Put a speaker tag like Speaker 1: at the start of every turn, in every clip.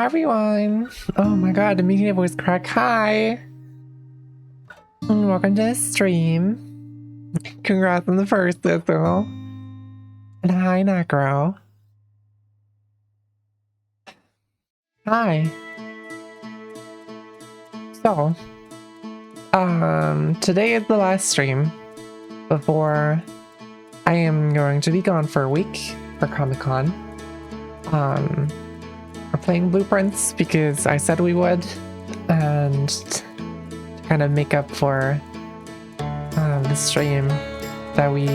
Speaker 1: Hi everyone! Oh my god, the media voice crack. Hi! And welcome to the stream. Congrats on the first Lithal. And hi Necro. Hi. So, today is the last stream before I am going to be gone for a week for Comic-Con. We're playing Blueprints because I said we would, and to kind of make up for the stream that we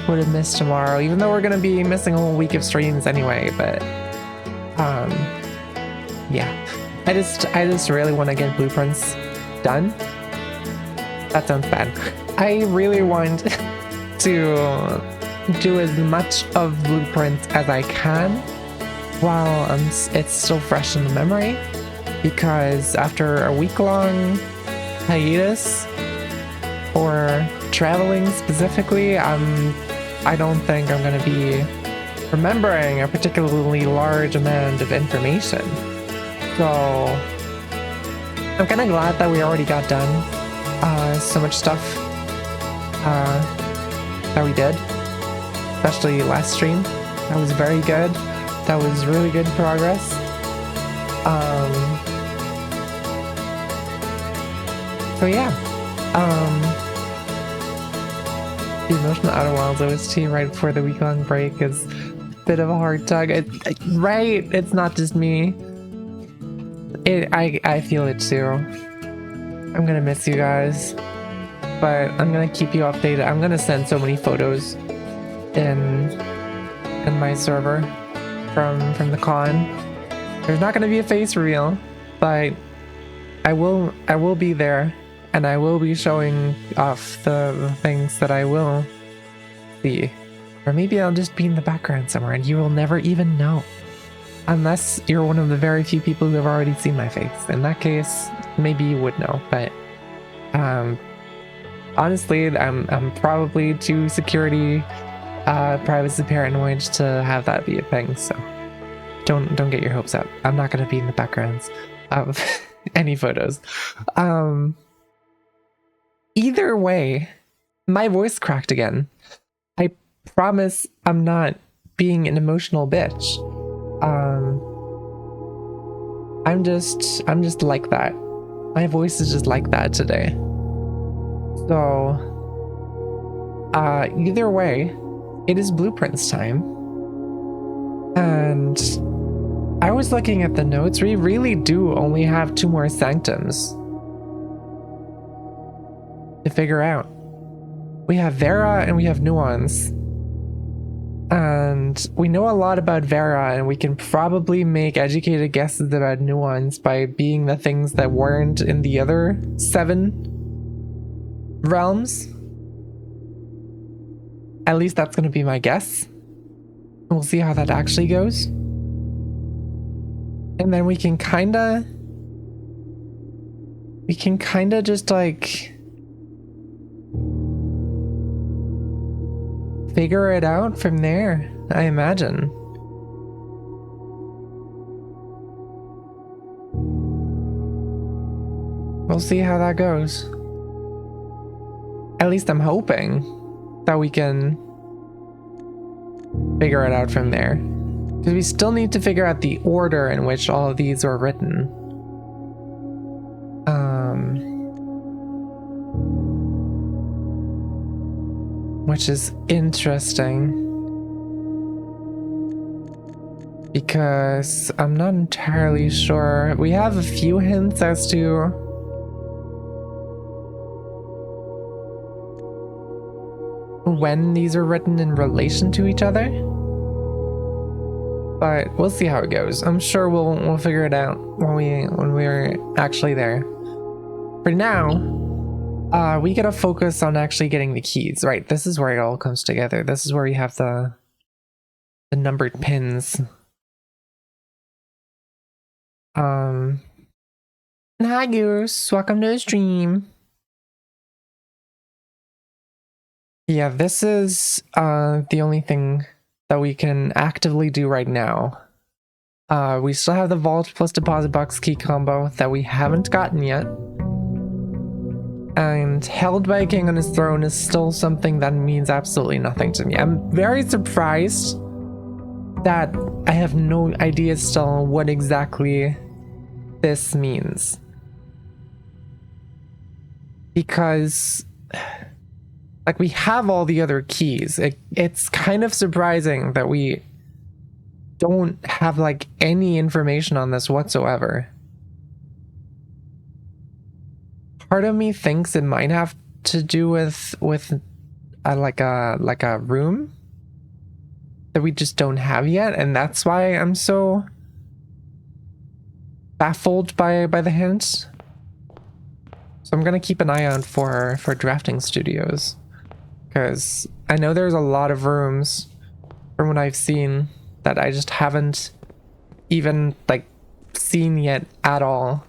Speaker 1: would have missed tomorrow, even though we're going to be missing a whole week of streams anyway. But yeah, I just really want to get Blueprints done. That sounds bad. I really want to do as much of Blueprints as I can while it's still fresh in the memory, because after a week-long hiatus or traveling specifically, I don't think I'm going to be remembering a particularly large amount of information. So I'm kind of glad that we already got done so much stuff that we did, especially last stream. That was very good. That was really good progress. So yeah. The emotional Outer Wilds OST right before the week-long break is a bit of a hard tug. Right? It's not just me. I feel it too. I'm gonna miss you guys, but I'm gonna keep you updated. I'm gonna send so many photos in my server from the con. There's not gonna be a face reveal, but I will be there, and I will be showing off the things that I will see. Or maybe I'll just be in the background somewhere and you will never even know. Unless you're one of the very few people who have already seen my face. In that case, maybe you would know, but honestly, I'm probably too security privacy paranoid to have that be a thing, so don't get your hopes up. I'm not gonna be in the backgrounds of any photos. Either way, my voice cracked again. I promise I'm not being an emotional bitch. I'm just like that. My voice is just like that today. So either way, it is Blueprints time. And I was looking at the notes. We really do only have 2 more sanctums to figure out. We have Vera and we have Nuance. And we know a lot about Vera, and we can probably make educated guesses about Nuance by being the things that weren't in the other 7 realms. At least that's going to be my guess. We'll see how that actually goes. And then we can kind of just like figure it out from there, I imagine. We'll see how that goes. At least I'm hoping that we can figure it out from there. Because we still need to figure out the order in which all of these were written. Which is interesting, because I'm not entirely sure. We have a few hints as to when these are written in relation to each other, but we'll see how it goes. I'm sure we'll figure it out when we're actually there. For now, we gotta focus on actually getting the keys. Right, this is where it all comes together. This is where you have the numbered pins. Hi Goose, welcome to the stream. Yeah, this is the only thing that we can actively do right now. We still have the vault plus deposit box key combo that we haven't gotten yet. And held by a king on his throne is still something that means absolutely nothing to me. I'm very surprised that I have no idea still what exactly this means. Because, like, we have all the other keys. It's kind of surprising that we don't have, like, any information on this whatsoever. Part of me thinks it might have to do with like a room that we just don't have yet, and that's why I'm so baffled by the hints. So I'm gonna keep an eye out for drafting studios, because I know there's a lot of rooms from what I've seen that I just haven't even like seen yet at all.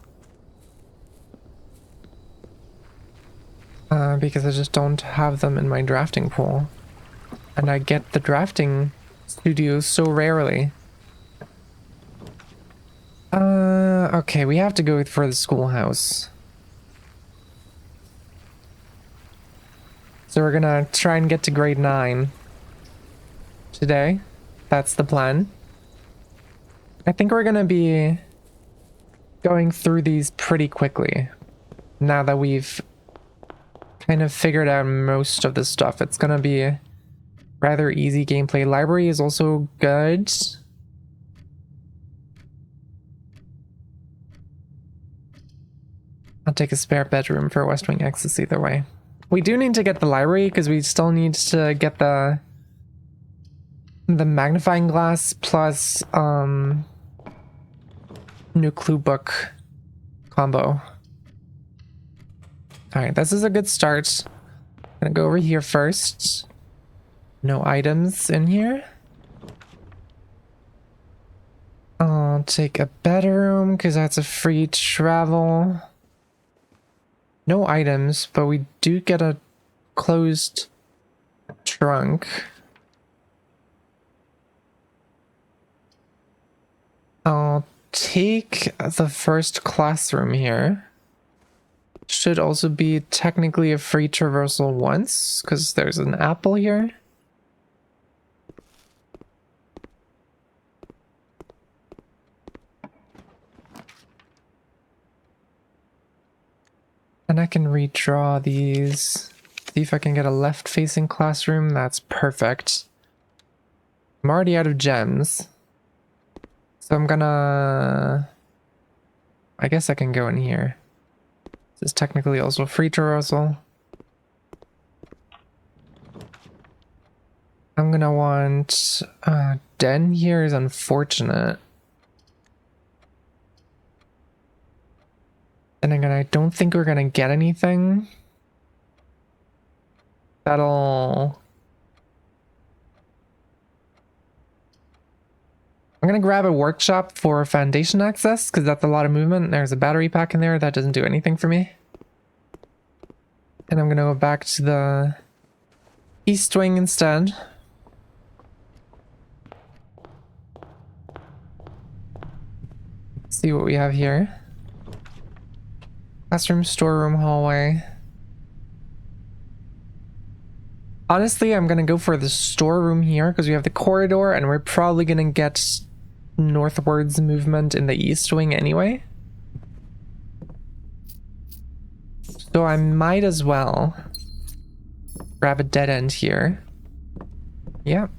Speaker 1: Because I just don't have them in my drafting pool. And I get the drafting studios so rarely. Okay, we have to go for the schoolhouse. So we're gonna try and get to grade 9 today. That's the plan. I think we're gonna be going through these pretty quickly. Now that we've kind of figured out most of the stuff, it's gonna be rather easy gameplay. Library is also good. I'll take a spare bedroom for West Wing access either way. We do need to get the library because we still need to get the magnifying glass plus new clue book combo. Alright, this is a good start. I'm gonna go over here first. No items in here. I'll take a bedroom because that's a free travel. No items, but we do get a closed trunk. I'll take the first classroom here. Should also be technically a free traversal once, because there's an apple here. And I can redraw these. See if I can get a left-facing classroom. That's perfect. I'm already out of gems. So I'm gonna... I guess I can go in here. This is technically also free traversal. I'm gonna want... den here is unfortunate. And again, I don't think we're gonna get anything that'll... I'm gonna grab a workshop for foundation access, because that's a lot of movement. There's a battery pack in there that doesn't do anything for me. And I'm gonna go back to the east wing instead. See what we have here. Classroom, storeroom, hallway. Honestly, I'm gonna go for the storeroom here because we have the corridor and we're probably gonna get northwards movement in the east wing anyway. So I might as well grab a dead end here. Yep.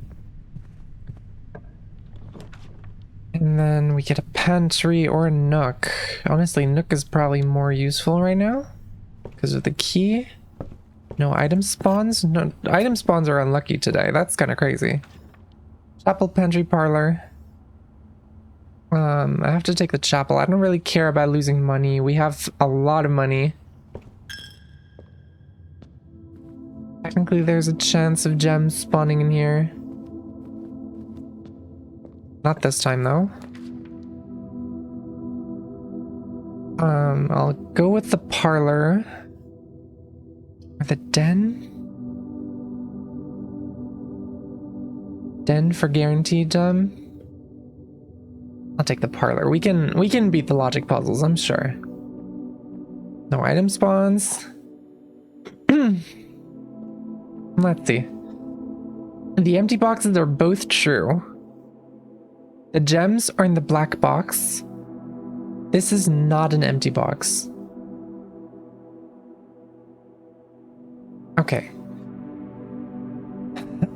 Speaker 1: And then we get a pantry or a nook. Honestly, nook is probably more useful right now because of the key. No item spawns? No, item spawns are unlucky today. That's kind of crazy. Chapel, pantry, parlor. I have to take the chapel. I don't really care about losing money. We have a lot of money. Technically, there's a chance of gems spawning in here. Not this time, though. I'll go with the parlor. Or the den? Den for guaranteed I'll take the parlor. We can beat the logic puzzles, I'm sure. No item spawns. Let's see. The empty boxes are both true. The gems are in the black box. This is not an empty box. Okay.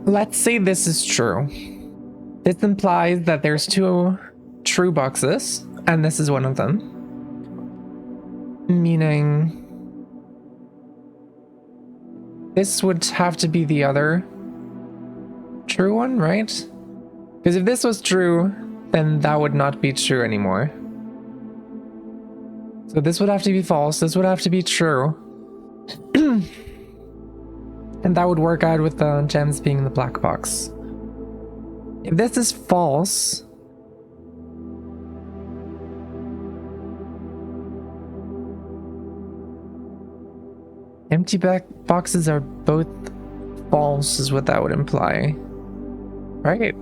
Speaker 1: Let's say this is true. This implies that there's 2 true boxes, and this is one of them. Meaning this would have to be the other true one, right? Because if this was true, then that would not be true anymore. So this would have to be false, this would have to be true. And that would work out with the gems being in the black box. If this is false, empty boxes are both false is what that would imply. Right?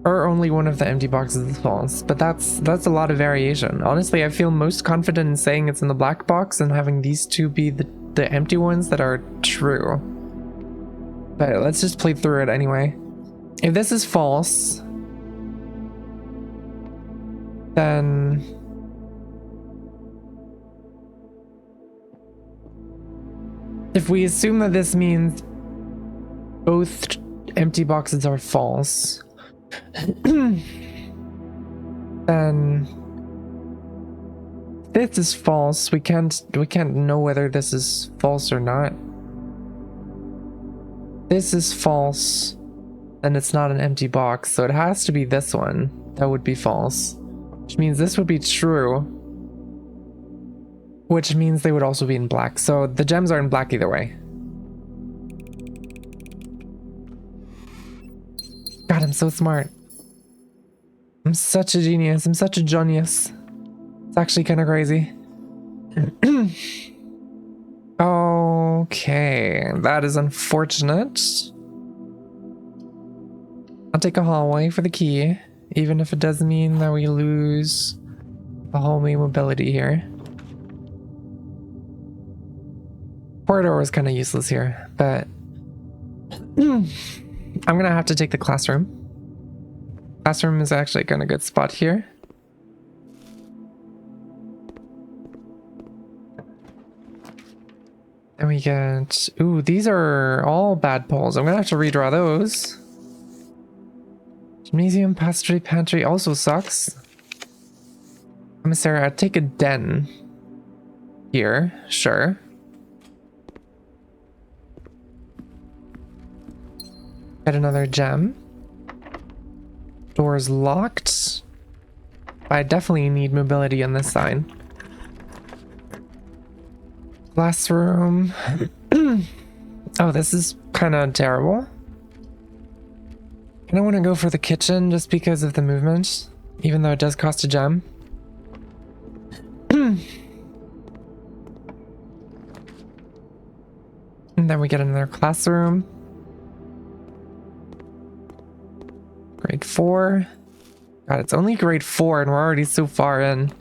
Speaker 1: Or only one of the empty boxes is false, but that's a lot of variation. Honestly, I feel most confident in saying it's in the black box and having these 2 be the empty ones that are true. But let's just play through it anyway. If this is false, then if we assume that this means both empty boxes are false, then this is false. We can't know whether this is false or not. This is false, and it's not an empty box, so it has to be this one that would be false, which means this would be true, which means they would also be in black. So the gems are in black either way. God, I'm so smart. I'm such a genius. I'm such a genius. It's actually kind of crazy. Okay, that is unfortunate. I'll take a hallway for the key, even if it does mean that we lose the hallway mobility here. Corridor was kind of useless here, but I'm gonna have to take the classroom. Classroom is actually kind of a good spot here. And we get... Ooh, these are all bad pulls. I'm gonna have to redraw those. Gymnasium, pantry also sucks. Commissary, I'd take a den. Here, sure. Get another gem. Door's locked. I definitely need mobility on this side. Classroom. Oh, this is kind of terrible. I don't want to go for the kitchen just because of the movement, even though it does cost a gem. And then we get another classroom. Grade 4. God, it's only grade 4 and we're already so far in.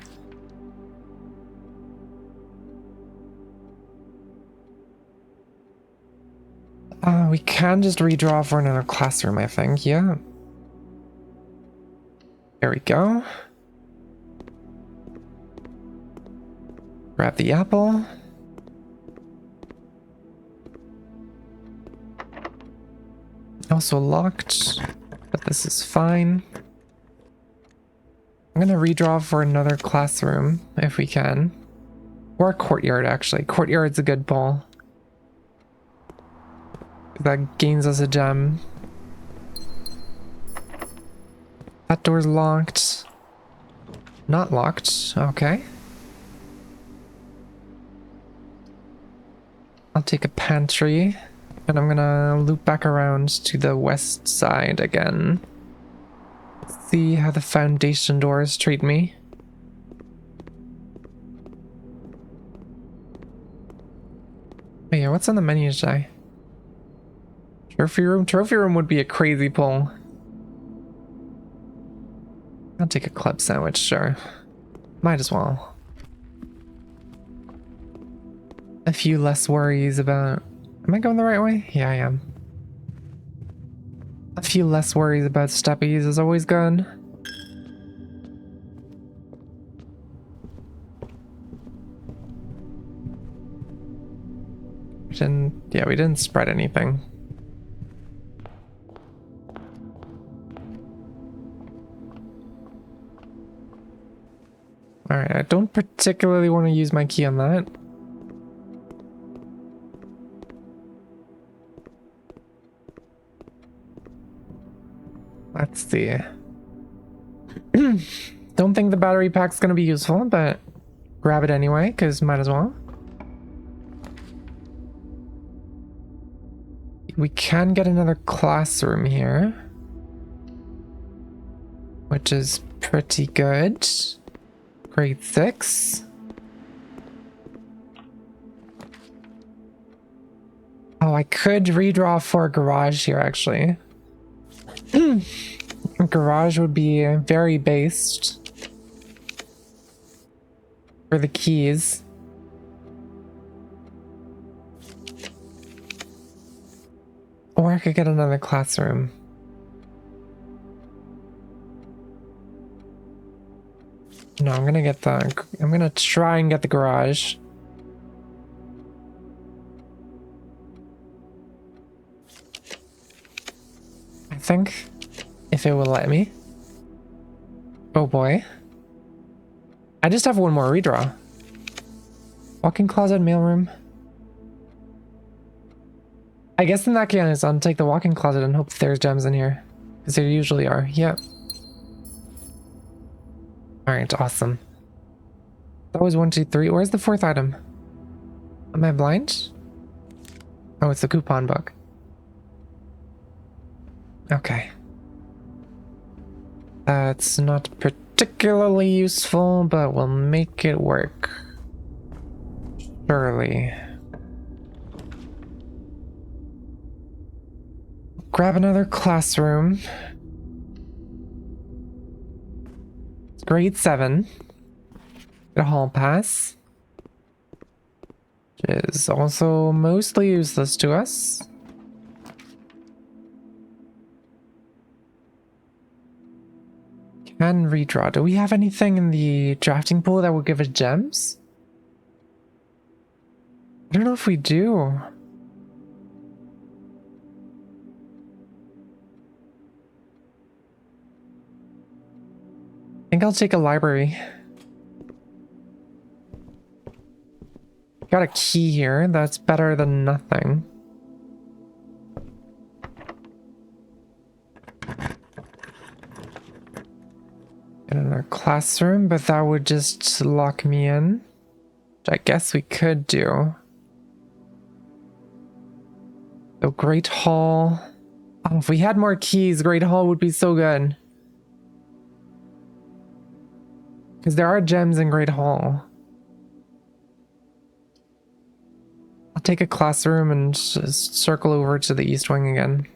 Speaker 1: We can just redraw for another classroom, I think. Yeah. There we go. Grab the apple. Also locked, but this is fine. I'm gonna redraw for another classroom if we can. Or a courtyard, actually. Courtyard's a good pull. That gains us a gem. That door's locked. Not locked. Okay. I'll take a pantry. And I'm gonna loop back around to the west side again. See how the foundation doors treat me. Oh yeah, what's on the menu today? Trophy room? Trophy room would be a crazy pull. I'll take a club sandwich, sure. Might as well. A few less worries about... Am I going the right way? Yeah, I am. A few less worries about steppies is always good. Yeah, we didn't spread anything. Alright, I don't particularly want to use my key on that. Let's see. Don't think the battery pack's gonna be useful, but grab it anyway, because might as well. We can get another classroom here, which is pretty good. Grade 6. Oh, I could redraw for a garage here, actually. Garage would be very based for the keys. Or I could get another classroom. No, I'm gonna try and get the garage. I think, if it will let me. Oh boy. I just have one more redraw. Walk-in closet, mailroom. I guess in that case, I'll take the walk-in closet and hope there's gems in here. Because there usually are. Yep. Alright, awesome. That was 1, 2, 3. Where's the fourth item? Am I blind? Oh, it's the coupon book. Okay. That's not particularly useful, but we'll make it work. Surely. Grab another classroom. It's grade 7. Get a hall pass. Which is also mostly useless to us. Can redraw. Do we have anything in the drafting pool that will give us gems? I don't know if we do. I think I'll take a library. Got a key here. That's better than nothing. Get another classroom, but that would just lock me in. Which I guess we could do. So Great Hall. Oh, if we had more keys, Great Hall would be so good. Because there are gems in Great Hall. I'll take a classroom and just circle over to the East Wing again.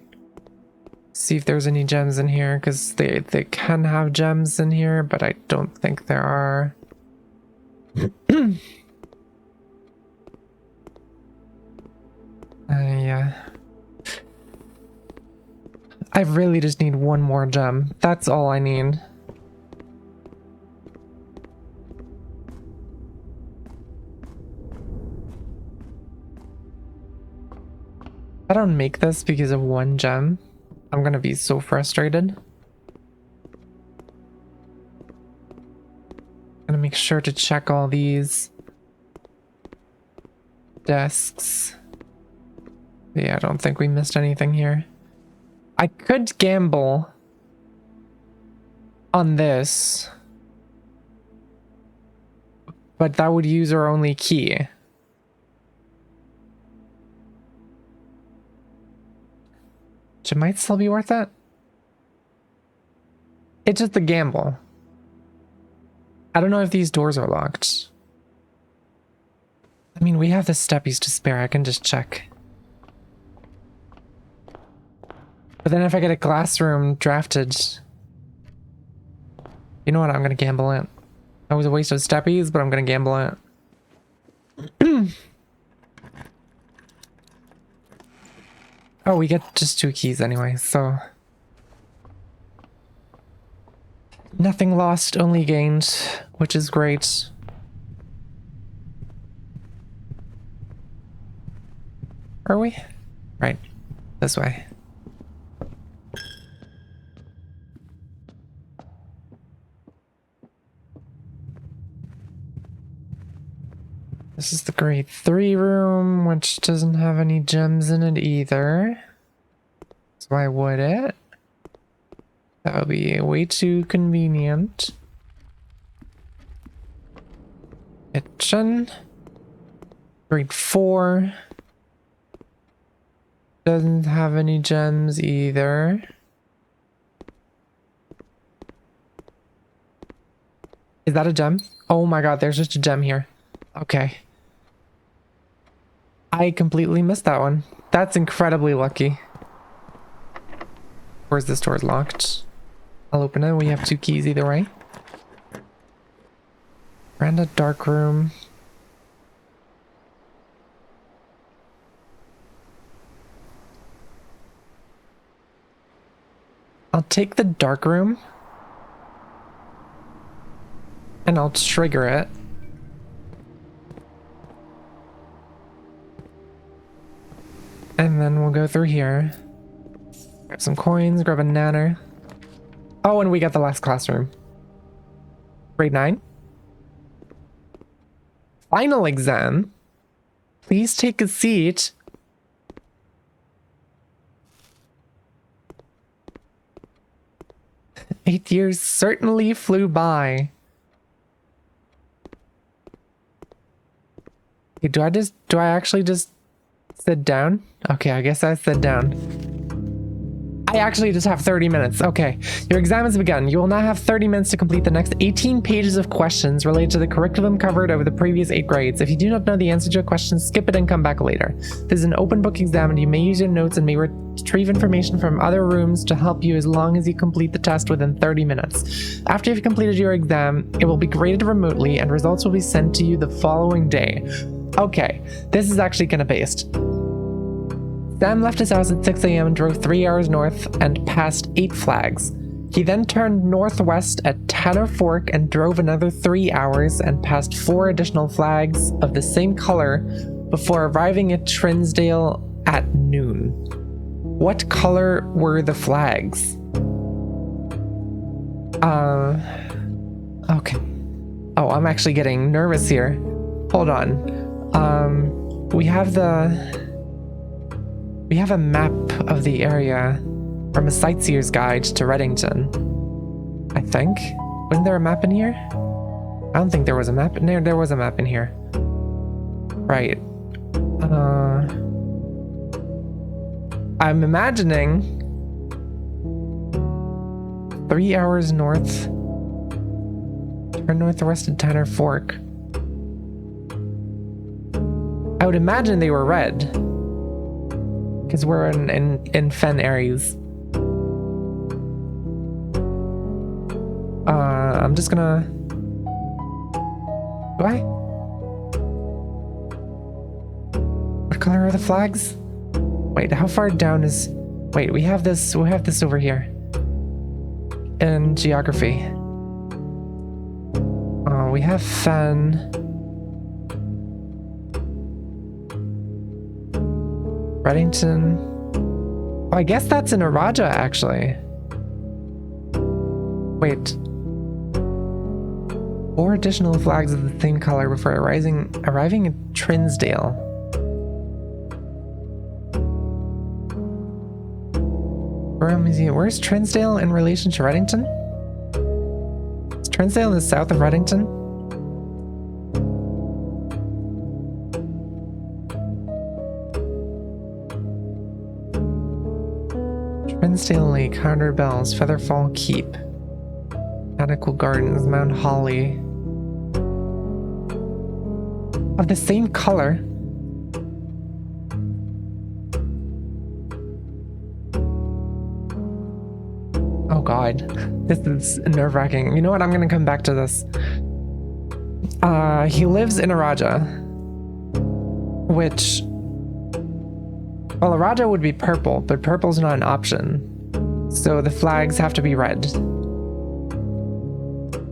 Speaker 1: See if there's any gems in here, because they can have gems in here, but I don't think there are. Yeah. I really just need one more gem. That's all I need. If I don't make this because of one gem, I'm gonna be so frustrated. Gonna make sure to check all these desks. Yeah, I don't think we missed anything here. I could gamble on this, but that would use our only key. Which it might still be worth it. It's just a gamble. I don't know if these doors are locked. I mean, we have the steppies to spare. I can just check. But then if I get a classroom drafted, You know what? I'm gonna gamble it. That was a waste of steppies, but I'm gonna gamble it. Oh, we get just 2 keys anyway, so... Nothing lost, only gained, which is great. Are we? Right. This way. This is the grade 3 room, which doesn't have any gems in it either. So why would it? That would be way too convenient. Kitchen. Grade 4. Doesn't have any gems either. Is that a gem? Oh my god, there's just a gem here. Okay. I completely missed that one. That's incredibly lucky. Where's this door locked? I'll open it. We have 2 keys either way. Veranda, dark room. I'll take the dark room. And I'll trigger it. And then we'll go through here. Grab some coins, grab a nanner. Oh, and we got the last classroom. Grade 9. Final exam. Please take a seat. Eight years certainly flew by. Okay, do I actually just sit down? Okay, I guess I sit down. I actually just have 30 minutes. Okay, your exam has begun. You will now have 30 minutes to complete the next 18 pages of questions related to the curriculum covered over the previous 8 grades. If you do not know the answer to a question, skip it and come back later. This is an open book exam and you may use your notes and may retrieve information from other rooms to help you as long as you complete the test within 30 minutes. After you've completed your exam, it will be graded remotely and results will be sent to you the following day. Okay, this is actually kind of based. Sam left his house at 6 a.m. and drove 3 hours north and passed 8 flags. He then turned northwest at Tanner Fork and drove another 3 hours and passed 4 additional flags of the same color before arriving at Trinsdale at noon. What color were the flags? Okay. Oh, I'm actually getting nervous here. Hold on. We have a map of the area from a sightseer's guide to Reddington. I think. Wasn't there a map in here? I don't think there was a map in there. There was a map in here. Right. I'm imagining 3 hours north. Turn northwest at Tanner Fork. I would imagine they were red. Because we're in Fen areas. I'm just gonna... Do I? What color are the flags? Wait, how far down is... Wait, we have this over here. In geography. We have Fen. Reddington. Oh, I guess that's in Araja, actually. Wait. 4 additional flags of the same color before arriving at Trinsdale. Where's Trinsdale in relation to Reddington? Is Trinsdale in the south of Reddington? Trinsdale Lake, 100 Bells, Featherfall Keep, Botanical Gardens, Mount Holly. Of the same color. Oh god. This is nerve-wracking. You know what? I'm gonna come back to this. He lives in a Raja. Which... Well, a Raja would be purple, but purple's not an option. So the flags have to be red.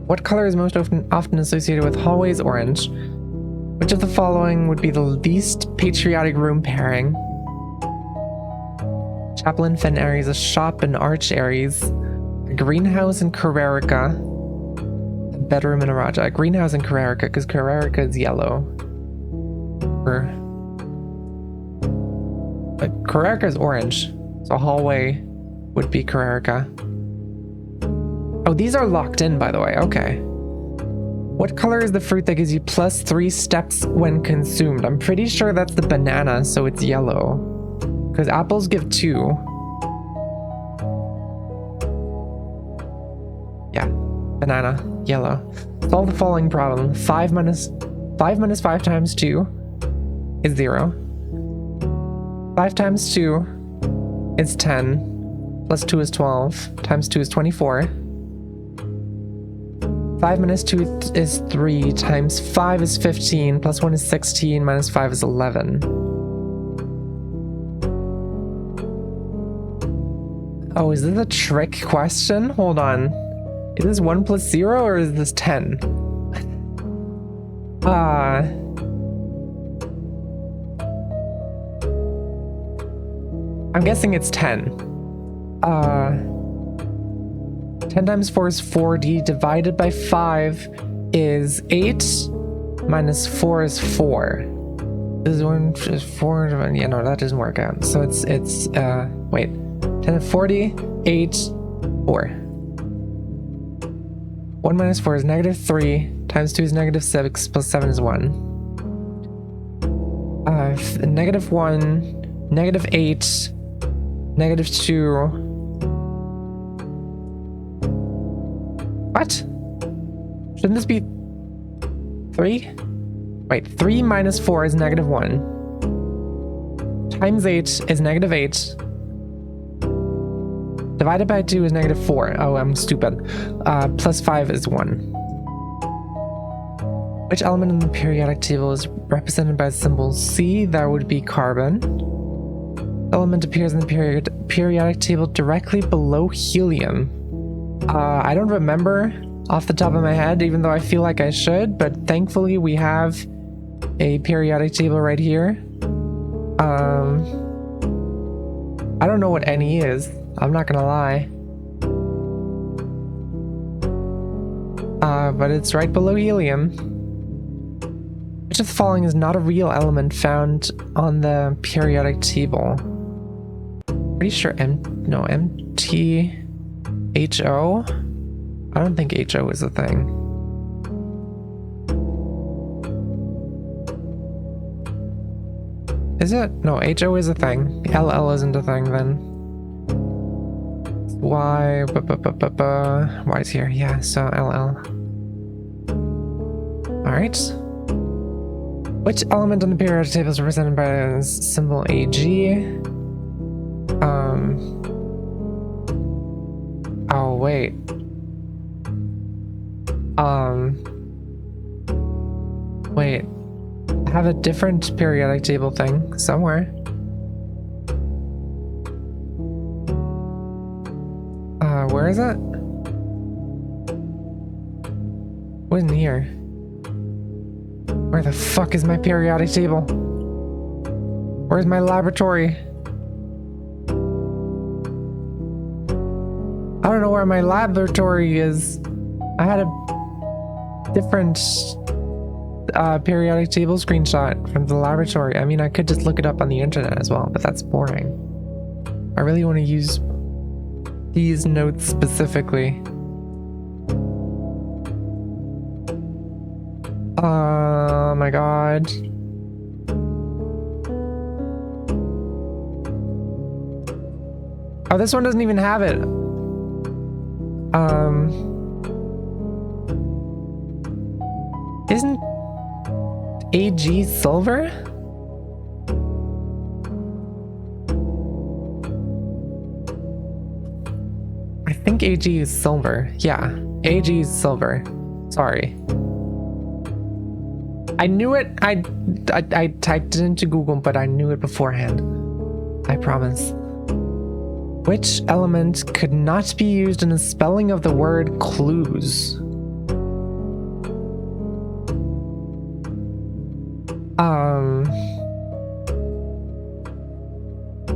Speaker 1: What color is most often associated with hallways? Orange. Which of the following would be the least patriotic room pairing? Chapel in Fen Aries, a shop in Arch Aries, a greenhouse in Carrerica, a bedroom in a Raja. A greenhouse in Carrerica, because Carrerica is yellow. But Carrerica is orange, so a hallway would be Carrerica. Oh, these are locked in, by the way. Okay. What color is the fruit that gives you +3 steps when consumed? I'm pretty sure that's the banana, so it's yellow. Because apples give 2. Yeah, banana, yellow. Solve the following problem. 5 minus 5 times 2 is 0. 5 times 2 is 10. Plus 2 is 12. Times 2 is 24. 5 minus 2 is 3. Times 5 is 15. Plus 1 is 16. Minus 5 is 11. Oh, is this a trick question? Hold on. Is this 1 plus 0 or is this 10? I'm guessing it's 10. 10 times 4 is 40, divided by 5 is 8, minus 4 is 4. This is 1 is 4, yeah, no, that doesn't work out. So it's wait, 10 to 40, 8, 4. 1 minus 4 is -3, times 2 is -6, plus 7 is 1. -1, -8, -2. What? Shouldn't this be 3? Wait, 3 minus 4 is -1. Times 8 is -8. Divided by 2 is -4. Oh, I'm stupid. Plus 5 is 1. Which element in the periodic table is represented by the symbol C? That would be carbon. Element appears in the periodic table directly below helium. I don't remember off the top of my head, even though I feel like I should, but thankfully we have a periodic table right here. I don't know what Ne is. I'm not gonna lie. But it's right below helium. Which of the following is not a real element found on the periodic table? Pretty sure MTHO? I don't think HO is a thing. Is it? No, HO is a thing. LL isn't a thing then. Y is here. Yeah, so LL. Alright. Which element on the periodic table is represented by the symbol AG? Oh, wait. Wait. I have a different periodic table thing somewhere. Where is it? Wasn't here. Where the fuck is my periodic table? Where's my laboratory? I don't know where my laboratory is. I had a different periodic table screenshot from the laboratory. I mean, I could just look it up on the internet as well, but that's boring. I really want to use these notes specifically. Oh my god. Oh, this one doesn't even have it. Isn't AG silver? I think AG is silver. Yeah, AG is silver. Sorry. I knew it. I typed it into Google, but I knew it beforehand. I promise. Which element could not be used in the spelling of the word clues?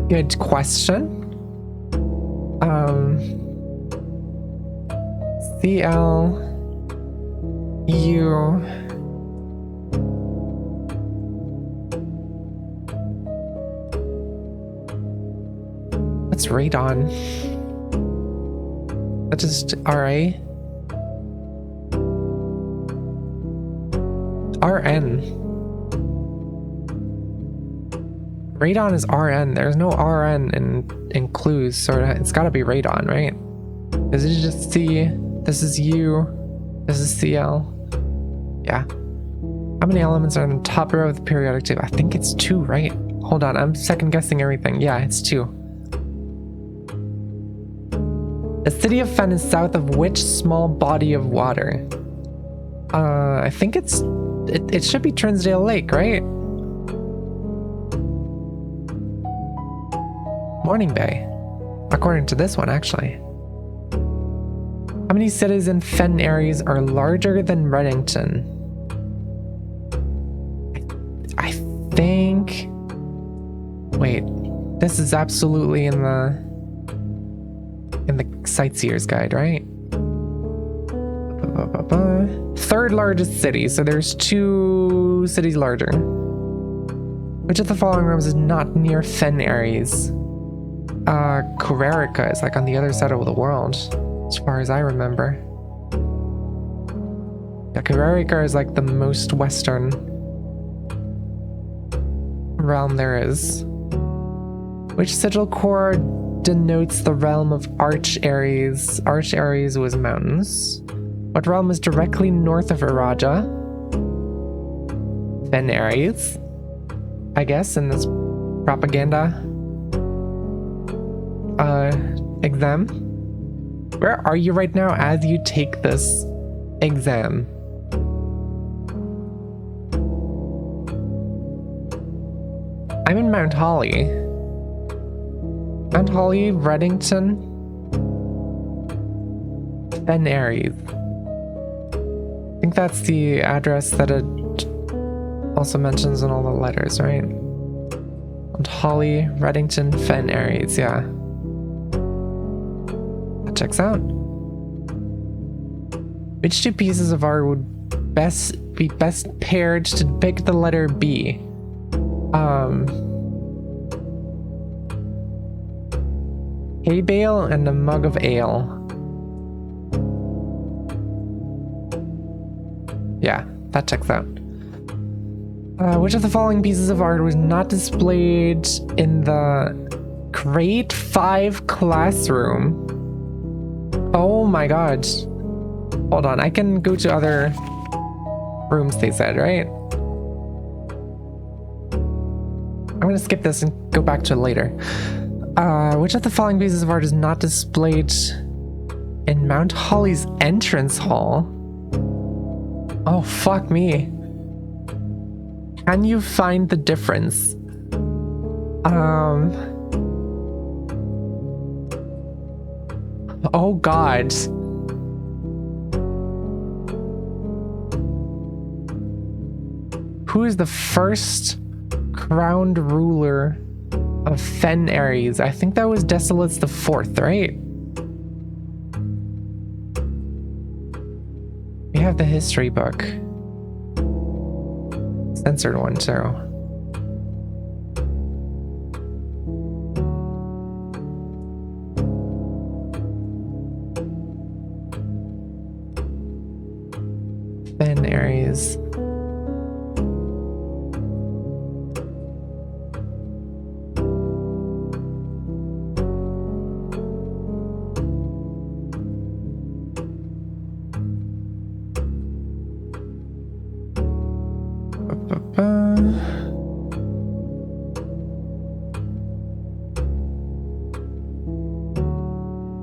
Speaker 1: Good question. CL U What's radon? That's just RA. RN. Radon is RN. There's no RN in clues, so it's gotta be radon, right? Is it just C? This is U. This is CL. Yeah. How many elements are on the top row of the periodic table? I think it's 2, right? Hold on, I'm second guessing everything. Yeah, it's 2. The city of Fen is south of which small body of water? I think it should be Trinsdale Lake, right? Morning Bay, according to this one, actually. How many cities in Fen Areas are larger than Reddington? I think... Wait, this is absolutely in the Sightseer's Guide, right? Third largest city, so there's 2 cities larger. Which of the following rooms is not near Fen Areas? Kurarika is like on the other side of the world, as far as I remember. Yeah, Kurarika is like the most western realm there is. Which sigil core denotes the realm of Arch Ares? Arch Ares was mountains. What realm is directly north of Iraja? Fen Ares, I guess, in this propaganda exam. Where are you right now as you take this exam? I'm in Mount Holly. Mount Holly, Reddington, Fen Ares. I think that's the address that it also mentions in all the letters, right? Mount Holly, Reddington, Fen Ares, yeah. That checks out. Which 2 pieces of art would be best paired to pick the letter B? Hay bale and a mug of ale. Yeah, that checks out. Which of the following pieces of art was not displayed in the grade 5 classroom? Oh my god. Hold on, I can go to other rooms, they said, right? I'm gonna skip this and go back to it later. Which of the following pieces of art is not displayed in Mount Holly's entrance hall? Oh, fuck me. Can you find the difference? Oh god. Who is the first crowned ruler of Fen Ares? I think that was Desolates the 4th, right? We have the history book. Censored one too. Fen Ares.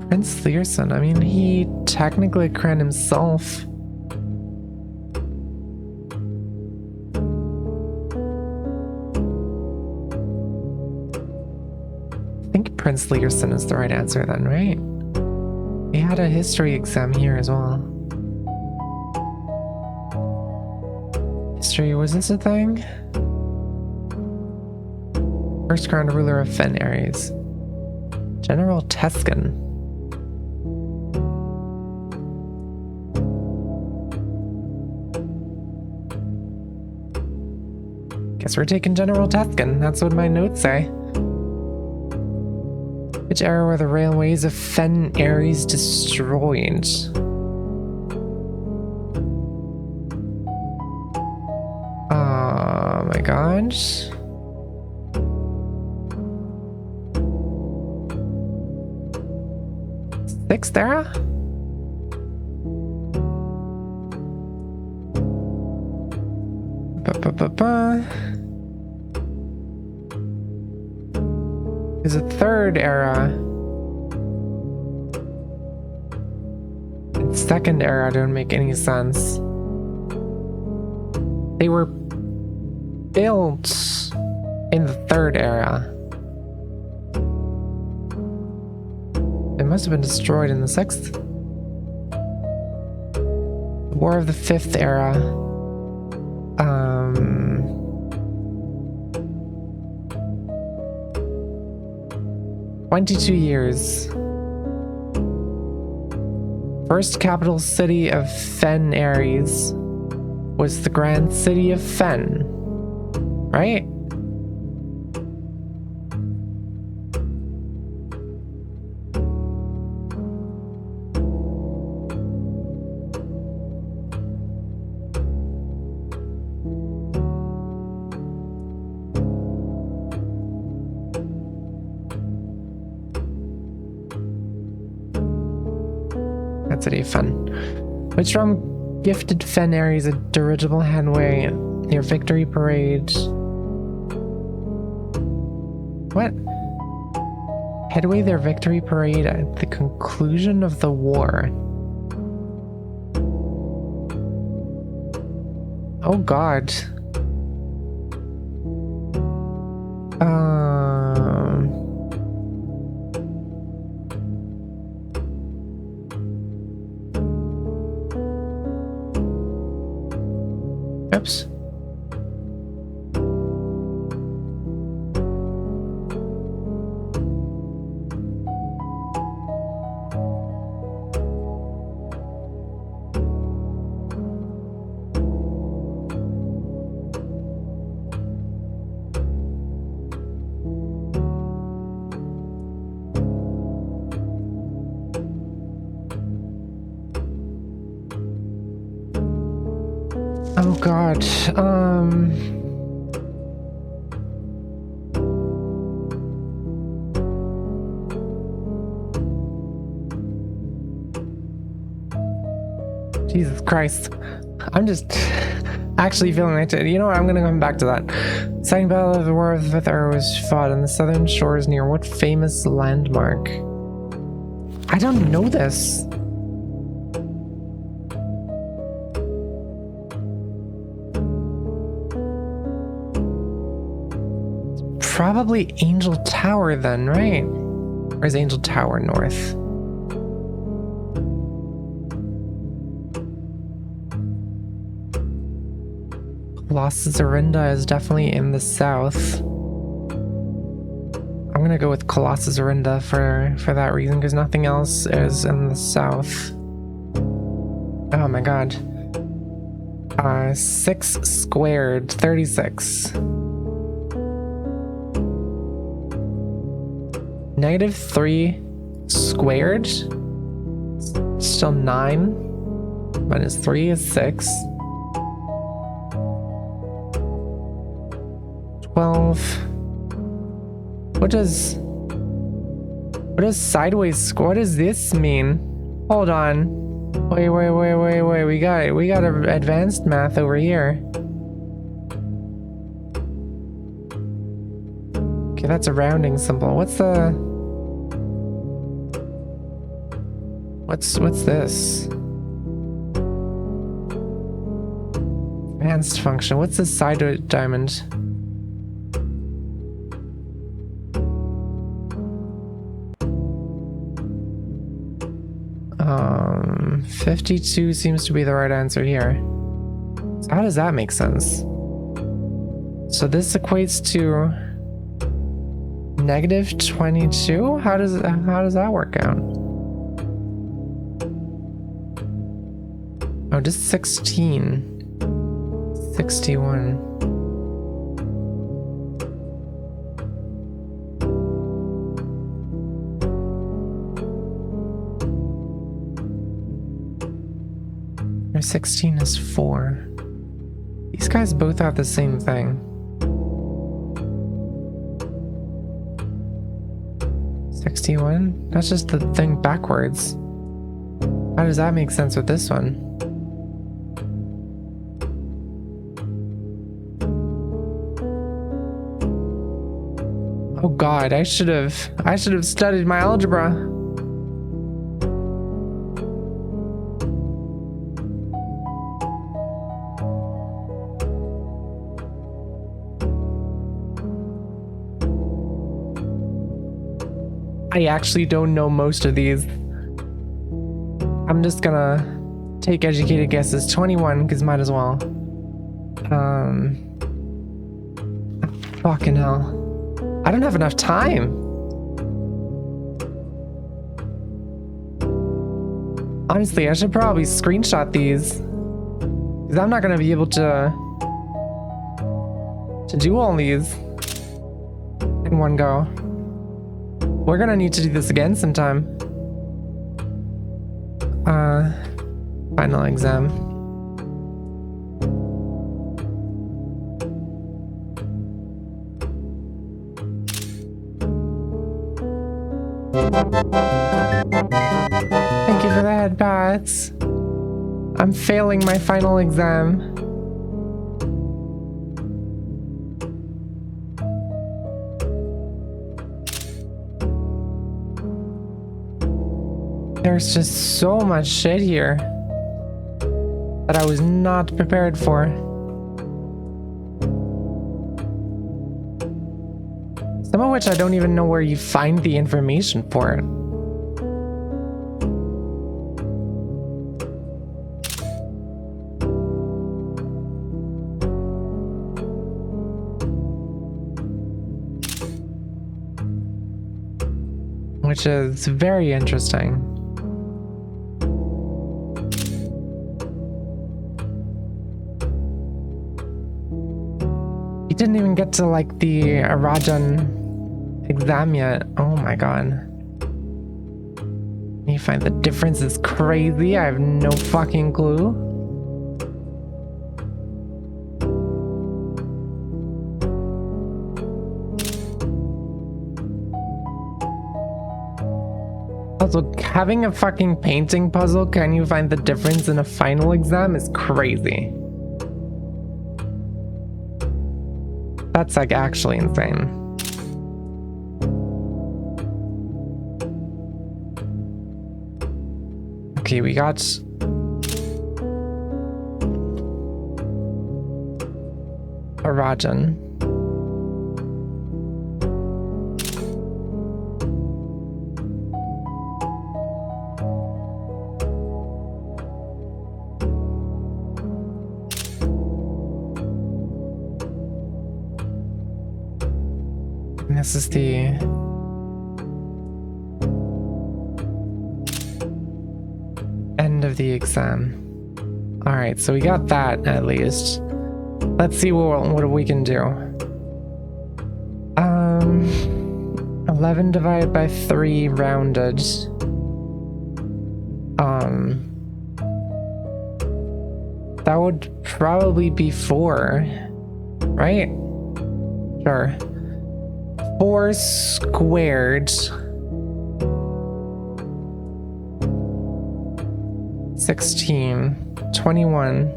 Speaker 1: Prince Learson, I mean, he technically crowned himself. I think Prince Learson is the right answer then, right? He had a history exam here as well. History, was this a thing? First crowned ruler of Fen Ares. General Teskin. Guess we're taking General Teskin. That's what my notes say. Which era were the railways of Fen Ares destroyed? Oh my gosh. Sixth era? Is a third era. And second era don't make any sense. They were built in the third era. They must have been destroyed in the sixth. War of the Fifth Era. 22 years. First capital city of Fen Ares was the Grand City of Fen, right? City of Fen. Which drum gifted Fen Ares a dirigible headway near Victory Parade? What? Headway their Victory Parade at the conclusion of the war. Oh god. Oops. Oh god, Jesus Christ. I'm just actually feeling like it. You know what, I'm gonna come back to that. Second Battle of the War of the Fifth Era was fought on the southern shores near what famous landmark? I don't know this. Probably Angel Tower then, right? Or is Angel Tower north? Colossus Arinda is definitely in the south. I'm gonna go with Colossus Arinda for that reason, because nothing else is in the south. Oh my god. 6 squared, 36. -3 squared, still 9, -3 is 6, 12, what does sideways, what does this mean? Hold on, wait, we got advanced math over here. Okay, that's a rounding symbol. What's the... What's this? Advanced function. What's this side diamond? 52 seems to be the right answer here. So how does that make sense? So this equates to -22? How does that work out? Oh, just 16. 61. Or 16 is 4. These guys both have the same thing. 61? That's just the thing backwards. How does that make sense with this one? Oh god, I should have studied my algebra. I actually don't know most of these. I'm just gonna take educated guesses. 21, because might as well. Fucking hell. I don't have enough time. Honestly, I should probably screenshot these. Because I'm not gonna be able to do all these in one go. We're gonna need to do this again sometime. Final exam. Thank you for the head pats. I'm failing my final exam. There's just so much shit here that I was not prepared for. Some of which I don't even know where you find the information for it. Which is very interesting. Didn't even get to like the Arajan exam yet. Oh my god. You find the difference is crazy. I have no fucking clue. Also, having a fucking painting puzzle, can you find the difference in a final exam is crazy. That's like actually insane. Okay, we got a Rajan. This is the end of the exam. All right, so we got that at least. Let's see what we can do. 11 divided by 3 rounded. That would probably be 4, right? Sure. 4 squared. 16, 21,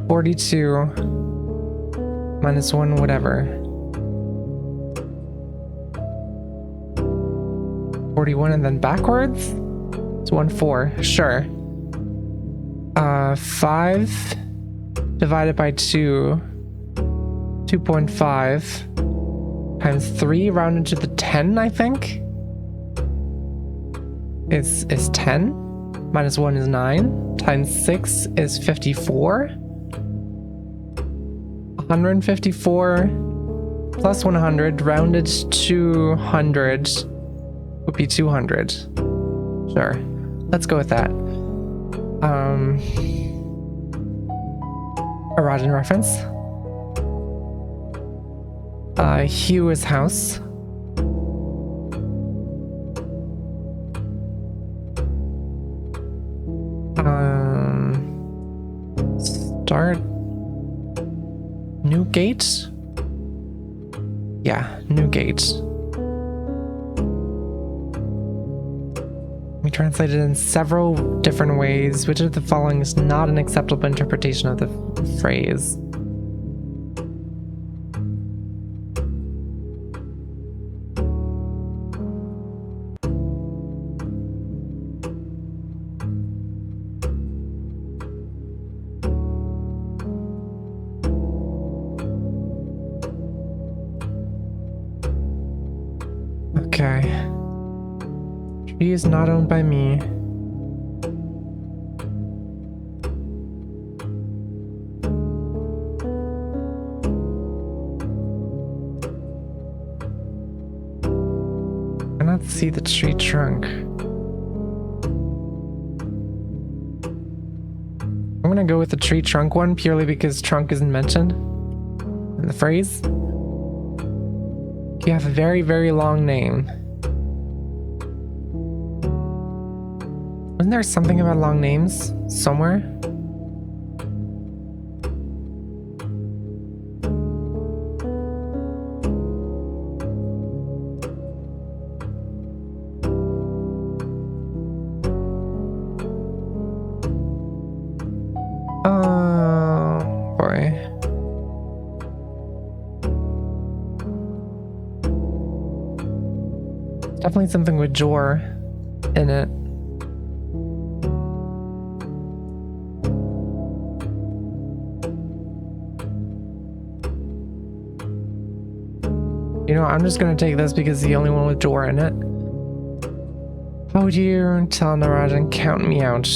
Speaker 1: 42, minus 1, whatever. 41 and then backwards? It's 1, 4. Sure. 5 divided by 2. 2.5 times 3 rounded to the 10, I think. Is 10. Minus 1 is 9. Times 6 is 54. 154 plus 100 rounded to 100 would be 200. Sure. Let's go with that. Erogen reference. Hugh is house. Start new gate? Yeah, new gate. We translated in several different ways. Which of the following is not an acceptable interpretation of the phrase? Okay. Tree is not owned by me. I cannot see the tree trunk. I'm gonna go with the tree trunk one purely because trunk isn't mentioned in the phrase. You have a very, very long name. Wasn't there something about long names somewhere? Oh boy. Definitely something with Jor in it. You know, I'm just gonna take this because it's the only one with Jor in it. How would you tell Narajan count me out?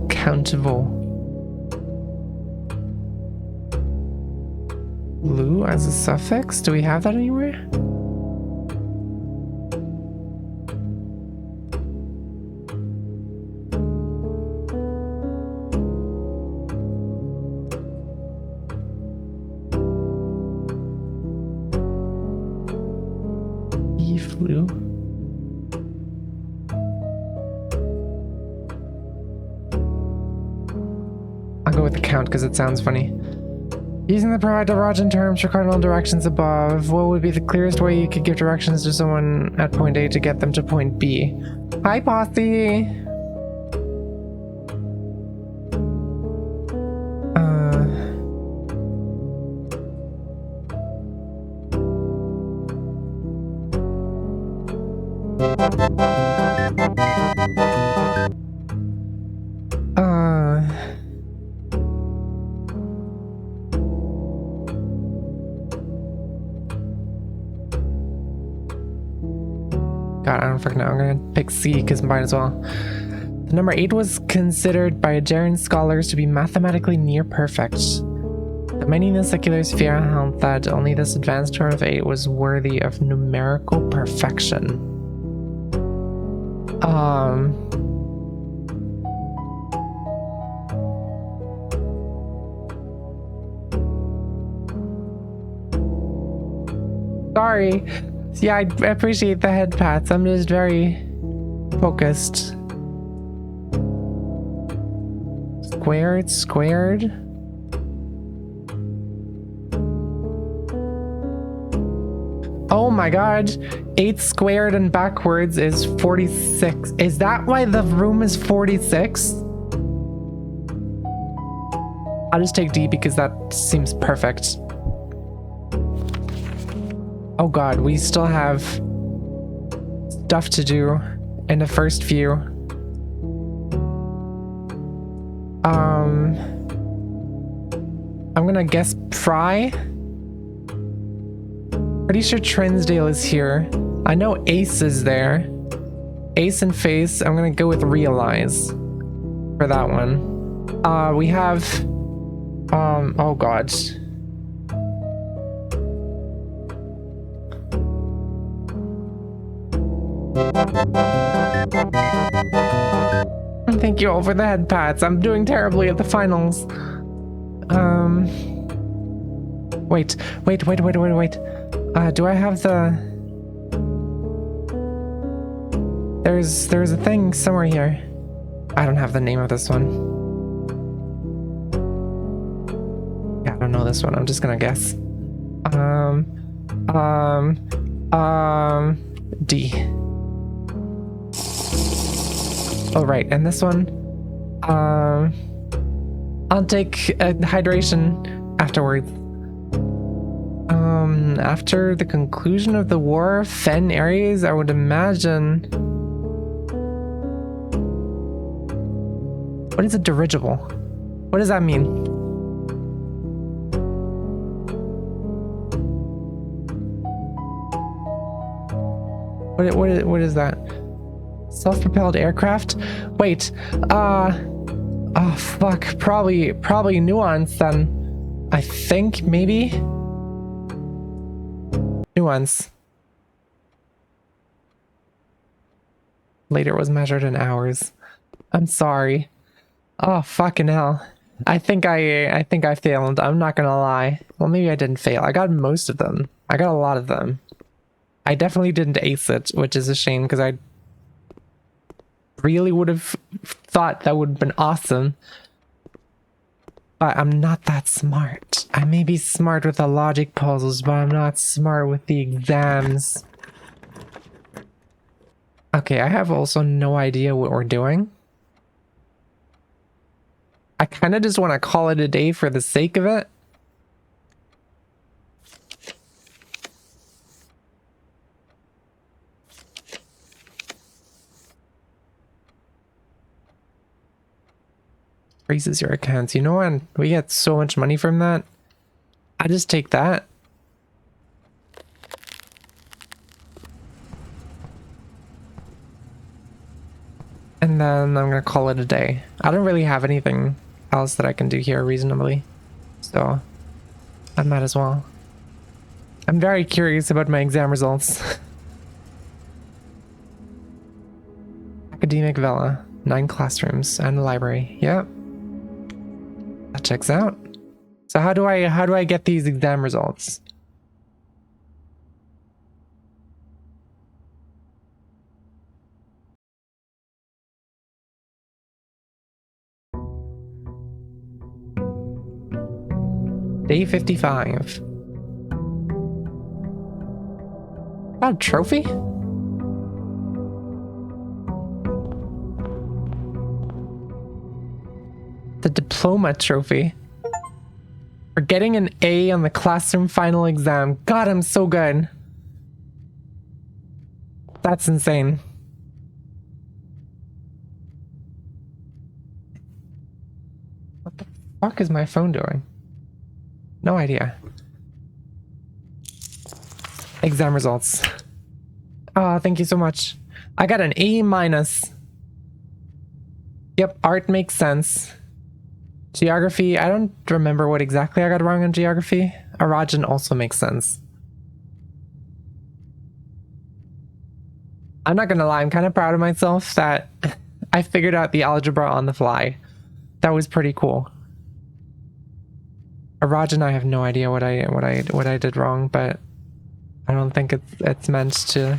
Speaker 1: Countable. Lu as a suffix? Do we have that anywhere? Lu. I'll go with the count because it sounds funny. Using the provided Rajan terms for cardinal directions above, what would be the clearest way you could give directions to someone at point A to get them to point B? Hi, Posse! God, I don't freaking know. I'm gonna pick C because might as well. The number 8 was considered by Adjarian scholars to be mathematically near perfect. The many in the secular sphere held that only this advanced term of 8 was worthy of numerical perfection. Sorry. Yeah, I appreciate the head pats. I'm just very focused. Squared, squared. Oh my god. 8 squared and backwards is 46. Is that why the room is 46? I'll just take D because that seems perfect. Oh god, we still have stuff to do in the first few. I'm gonna guess Pry. Pretty sure Trinsdale is here. I know Ace is there. Ace and Face. I'm gonna go with Realize for that one. We have oh god. Thank you all for the head pats. I'm doing terribly at the finals. Wait. Do I have the... There's a thing somewhere here. I don't have the name of this one. Yeah, I don't know this one. I'm just gonna guess. D. Oh, right. And this one, I'll take hydration afterwards. After the conclusion of the war, Fen Ares, I would imagine... What is a dirigible? What does that mean? What is that? Self-propelled aircraft? Wait, oh fuck, probably Nuance then. I think, maybe? Nuance. Later was measured in hours. I'm sorry. Oh, fucking hell. I think I failed. I'm not gonna lie. Well, maybe I didn't fail. I got most of them. I got a lot of them. I definitely didn't ace it, which is a shame because I really would have thought that would have been awesome. But I'm not that smart. I may be smart with the logic puzzles, but I'm not smart with the exams. Okay, I have also no idea what we're doing. I kind of just want to call it a day for the sake of it. Raises your accounts. You know what? We get so much money from that. I just take that. And then I'm gonna call it a day. I don't really have anything else that I can do here reasonably. So I might as well. I'm very curious about my exam results. Academic Villa. 9 classrooms and a library. Yep. That checks out. So how do I get these exam results? Day 55. Oh, trophy? The diploma trophy. For getting an A on the classroom final exam. God, I'm so good. That's insane. What the fuck is my phone doing? No idea. Exam results. Oh, thank you so much. I got an A minus. Yep, art makes sense. Geography, I don't remember what exactly I got wrong on geography. Arajan also makes sense. I'm not gonna lie, I'm kind of proud of myself that I figured out the algebra on the fly. That was pretty cool. Arajan, I have no idea what I did wrong, but I don't think it's meant to.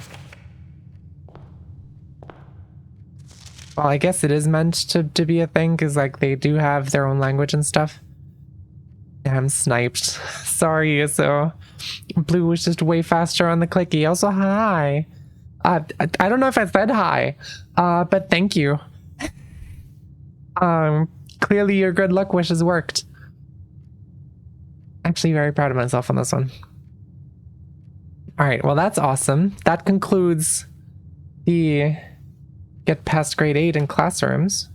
Speaker 1: Well, I guess it is meant to be a thing, because like they do have their own language and stuff. Damn, sniped. Sorry, so Blue was just way faster on the clicky. Also, hi. I don't know if I said hi, but thank you. Clearly your good luck wishes worked. Actually very proud of myself on this one. All right, well, that's awesome. That concludes the get past grade 8 in classrooms.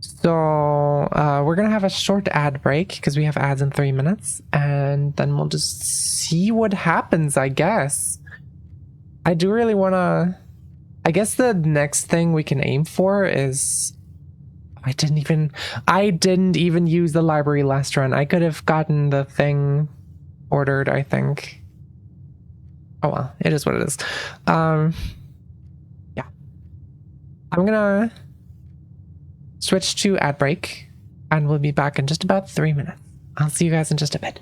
Speaker 1: So we're gonna have a short ad break because we have ads in 3 minutes, and then we'll just see what happens, I guess. I do really want to... I guess the next thing we can aim for is... I didn't even use the library last run. I could have gotten the thing ordered, I think. Oh well, it is what it is. Yeah. I'm gonna switch to ad break, and we'll be back in just about 3 minutes. I'll see you guys in just a bit.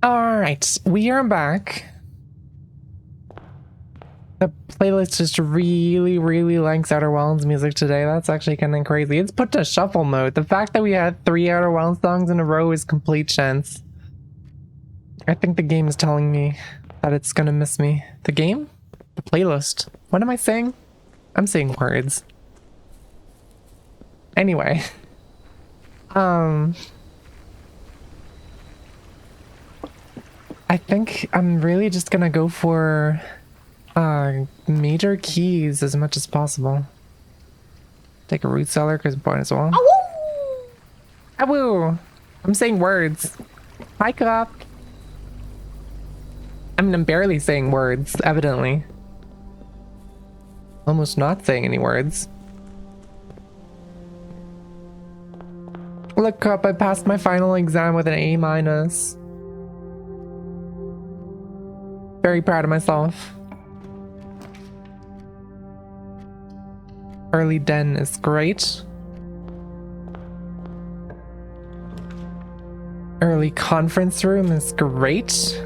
Speaker 1: All right, we are back. The playlist just really likes Outer Wilds music today. That's actually kind of crazy. It's put to shuffle mode. The fact that we had 3 Outer Wilds songs in a row is complete chance. I think the game is telling me that it's gonna miss me. The game? The playlist. What am I saying? I'm saying words. Anyway. I think I'm really just gonna go for major keys as much as possible. Take a root cellar because point as well. Awoo! I'm saying words. Hi, cop. I mean, I'm barely saying words, evidently. Almost not saying any words. Look up, I passed my final exam with an A-. Very proud of myself. Early den is great. Early conference room is great.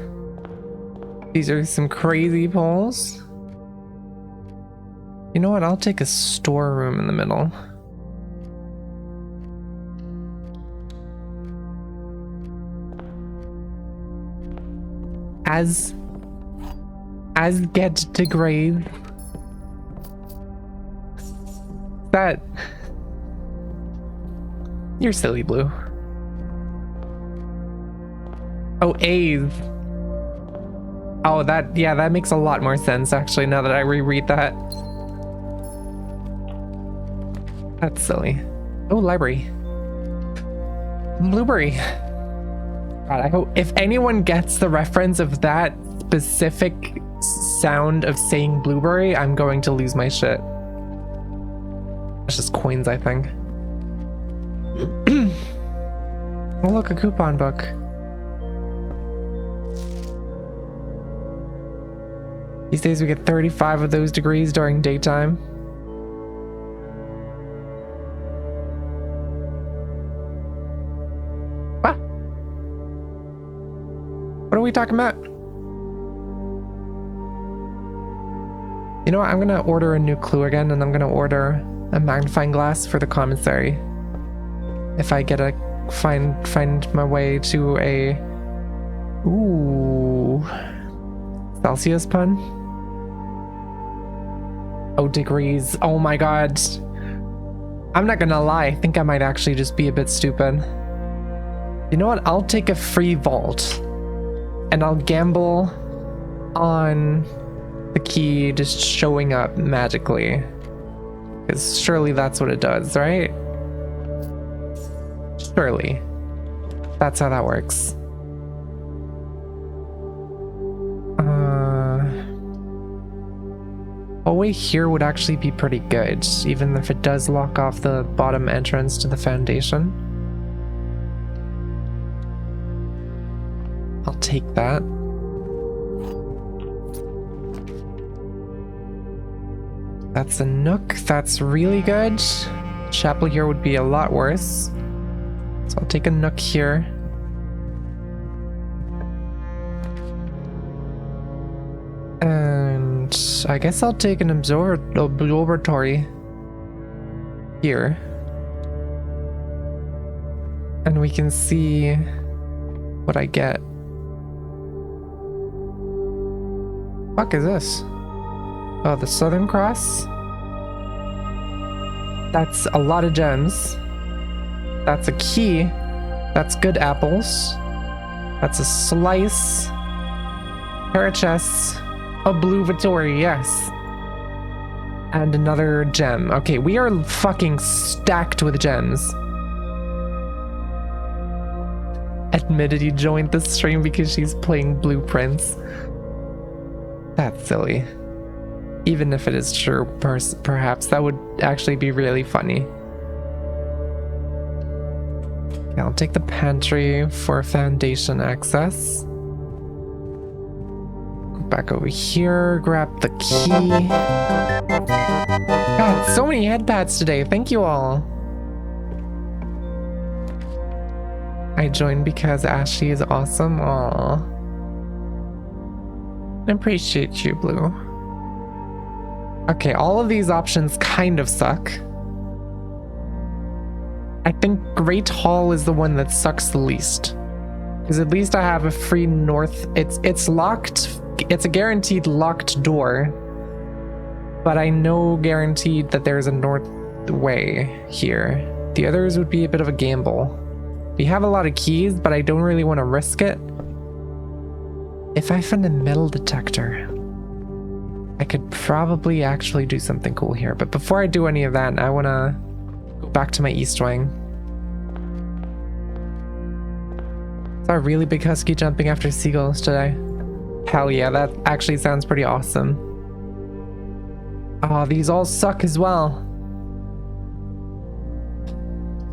Speaker 1: These are some crazy polls. You know what? I'll take a storeroom in the middle. As get to grave. That. You're silly, Blue. Oh, A's. Oh, that makes a lot more sense, actually, now that I reread that. That's silly. Oh, library. Blueberry. God, I hope if anyone gets the reference of that specific sound of saying blueberry, I'm going to lose my shit. That's just coins, I think. Oh, look, a coupon book. These days we get 35 of those degrees during daytime. What? What are we talking about? You know what? I'm gonna order a new clue again, and I'm gonna order a magnifying glass for the commissary. If I get a find my way to a Celsius pun. Oh, degrees. Oh my god. I'm not gonna lie. I think I might actually just be a bit stupid. You know what? I'll take a free vault. And I'll gamble on the key just showing up magically. Because surely that's what it does, right? Surely. That's how that works. Hallway here would actually be pretty good, even if it does lock off the bottom entrance to the foundation. I'll take that. That's a nook. That's really good. Chapel here would be a lot worse. So I'll take a nook here. And I guess I'll take an observatory here. And we can see what I get. Fuck is this? Oh, the Southern Cross? That's a lot of gems. That's a key. That's good apples. That's a slice. Pair of chests. A blue Vittori, yes. And another gem. Okay, we are fucking stacked with gems. Admitted you joined the stream because she's playing blueprints. That's silly. Even if it is true, perhaps that would actually be really funny. Okay, I'll take the pantry for foundation access. Go back over here, grab the key. God, so many head pats today. Thank you all. I joined because Ashley is awesome. Aww. I appreciate you, Blue. Okay, all of these options kind of suck. I think Great Hall is the one that sucks the least. Because at least I have a free north. It's locked. It's a guaranteed locked door. But I know guaranteed that there's a north way here. The others would be a bit of a gamble. We have a lot of keys, but I don't really want to risk it. If I find a metal detector, I could probably actually do something cool here. But before I do any of that, I want to go back to my east wing. Saw a really big husky jumping after seagulls today. Hell yeah, that actually sounds pretty awesome. Oh, these all suck as well.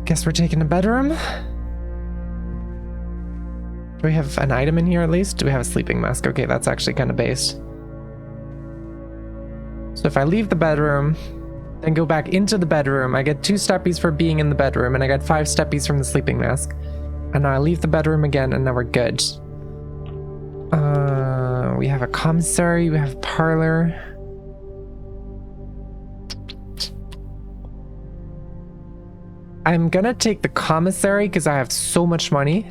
Speaker 1: Guess we're taking a bedroom. Do we have an item in here at least? Do we have a sleeping mask? Okay, that's actually kind of based. So if I leave the bedroom, then go back into the bedroom, I get 2 steppies for being in the bedroom, and I get 5 steppies from the sleeping mask. And now I leave the bedroom again, and now we're good. We have a commissary, we have a parlor. I'm gonna take the commissary because I have so much money.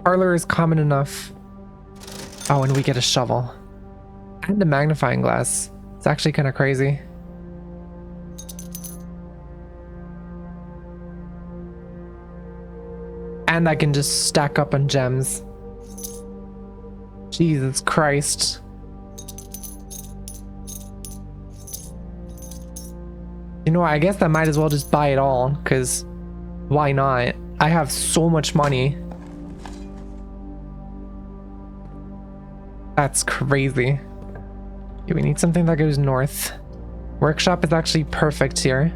Speaker 1: Parlor is common enough. Oh, and we get a shovel. And a magnifying glass. It's actually kind of crazy. And I can just stack up on gems. Jesus Christ. You know what, I guess I might as well just buy it all, because why not? I have so much money. That's crazy. Okay, we need something that goes north. Workshop is actually perfect here.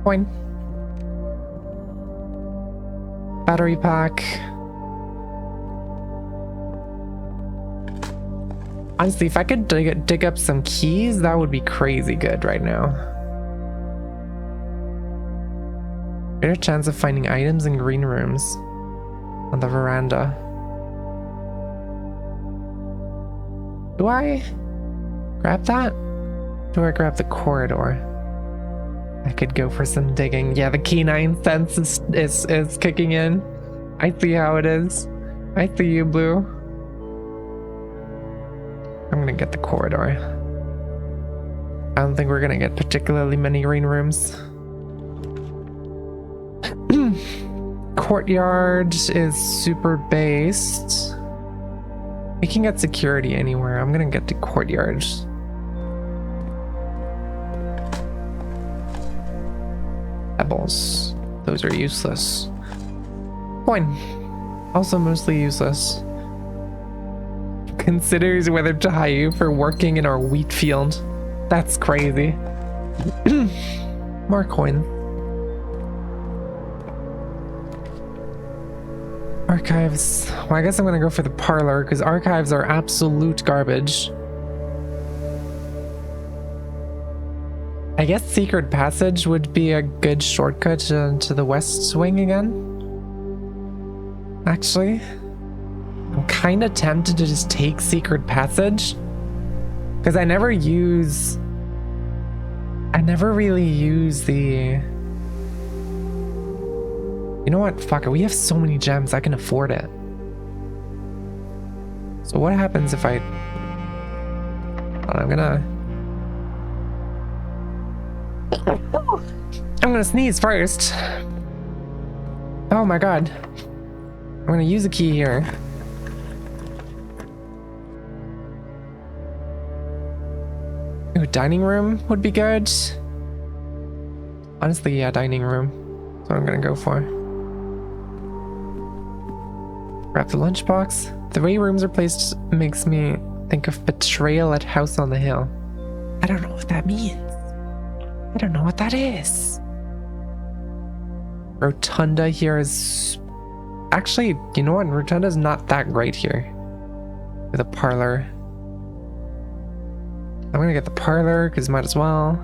Speaker 1: Coin. Battery pack. Honestly, if I could dig up some keys, that would be crazy good right now. Greater chance of finding items in green rooms on the veranda. Do I grab that? Do I grab the corridor? I could go for some digging. Yeah, the canine sense is kicking in. I see how it is. I see you, Blue. I'm gonna get the corridor. I don't think we're gonna get particularly many green rooms. Courtyard is super based. We can get security anywhere. I'm gonna get the courtyard. Pebbles. Those are useless. Coin. Also mostly useless. Considers whether to hire you for working in our wheat field. That's crazy. More coin. Archives. Well, I guess I'm gonna go for the parlor because archives are absolute garbage. I guess secret passage would be a good shortcut to the west wing again. Actually, I'm kind of tempted to just take secret passage because I never really use the. You know what? Fuck it. We have so many gems. I can afford it. So what happens if I'm gonna sneeze first. Oh my god. I'm gonna use a key here. Ooh, dining room would be good. Honestly, yeah, dining room. That's what I'm gonna go for. Grab the lunchbox. The way rooms are placed makes me think of Betrayal at House on the Hill. I don't know what that means. I don't know what that is. Rotunda here is... Actually, you know what? Rotunda's not that great here. With a parlor. I'm gonna get the parlor, because might as well.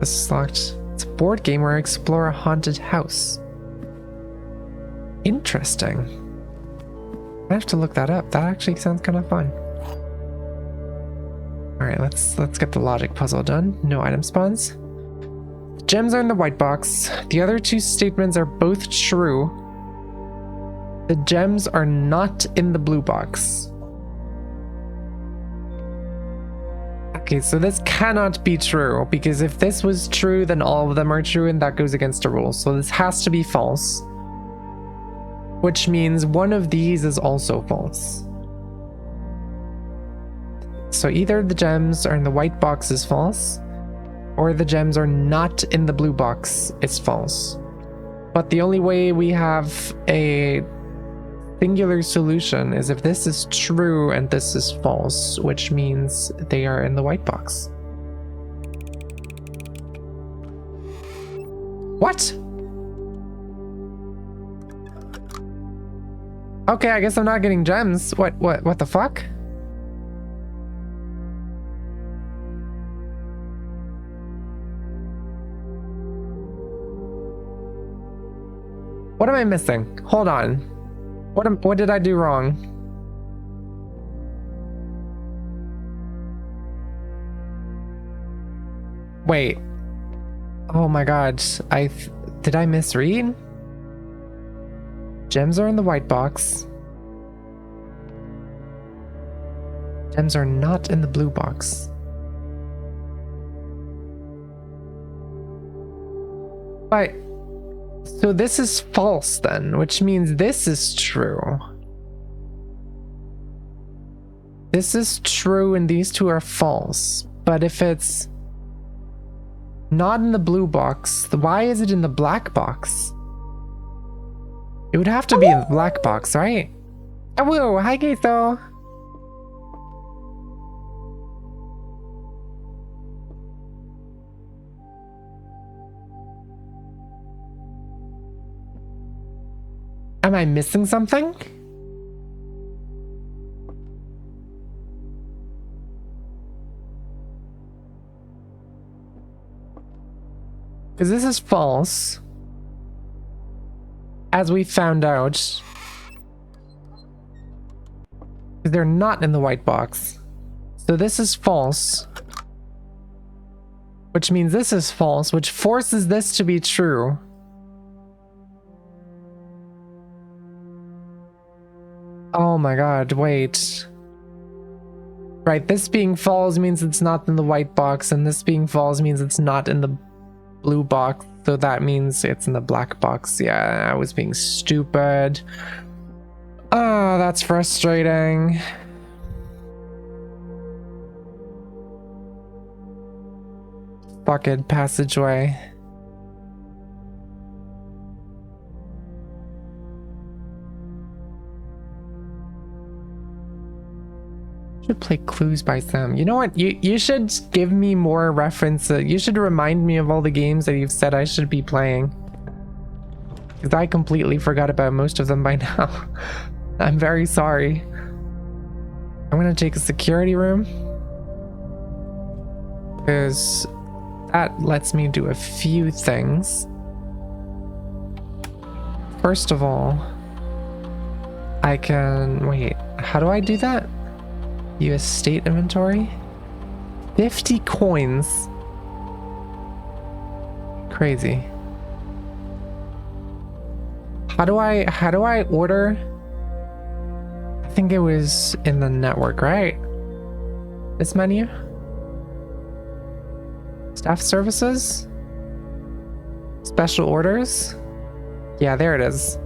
Speaker 1: This is locked. It's a board game where I explore a haunted house. Interesting. I have to look that up. That actually sounds kind of fun. All right, let's get the logic puzzle done. No item spawns. Gems are in the white box. The other two statements are both true. The gems are not in the blue box. Okay, so this cannot be true, because if this was true, then all of them are true, and that goes against the rules. So this has to be false, which means one of these is also false. So either the gems are in the white box is false, or the gems are not in the blue box is false. But the only way we have a singular solution is if this is true and this is false, which means they are in the white box. What? Okay, I guess I'm not getting gems. What the fuck? What am I missing? Hold on. What did I do wrong? Wait. Oh my god. Did I misread? Gems are in the white box. Gems are not in the blue box. But so this is false then, which means this is true. This is true and these two are false. But if it's not in the blue box, why is it in the black box? It would have to be in the black box, right? Oh, whoa, hi Gato. Am I missing something? Because this is false. As we found out. They're not in the white box. So this is false. Which means this is false, which forces this to be true. Oh my god, wait. Right, this being false means it's not in the white box, and this being false means it's not in the blue box, so that means it's in the black box. Yeah, I was being stupid. Oh, that's frustrating. Fucking passageway. Should play Clues by Sam. You know what? You should give me more references. You should remind me of all the games that you've said I should be playing. Because I completely forgot about most of them by now. I'm very sorry. I'm gonna take a security room. Because that lets me do a few things. First of all, I can... Wait, how do I do that? US state inventory? 50 coins. Crazy. How do I order? I think it was in the network, right? This menu? Staff services? Special orders? Yeah, there it is.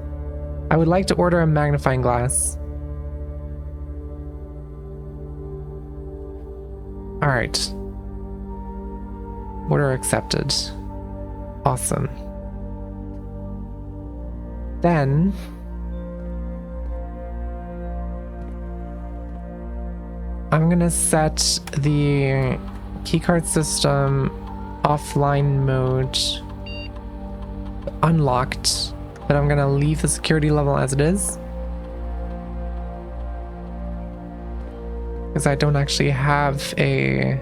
Speaker 1: I would like to order a magnifying glass. All right. Order accepted. Awesome. Then I'm gonna set the keycard system offline mode unlocked, but I'm gonna leave the security level as it is. Because I don't actually have a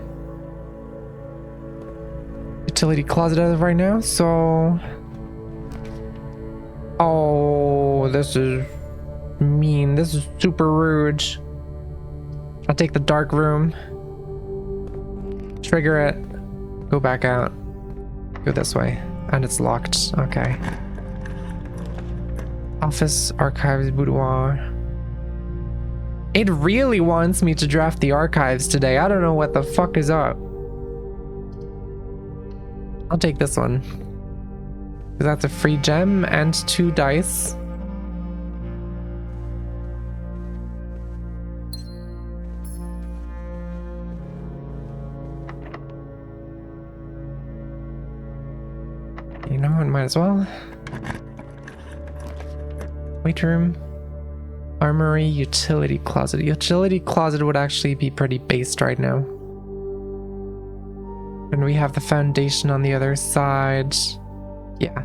Speaker 1: utility closet as of right now, so... Oh, this is mean. This is super rude. I'll take the dark room. Trigger it. Go back out. Go this way. And it's locked. Okay. Office, archives, boudoir. It really wants me to draft the archives today. I don't know what the fuck is up. I'll take this one. That's a free gem and 2 dice. You know what, might as well. Weight room. Armory, utility closet. Utility closet would actually be pretty based right now. And we have the foundation on the other side. Yeah.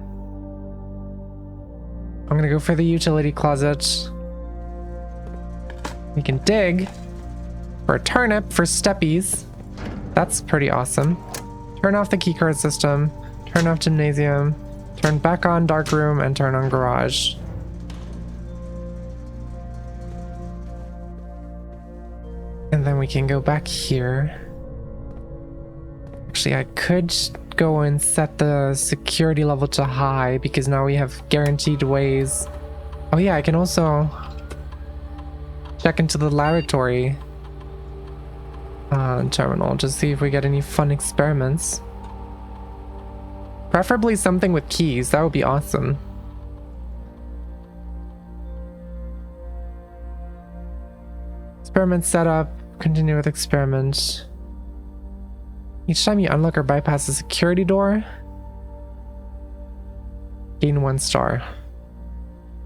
Speaker 1: I'm gonna go for the utility closet. We can dig for a turnip for steppies. That's pretty awesome. Turn off the keycard system. Turn off gymnasium. Turn back on dark room and turn on garage. And then we can go back here. Actually, I could go and set the security level to high because now we have guaranteed ways. Oh yeah, I can also check into the laboratory terminal to see if we get any fun experiments. Preferably something with keys, that would be awesome. Experiment setup, continue with experiment. Each time you unlock or bypass a security door, gain 1 star.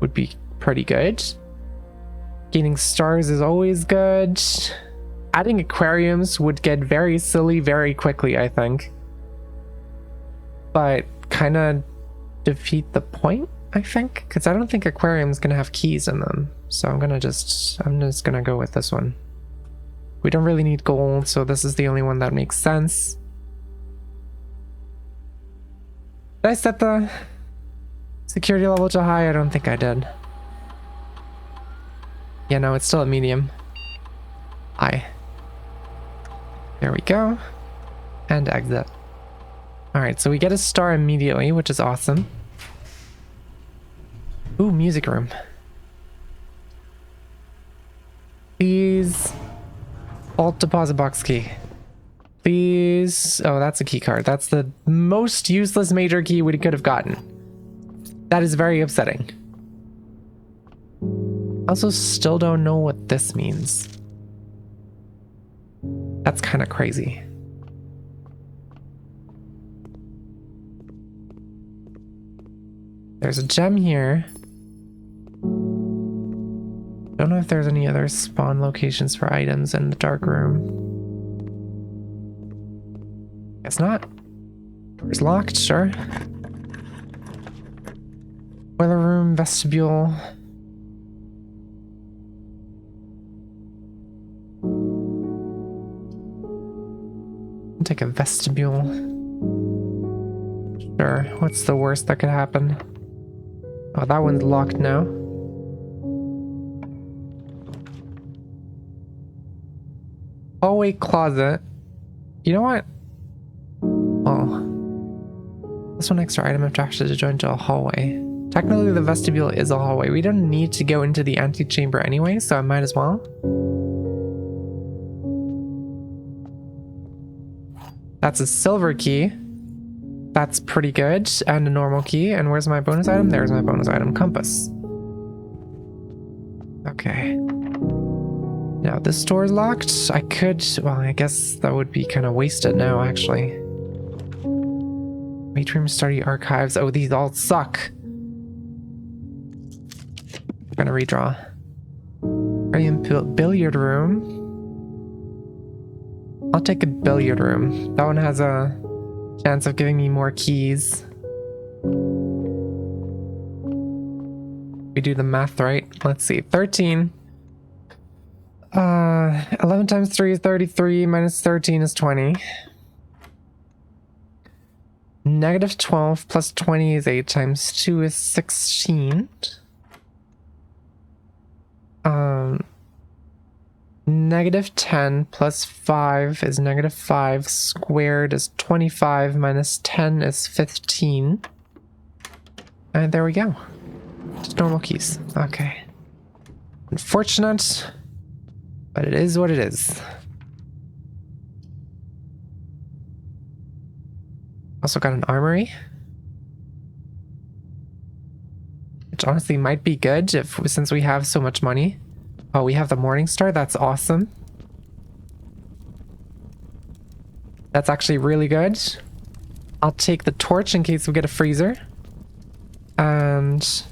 Speaker 1: Would be pretty good. Gaining stars is always good. Adding aquariums would get very silly very quickly, I think. But kind of defeat the point, I think. Because I don't think aquarium's gonna have keys in them. So I'm just gonna go with this one. We don't really need gold, so this is the only one that makes sense. Did I set the security level to high? I don't think I did. Yeah, no, it's still at medium. High. There we go. And exit. Alright, so we get a star immediately, which is awesome. Ooh, music room. Please. Alt deposit box key. Please. Oh, that's a key card. That's the most useless major key we could have gotten. That is very upsetting. Also, still don't know what this means. That's kind of crazy. There's a gem here. Don't know if there's any other spawn locations for items in the dark room. Guess not. Door's locked, sure. Boiler room, vestibule. I'll take a vestibule. Sure, what's the worst that could happen? Oh, that one's locked now. Hallway closet. You know what? Oh. This one extra item attracted to join to a hallway. Technically the vestibule is a hallway. We don't need to go into the antechamber anyway, so I might as well. That's a silver key. That's pretty good. And a normal key. And where's my bonus item? There's my bonus item, compass. Okay. Now this door is locked. I could, well, I guess that would be kind of wasted now, actually. Weight room, study archives. Oh, these all suck. I'm gonna redraw. Billiard room. I'll take a billiard room. That one has a chance of giving me more keys. We do the math right. Let's see. 13. 11 times 3 is 33, minus 13 is 20. Negative 12 plus 20 is 8 times 2 is 16. Negative 10 plus 5 is negative 5 squared is 25 minus 10 is 15. And there we go. Just normal keys. Okay. Unfortunate, but it is what it is. Also got an armory, which honestly might be good since we have so much money. Oh, we have the Morning Star. That's awesome. That's actually really good. I'll take the torch in case we get a freezer. And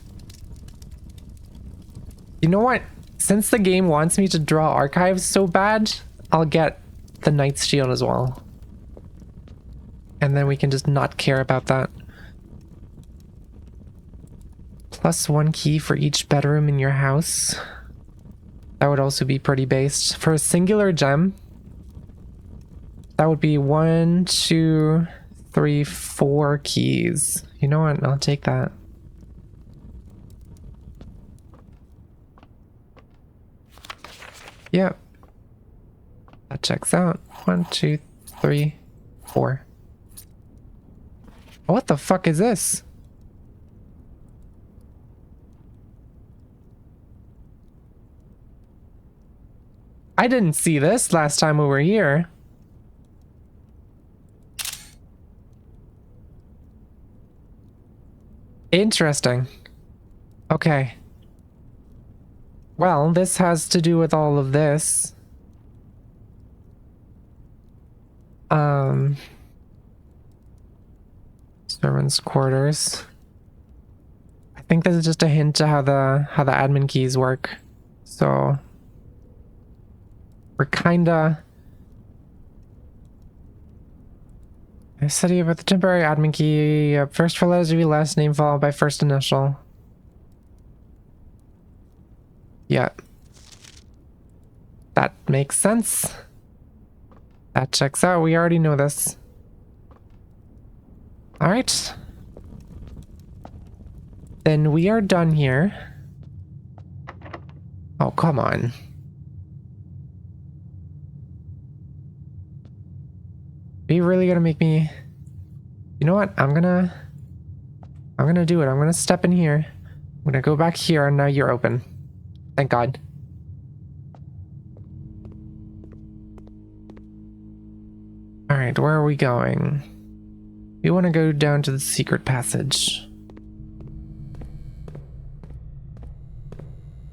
Speaker 1: you know what? Since the game wants me to draw archives so bad, I'll get the Knight's Shield as well. And then we can just not care about that. +1 key for each bedroom in your house. That would also be pretty based. For a singular gem, that would be 1, 2, 3, 4 keys. You know what? I'll take that. Yep. That checks out. 1, 2, 3, 4. What the fuck is this? I didn't see this last time we were here. Interesting. Okay. Well, this has to do with all of this. Servants' quarters. I think this is just a hint to how the admin keys work. So we're kinda... I study about the temporary admin key. First four letters of your last name followed by first initial. Yeah. That makes sense. That checks out. We already know this. Alright. Then we are done here. Oh, come on. Are you really gonna make me... You know what? I'm gonna do it. I'm gonna step in here. I'm gonna go back here and now you're open. Thank God. Alright, where are we going? We want to go down to the secret passage.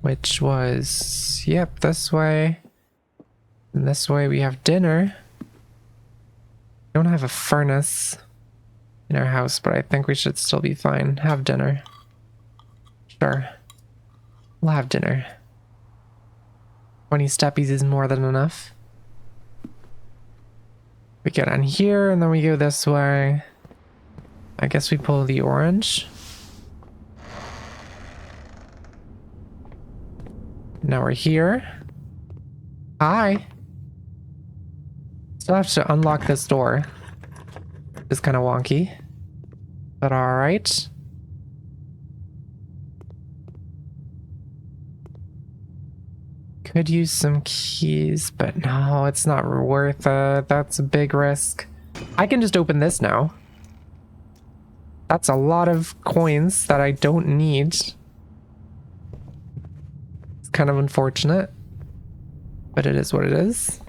Speaker 1: Which was... Yep, this way. And this way we have dinner. We don't have a furnace in our house, but I think we should still be fine. Have dinner. Sure. We'll have dinner. 20 steppies is more than enough. We get on here and then we go this way. I guess we pull the orange. Now we're here. Hi. Still have to unlock this door. It's kind of wonky. But alright. Could use some keys, but no, it's not worth it. That's a big risk. I can just open this now. That's a lot of coins that I don't need. It's kind of unfortunate, but it is what it is.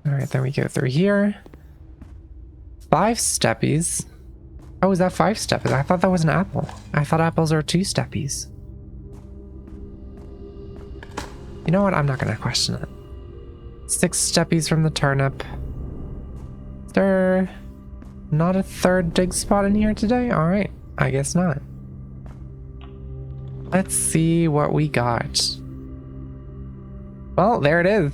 Speaker 1: Alright, then we go through here. 5 steppies. Oh, is that 5 steppies? I thought that was an apple. I thought apples are 2 steppies. You know what? I'm not gonna question it. 6 steppies from the turnip. Is there not a third dig spot in here today? Alright, I guess not. Let's see what we got. Well, there it is.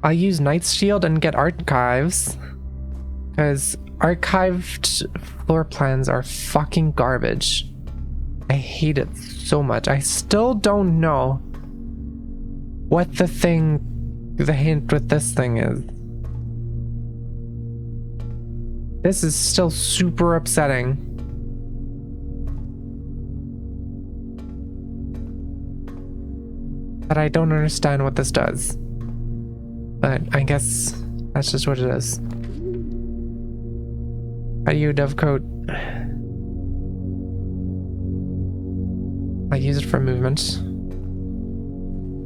Speaker 1: I'll use Knight's Shield and get archives. Because archived floor plans are fucking garbage. I hate it so much. I still don't know what the hint with this thing is. This is still super upsetting. But I don't understand what this does. But I guess that's just what it is. How do you dovecoat? I use it for movement.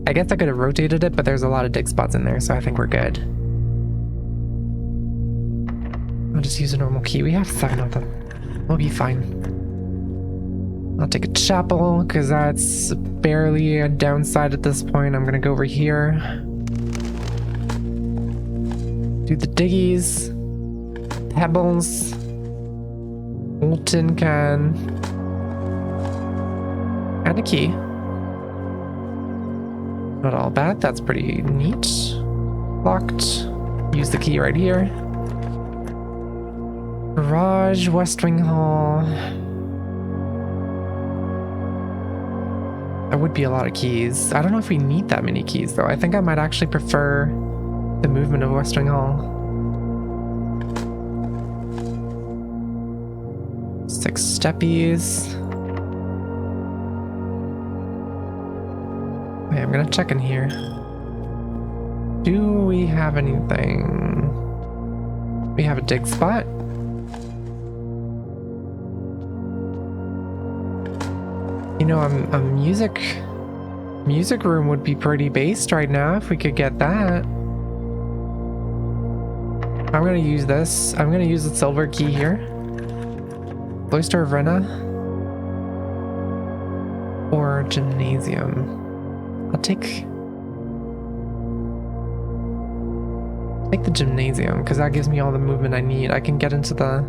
Speaker 1: I guess I could have rotated it, but there's a lot of dig spots in there, so I think we're good. I'll just use a normal key. We have 7 of them. We'll be fine. I'll take a chapel, because that's barely a downside at this point. I'm gonna go over here. Do the diggies. Pebbles. Old tin can. And a key. Not all bad, that's pretty neat. Locked. Use the key right here. Garage, West Wing Hall. That would be a lot of keys. I don't know if we need that many keys though. I think I might actually prefer the movement of West Wing Hall. 6 steppies. Okay, I'm gonna check in here. Do we have anything? We have a dig spot. You know, a music room would be pretty based right now if we could get that. I'm gonna use this. I'm gonna use the silver key here. Cloister of Rena. Or gymnasium. I'll take the gymnasium because that gives me all the movement I need. I can get into the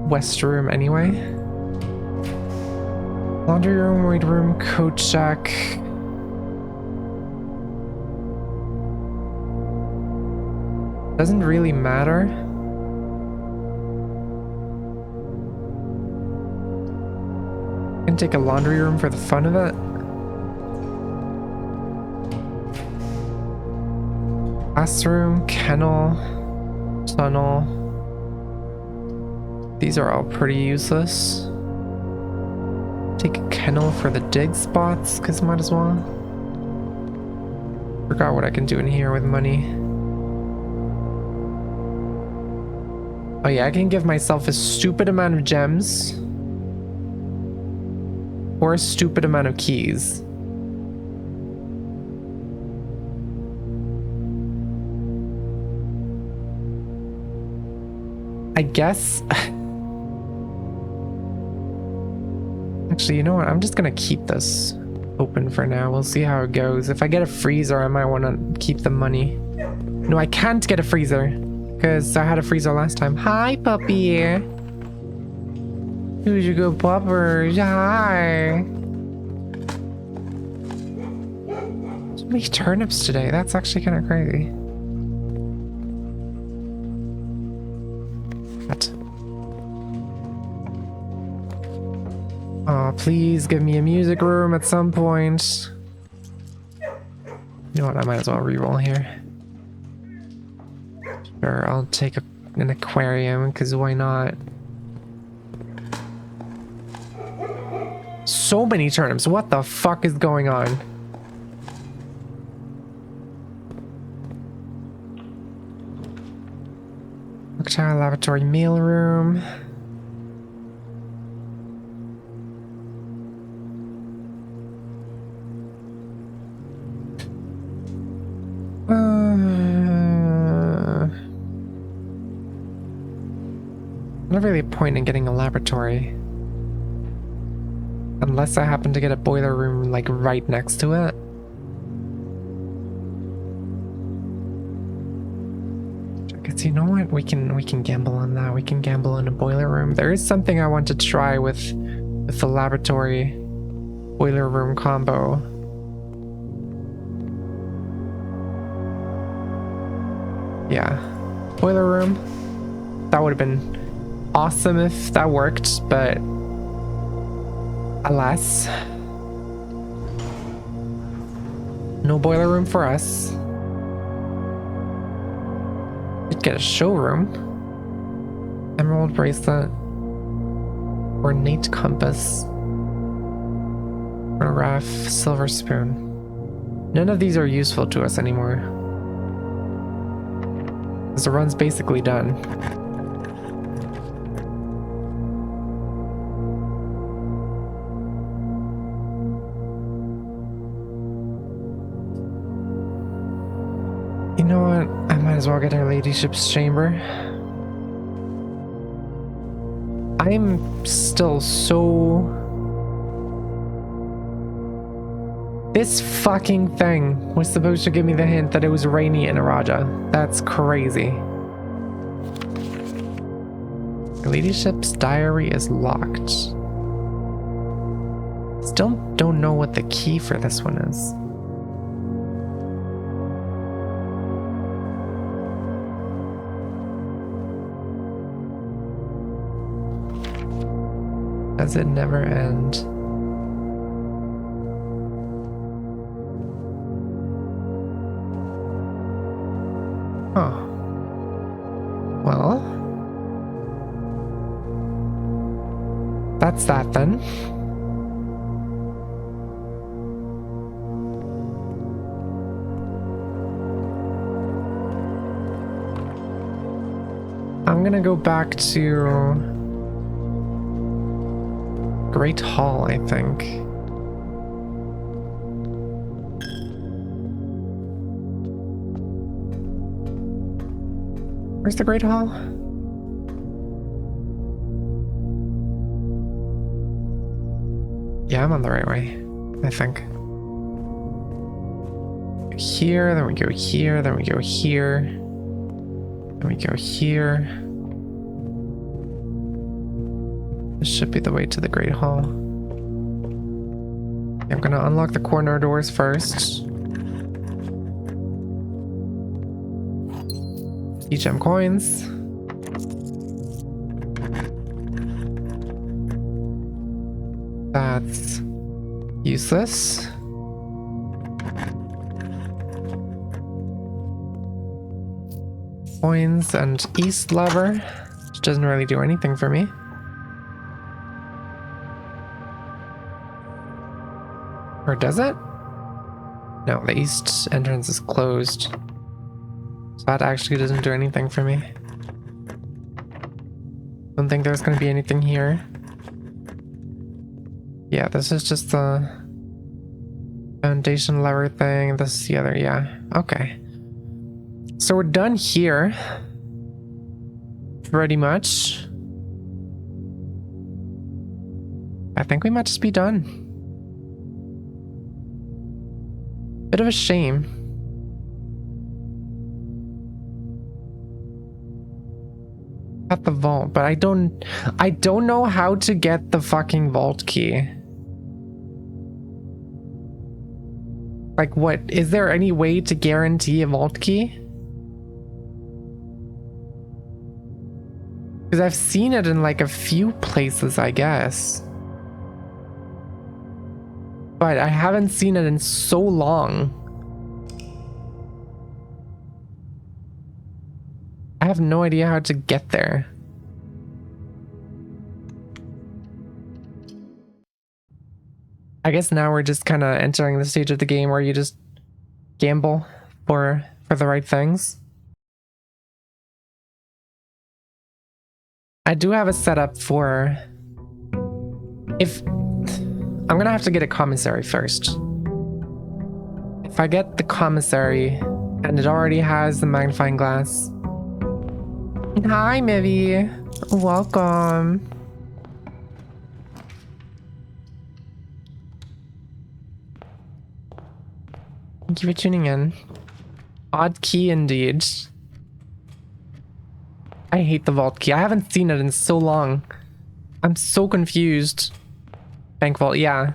Speaker 1: west room anyway. Laundry room, weight room, coat shack. Doesn't really matter. I can take a laundry room for the fun of it. Classroom, kennel, tunnel. These are all pretty useless. Take a kennel for the dig spots, because might as well. Forgot what I can do in here with money. Oh yeah, I can give myself a stupid amount of gems. Or a stupid amount of keys. I guess. Actually, you know what? I'm just gonna keep this open for now. We'll see how it goes. If I get a freezer, I might want to keep the money. No, I can't get a freezer because I had a freezer last time. Hi, puppy. Who's your good puppers? Hi. So many turnips today. That's actually kind of crazy. What? Oh, please give me a music room at some point. You know what? I might as well reroll here. Sure, I'll take an aquarium, because why not? So many turnips. What the fuck is going on? Child laboratory mailroom. Not really a point in getting a laboratory. Unless I happen to get a boiler room like right next to it. You know what? We can gamble on that. We can gamble in a boiler room. There is something I want to try with the laboratory boiler room combo. Yeah. Boiler room. That would have been awesome if that worked, but alas. No boiler room for us. Could get a showroom. Emerald bracelet. Ornate compass. Chronograph. Silver spoon. None of these are useful to us anymore. Because the run's basically done. You know what? I might as well get our ladyship's chamber. I'm still so... This fucking thing was supposed to give me the hint that it was rainy in Araja. That's crazy. The ladyship's diary is locked. Still don't know what the key for this one is. Does it never end? Huh. Well, that's that then. I'm gonna go back to Great Hall, I think. Where's the Great Hall? Yeah, I'm on the right way, I think. Here, then we go here, then we go here. Then we go here. This should be the way to the Great Hall. I'm gonna unlock the corner doors first. Gem coins. That's useless. Coins and east lever, which doesn't really do anything for me. Or does it? No, the east entrance is closed. So that actually doesn't do anything for me. Don't think there's gonna be anything here. Yeah, this is just the foundation lever thing. This is the other, yeah. Okay. So we're done here. Pretty much. I think we might just be done. Bit of a shame. At the vault, but I don't know how to get the fucking vault key. Like, what? Is there any way to guarantee a vault key? Because I've seen it in like a few places, I guess. But I haven't seen it in so long. I have no idea how to get there. I guess now we're just kind of entering the stage of the game where you just gamble for the right things. I do have a setup for if I'm gonna have to get a commissary first. If I get the commissary and it already has the magnifying glass. Hi, Mivy. Welcome. Thank you for tuning in. Odd key indeed. I hate the vault key. I haven't seen it in so long. I'm so confused. Bank vault, yeah.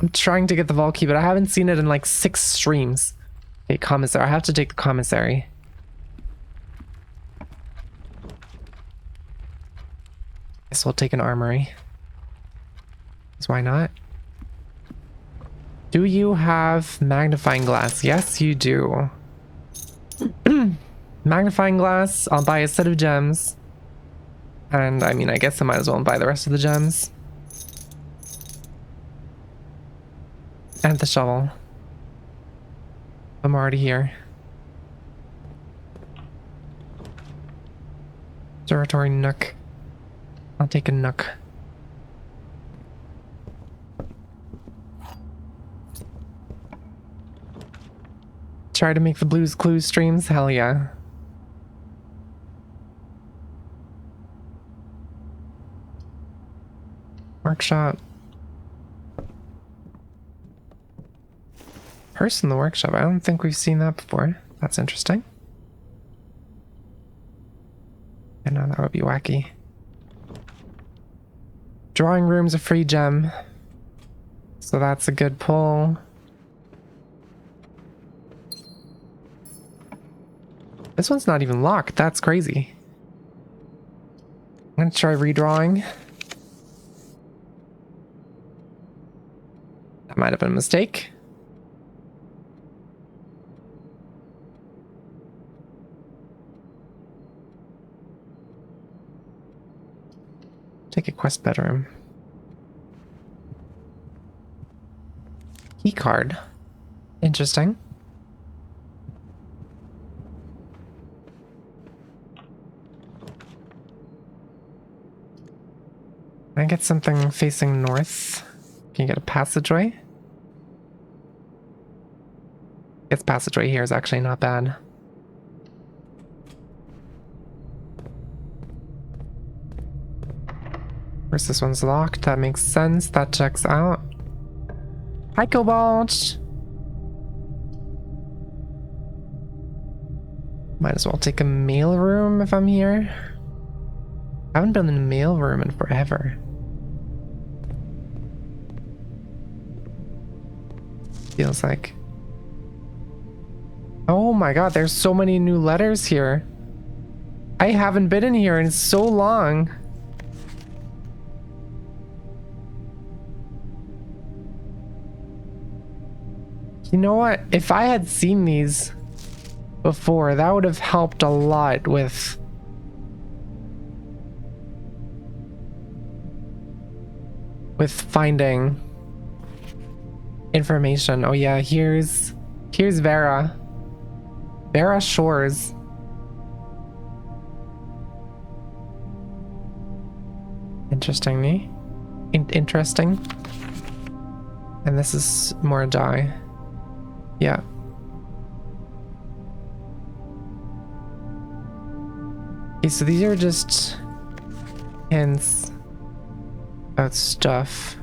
Speaker 1: I'm trying to get the vault key, but I haven't seen it in like 6 streams. Okay, commissary. I have to take the commissary. Guess we'll take an armory. Why not? Do you have magnifying glass? Yes, you do. Magnifying glass. I'll buy a set of gems. And I mean, I guess I might as well buy the rest of the gems. And the shovel. I'm already here. Observatory nook. I'll take a nook. Try to make the Blues Clues streams? Hell yeah. Workshop. Person in the workshop. I don't think we've seen that before. That's interesting. I know that would be wacky. Drawing room's a free gem. So that's a good pull. This one's not even locked. That's crazy. I'm gonna try redrawing. That might have been a mistake. Take a quest bedroom. Key card. Interesting. Can I get something facing north? Can you get a passageway? This passageway here is actually not bad. Of course, this one's locked. That makes sense. That checks out. Hi, Cobalt! Might as well take a mail room if I'm here. I haven't been in a mail room in forever. Feels like. Oh my god, there's so many new letters here. I haven't been in here in so long. You know what? If I had seen these before, that would have helped a lot with finding information. Oh yeah, here's Vera. Vera Shores. Interesting. Interesting. And this is more dye. Yeah. Okay, so these are just hints about stuff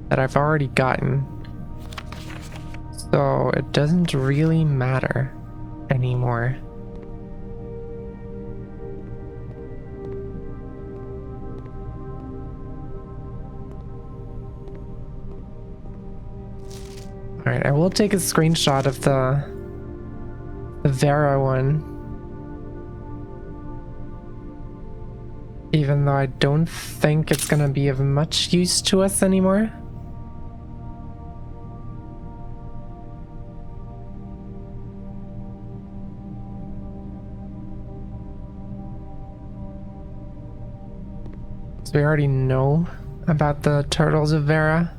Speaker 1: that I've already gotten. So it doesn't really matter anymore. Alright, I will take a screenshot of the Vera one. Even though I don't think it's gonna be of much use to us anymore. So we already know about the turtles of Vera.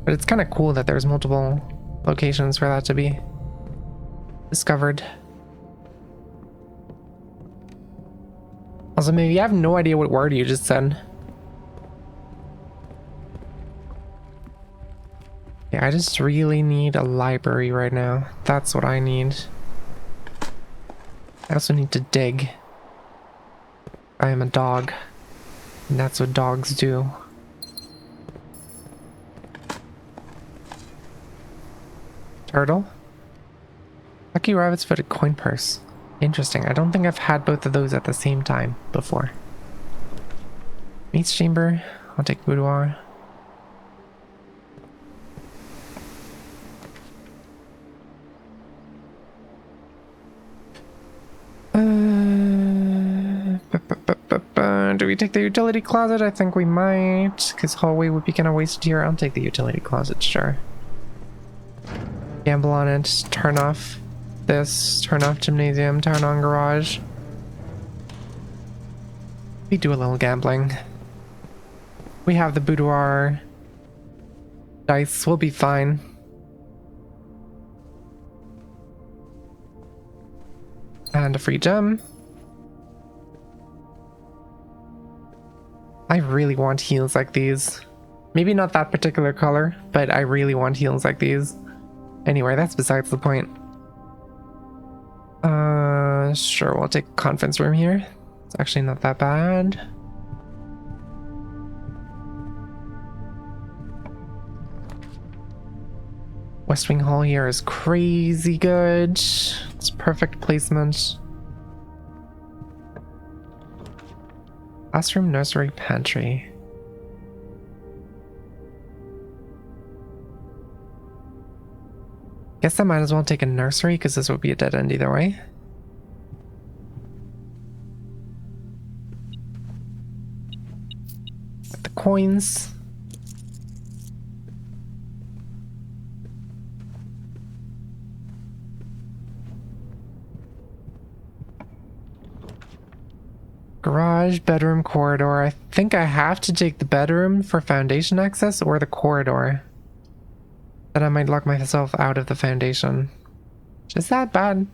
Speaker 1: But it's kind of cool that there's multiple locations for that to be discovered. Also, maybe I have no idea what word you just said. Yeah, I just really need a library right now. That's what I need. I also need to dig. I am a dog, and that's what dogs do. Turtle? Lucky rabbit's footed coin purse. Interesting. I don't think I've had both of those at the same time before. Meats chamber. I'll take boudoir. Do we take the utility closet? I think we might, because hallway would be kind of wasted here. I'll take the utility closet, sure. Gamble on it, turn off this, turn off gymnasium, turn on garage. We do a little gambling. We have the boudoir. Dice, we'll be fine. And a free gem. I really want heels like these. Maybe not that particular color, but I really want heels like these. Anyway, that's besides the point. Sure, we'll take a conference room here. It's actually not that bad. West Wing Hall here is crazy good. It's perfect placement. Classroom, nursery, pantry. Guess I might as well take a nursery because this would be a dead end either way. Get the coins. Garage, bedroom, corridor. I think I have to take the bedroom for foundation access or the corridor. Then I might lock myself out of the foundation. Is that bad?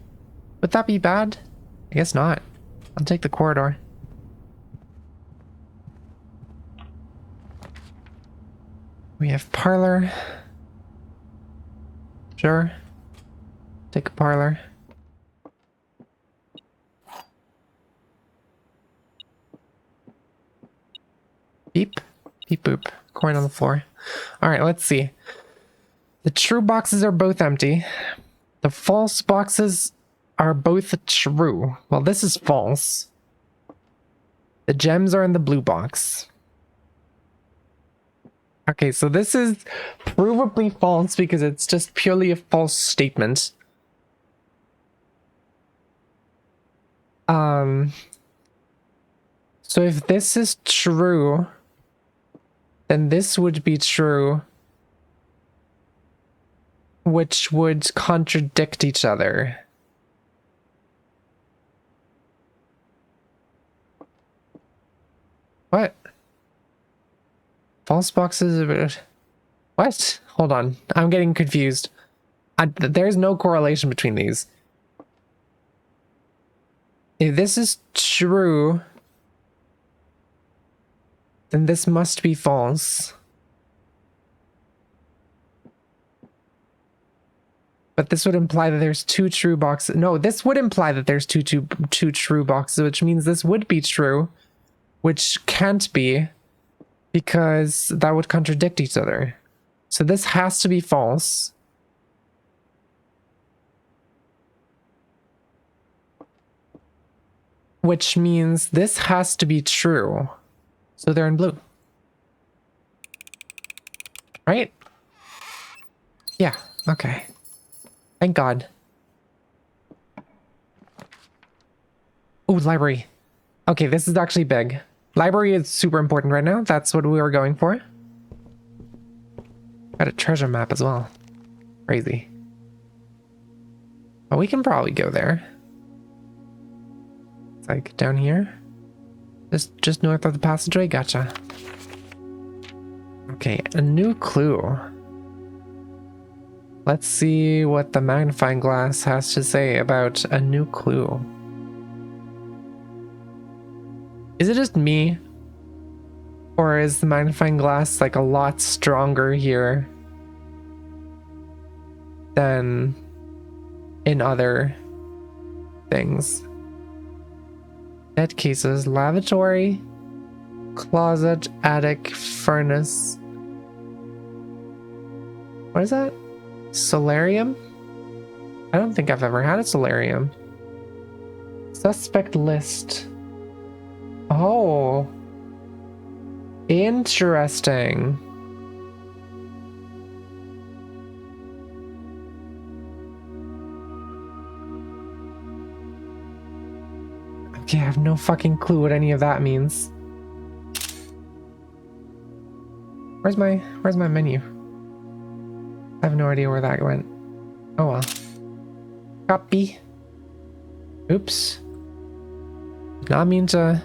Speaker 1: Would that be bad? I guess not. I'll take the corridor. We have parlor. Sure. Take a parlor. Beep. Beep boop. Coin on the floor. Alright, let's see. The true boxes are both empty. The false boxes are both true. Well, this is false. The gems are in the blue box. Okay, so this is provably false because it's just purely a false statement. So if this is true, then this would be true, which would contradict each other. What? False boxes? What? Hold on. I'm getting confused. There's no correlation between these. If this is true, then this must be false. But this would imply that there's two true boxes. No, this would imply that there's two true boxes, which means this would be true, which can't be, because that would contradict each other. So this has to be false. Which means this has to be true. So they're in blue. Right? Yeah, okay. Thank God. Ooh, library. Okay, this is actually big. Library is super important right now. That's what we were going for. Got a treasure map as well. Crazy. Well, we can probably go there. It's like down here. Just north of the passageway? Gotcha. Okay, a new clue. Let's see what the magnifying glass has to say about a new clue. Is it just me? Or is the magnifying glass like a lot stronger here than in other things? Bed cases, lavatory, closet, attic, furnace. What is that? Solarium? I don't think I've ever had a solarium. Suspect list. Oh. Interesting. Okay, I have no fucking clue what any of that means. Where's my menu? I have no idea where that went. Oh well. Copy. Oops. Did not mean to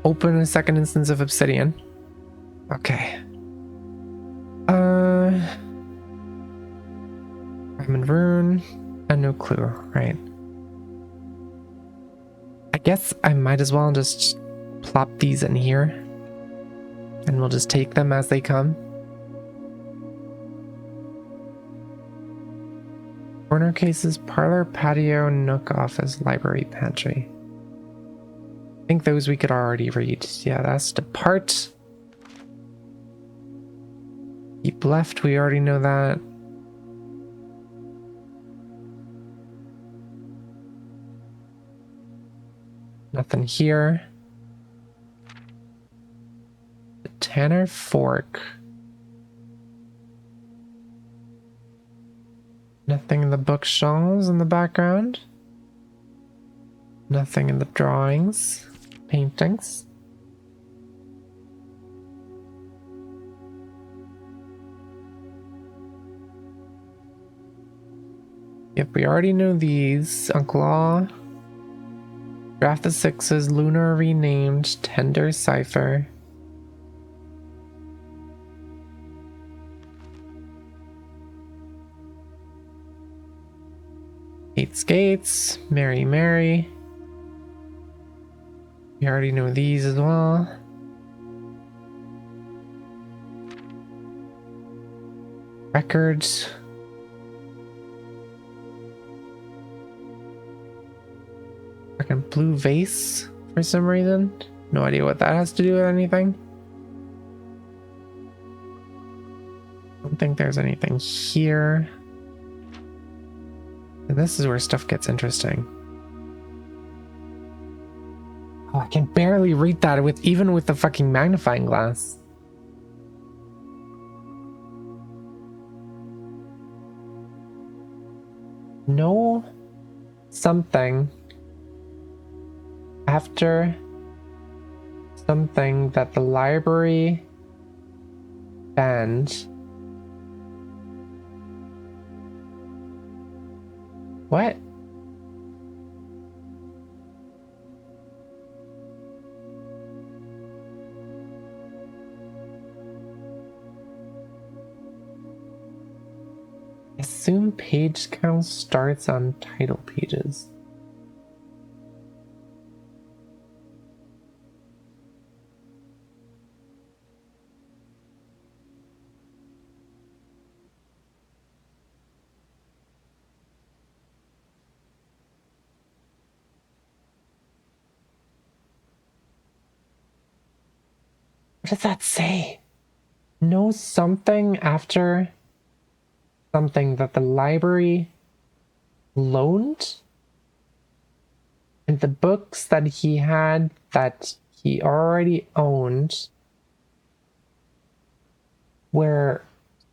Speaker 1: open a second instance of Obsidian. Okay. Diamond rune and no clue, right? I guess I might as well just plop these in here and we'll just take them as they come. Corner cases, parlor, patio, nook, office, library, pantry. I think those we could already read. Yeah, that's depart. Keep left, we already know that. Nothing here. The Tanner Fork. Nothing in the bookshelves in the background. Nothing in the drawings, paintings. Yep, we already know these. Uncle Law. Draft the Sixes, Lunar renamed, Tender Cipher. Eight Skates, Mary Mary. We already know these as well. Records. Fucking blue vase for some reason. No idea what that has to do with anything. Don't think there's anything here. And this is where stuff gets interesting. Oh, I can barely read that even with the fucking magnifying glass. No something after something that the library banned. What? Assume page count starts on title pages. What does that say? Know something after something that the library loaned? And the books that he had that he already owned were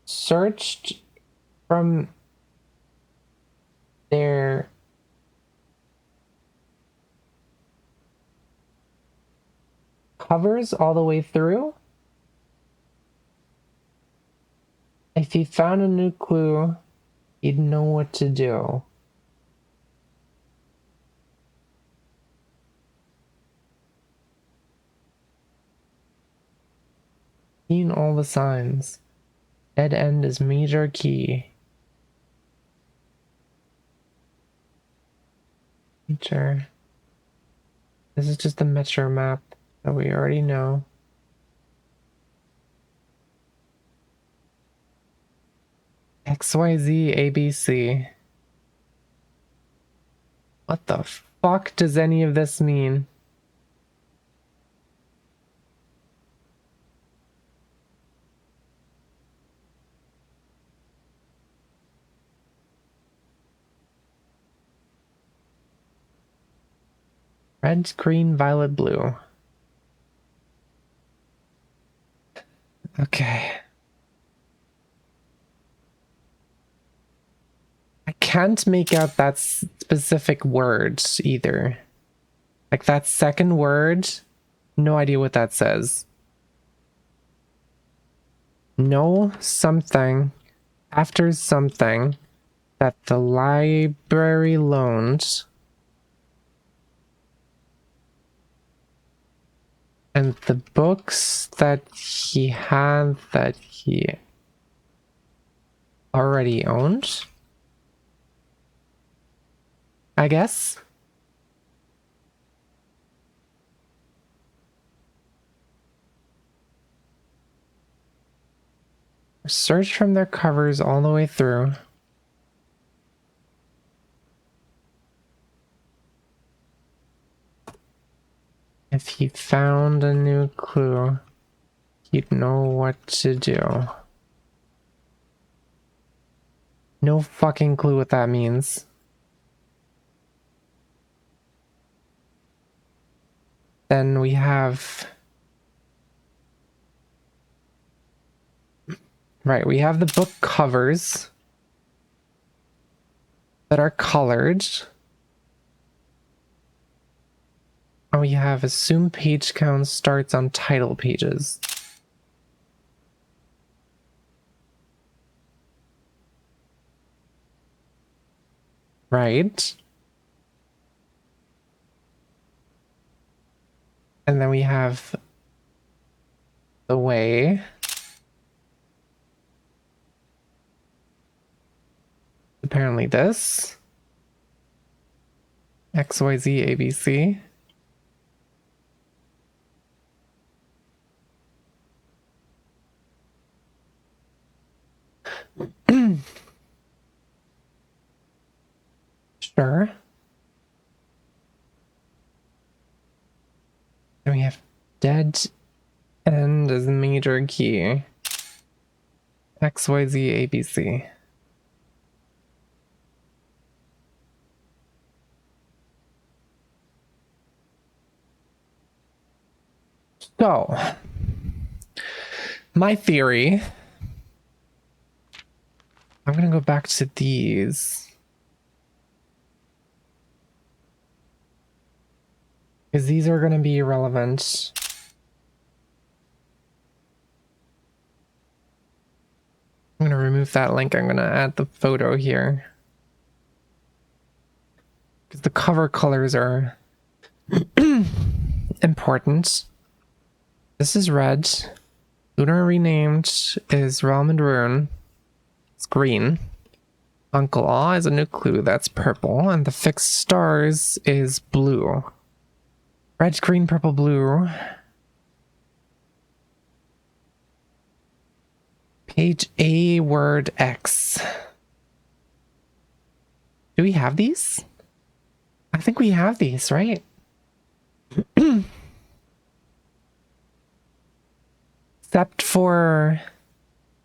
Speaker 1: searched from their covers all the way through. If he found a new clue, he'd know what to do. Seen all the signs. Dead end is major key. Feature. This is just a metro map that we already know. XYZ ABC. What the fuck does any of this mean? Red, green, violet, blue. Okay. I can't make out that specific word either. Like that second word, no idea what that says. know something after something that the library loaned, and the books that he had that he already owned, I guess. Search from their covers all the way through. If he found a new clue, he'd know what to do. No fucking clue what that means. Then we have... Right, we have the book covers that are colored. And we have assume page count starts on title pages. Right. And then we have the way. Apparently this. XYZ ABC. Sure. Then we have dead end as major key. XYZ ABC. So, my theory, I'm gonna go back to these. Because these are gonna be irrelevant. I'm gonna remove that link. I'm gonna add the photo here. Because the cover colors are important. This is red. Lunar renamed is Realm and Rune. It's green. Uncle Aw is a new clue. That's purple. And the fixed stars is blue. Red, green, purple, blue. Page A, word X. Do we have these? I think we have these, right? Except for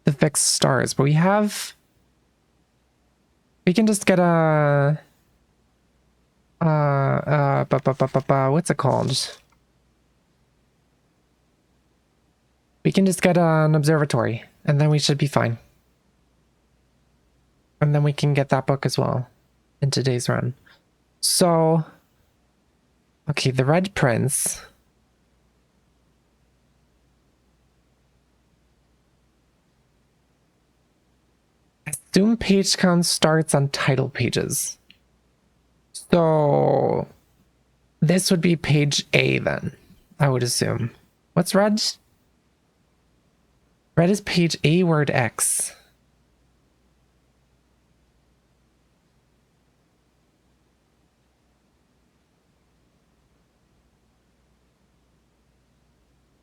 Speaker 1: the fixed stars, but we have... We can just get a... what's it called? We can just get an observatory, and then we should be fine. And then we can get that book as well in today's run. So... Okay, the Red Prince... Assume page count starts on title pages. So this would be page A then, I would assume. What's red? Red is page A, word X.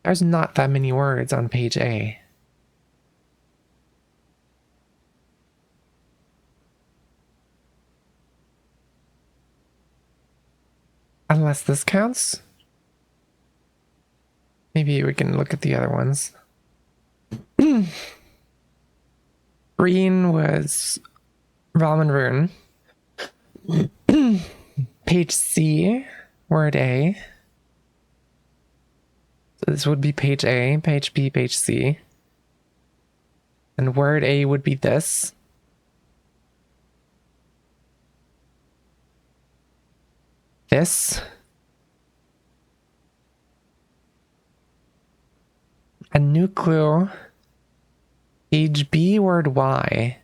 Speaker 1: There's not that many words on page A. Unless this counts. Maybe we can look at the other ones. Green was Realm and Rune. Page C, word A. So this would be page A, page B, page C. And word A would be this. This. A new clue Page B, word Y.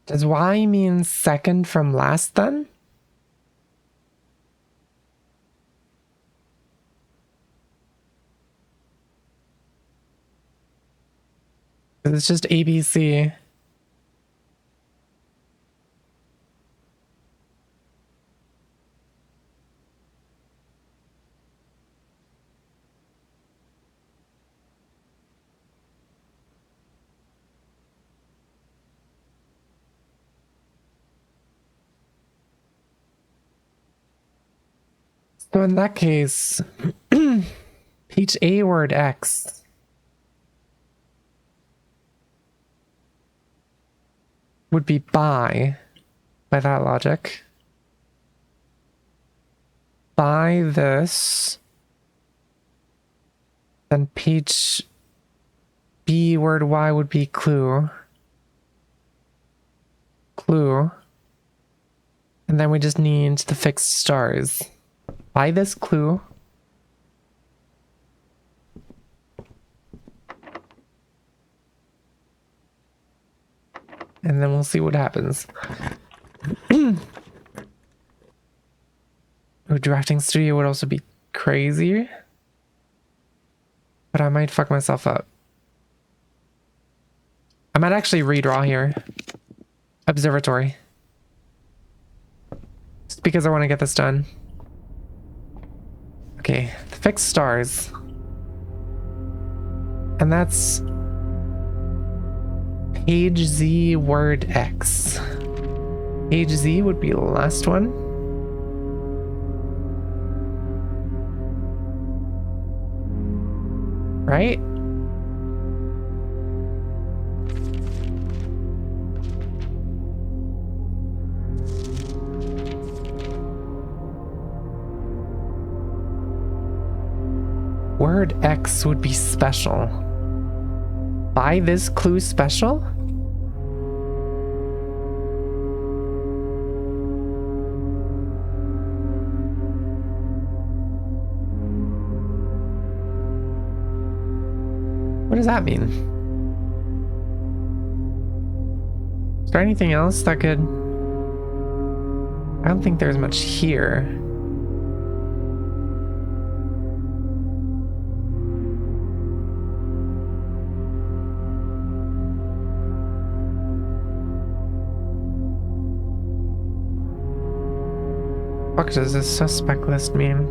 Speaker 1: Does Y mean second from last then? It's just ABC. So in that case, page A, word X. Would be by that logic. Buy this. Then page B, word Y would be clue. Clue. And then we just need the fixed stars. Buy this clue. And then we'll see what happens. Oh, drafting studio would also be crazy. But I might fuck myself up. I might actually redraw here. Observatory. Just because I want to get this done. Okay, the fixed stars. And that's page Z, word X. Page Z would be the last one. Right? Word X would be special. Buy this clue special? What does that mean? Is there anything else that could... I don't think there's much here. What does this suspect list mean?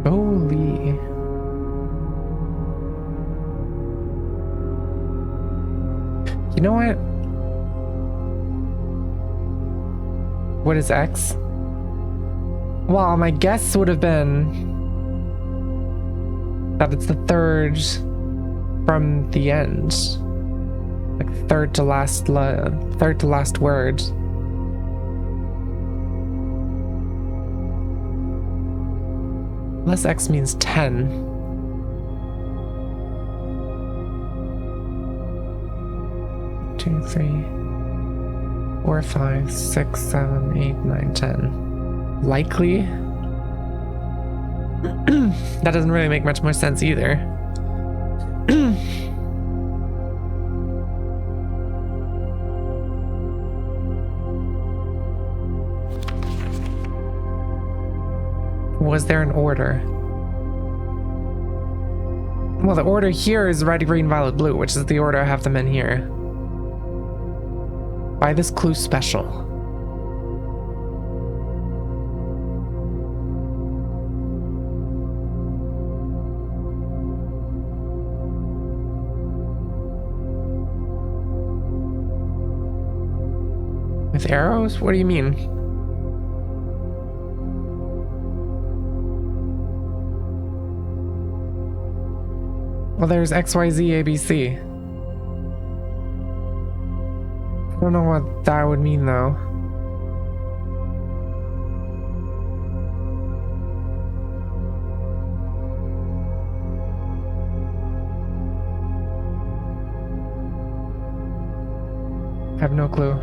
Speaker 1: Holy. You know what? What is X? Well, my guess would have been that it's the third from the end. Like third to last word. Unless X means 10. Two, 3, 4, 5, 6, 7, 8, 9, 10. Likely. That doesn't really make much more sense either. Was there an order? Well, the order here is red, green, violet, blue, which is the order I have them in here. Buy this clue special. With arrows? What do you mean? Well, there's XYZ ABC. I don't know what that would mean, though. have no clue.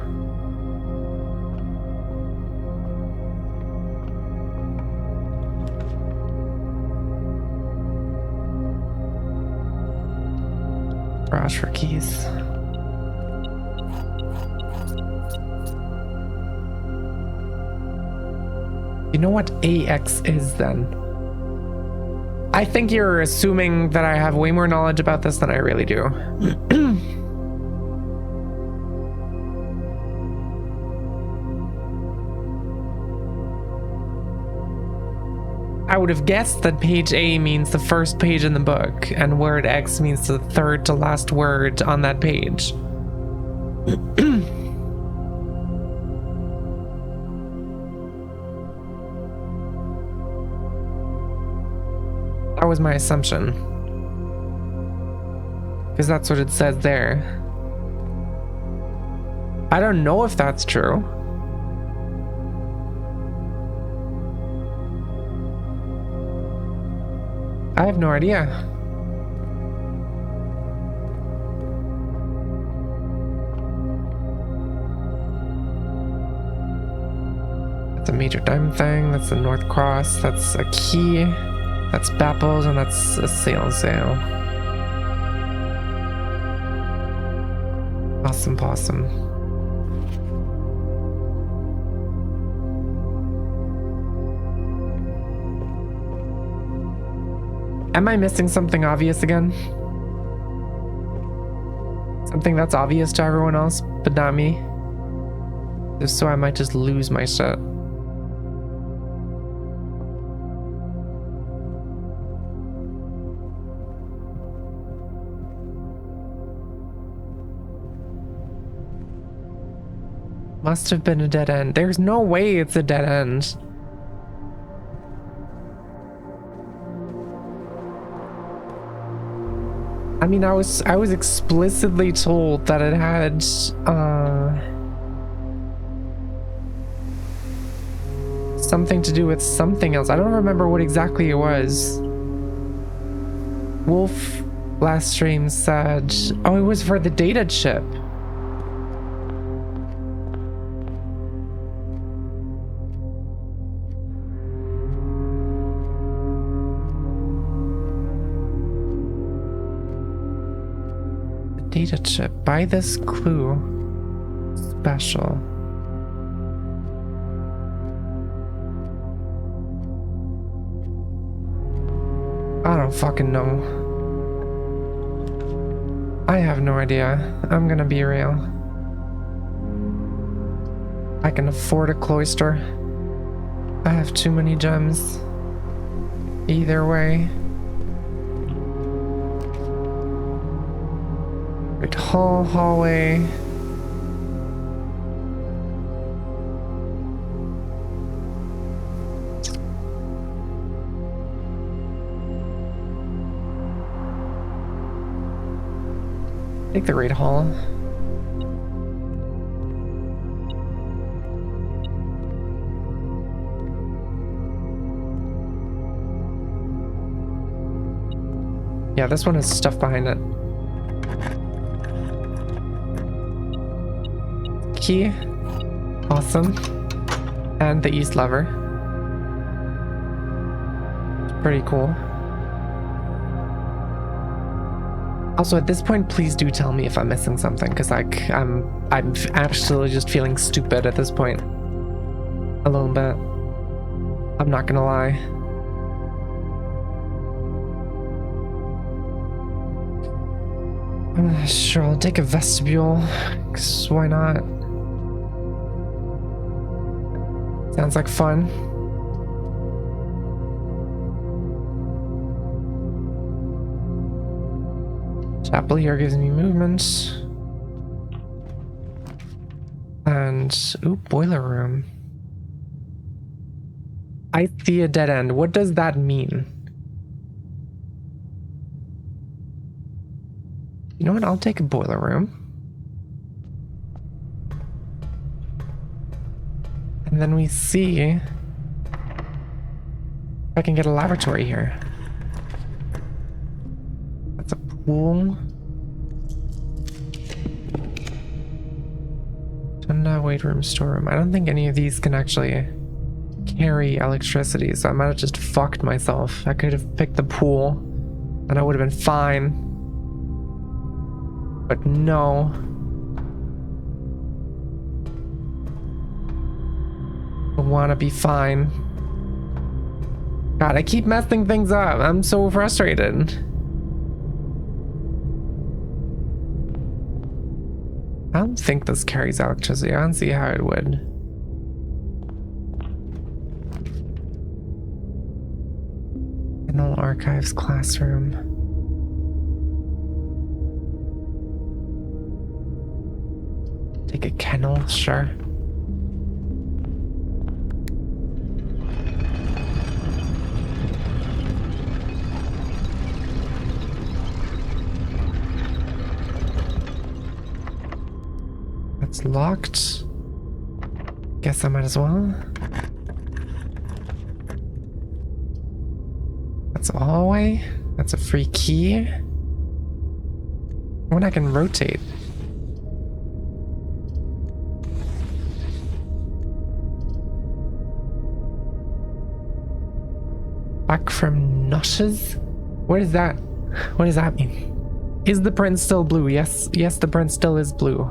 Speaker 1: Rush for keys. You know what AX is then? I think you're assuming that I have way more knowledge about this than I really do. I would have guessed that page A means the first page in the book, and word X means the third to last word on that page. That was my assumption. Because that's what it says there. I don't know if that's true. I have no idea. That's a major diamond thing. That's the North Cross. That's a key. That's Bapples, and that's a sail. Awesome possum. Am I missing something obvious again? Something that's obvious to everyone else, but not me? If so, I might just lose my shit. Must have been a dead end. There's no way it's a dead end. I mean, I was explicitly told that it had something to do with something else. I don't remember what exactly it was. Wolf last stream said, oh, it was for the data chip. Data chip. Buy this clue. Special. I don't fucking know. I have no idea. I'm gonna be real. I can afford a cloister. I have too many gems. Either way. Great hall, hallway. Take the Great Hall. Yeah, this one has stuff behind it. Key. Awesome. And the east lever. Pretty cool. Also, at this point, please do tell me if I'm missing something, because like I'm absolutely just feeling stupid at this point. A little bit. I'm not gonna lie. Sure, I'll take a vestibule, because why not? Sounds like fun. Chapel here gives me movement. And, ooh, boiler room. I see a dead end. What does that mean? You know what? I'll take a boiler room. And then we see if I can get a laboratory here. That's a pool. Veranda, weight room, storeroom. I don't think any of these can actually carry electricity, so I might have just fucked myself. I could have picked the pool and I would have been fine. But no. I want to be fine. God, I keep messing things up. I'm so frustrated. I don't think this carries electricity. I don't see how it would. Kennel Archives classroom. Take a kennel, sure. It's locked. Guess I might as well. That's a hallway. That's a free key. When I can rotate. Back from notches? What is that? What does that mean? Is the print still blue? Yes, the print still is blue.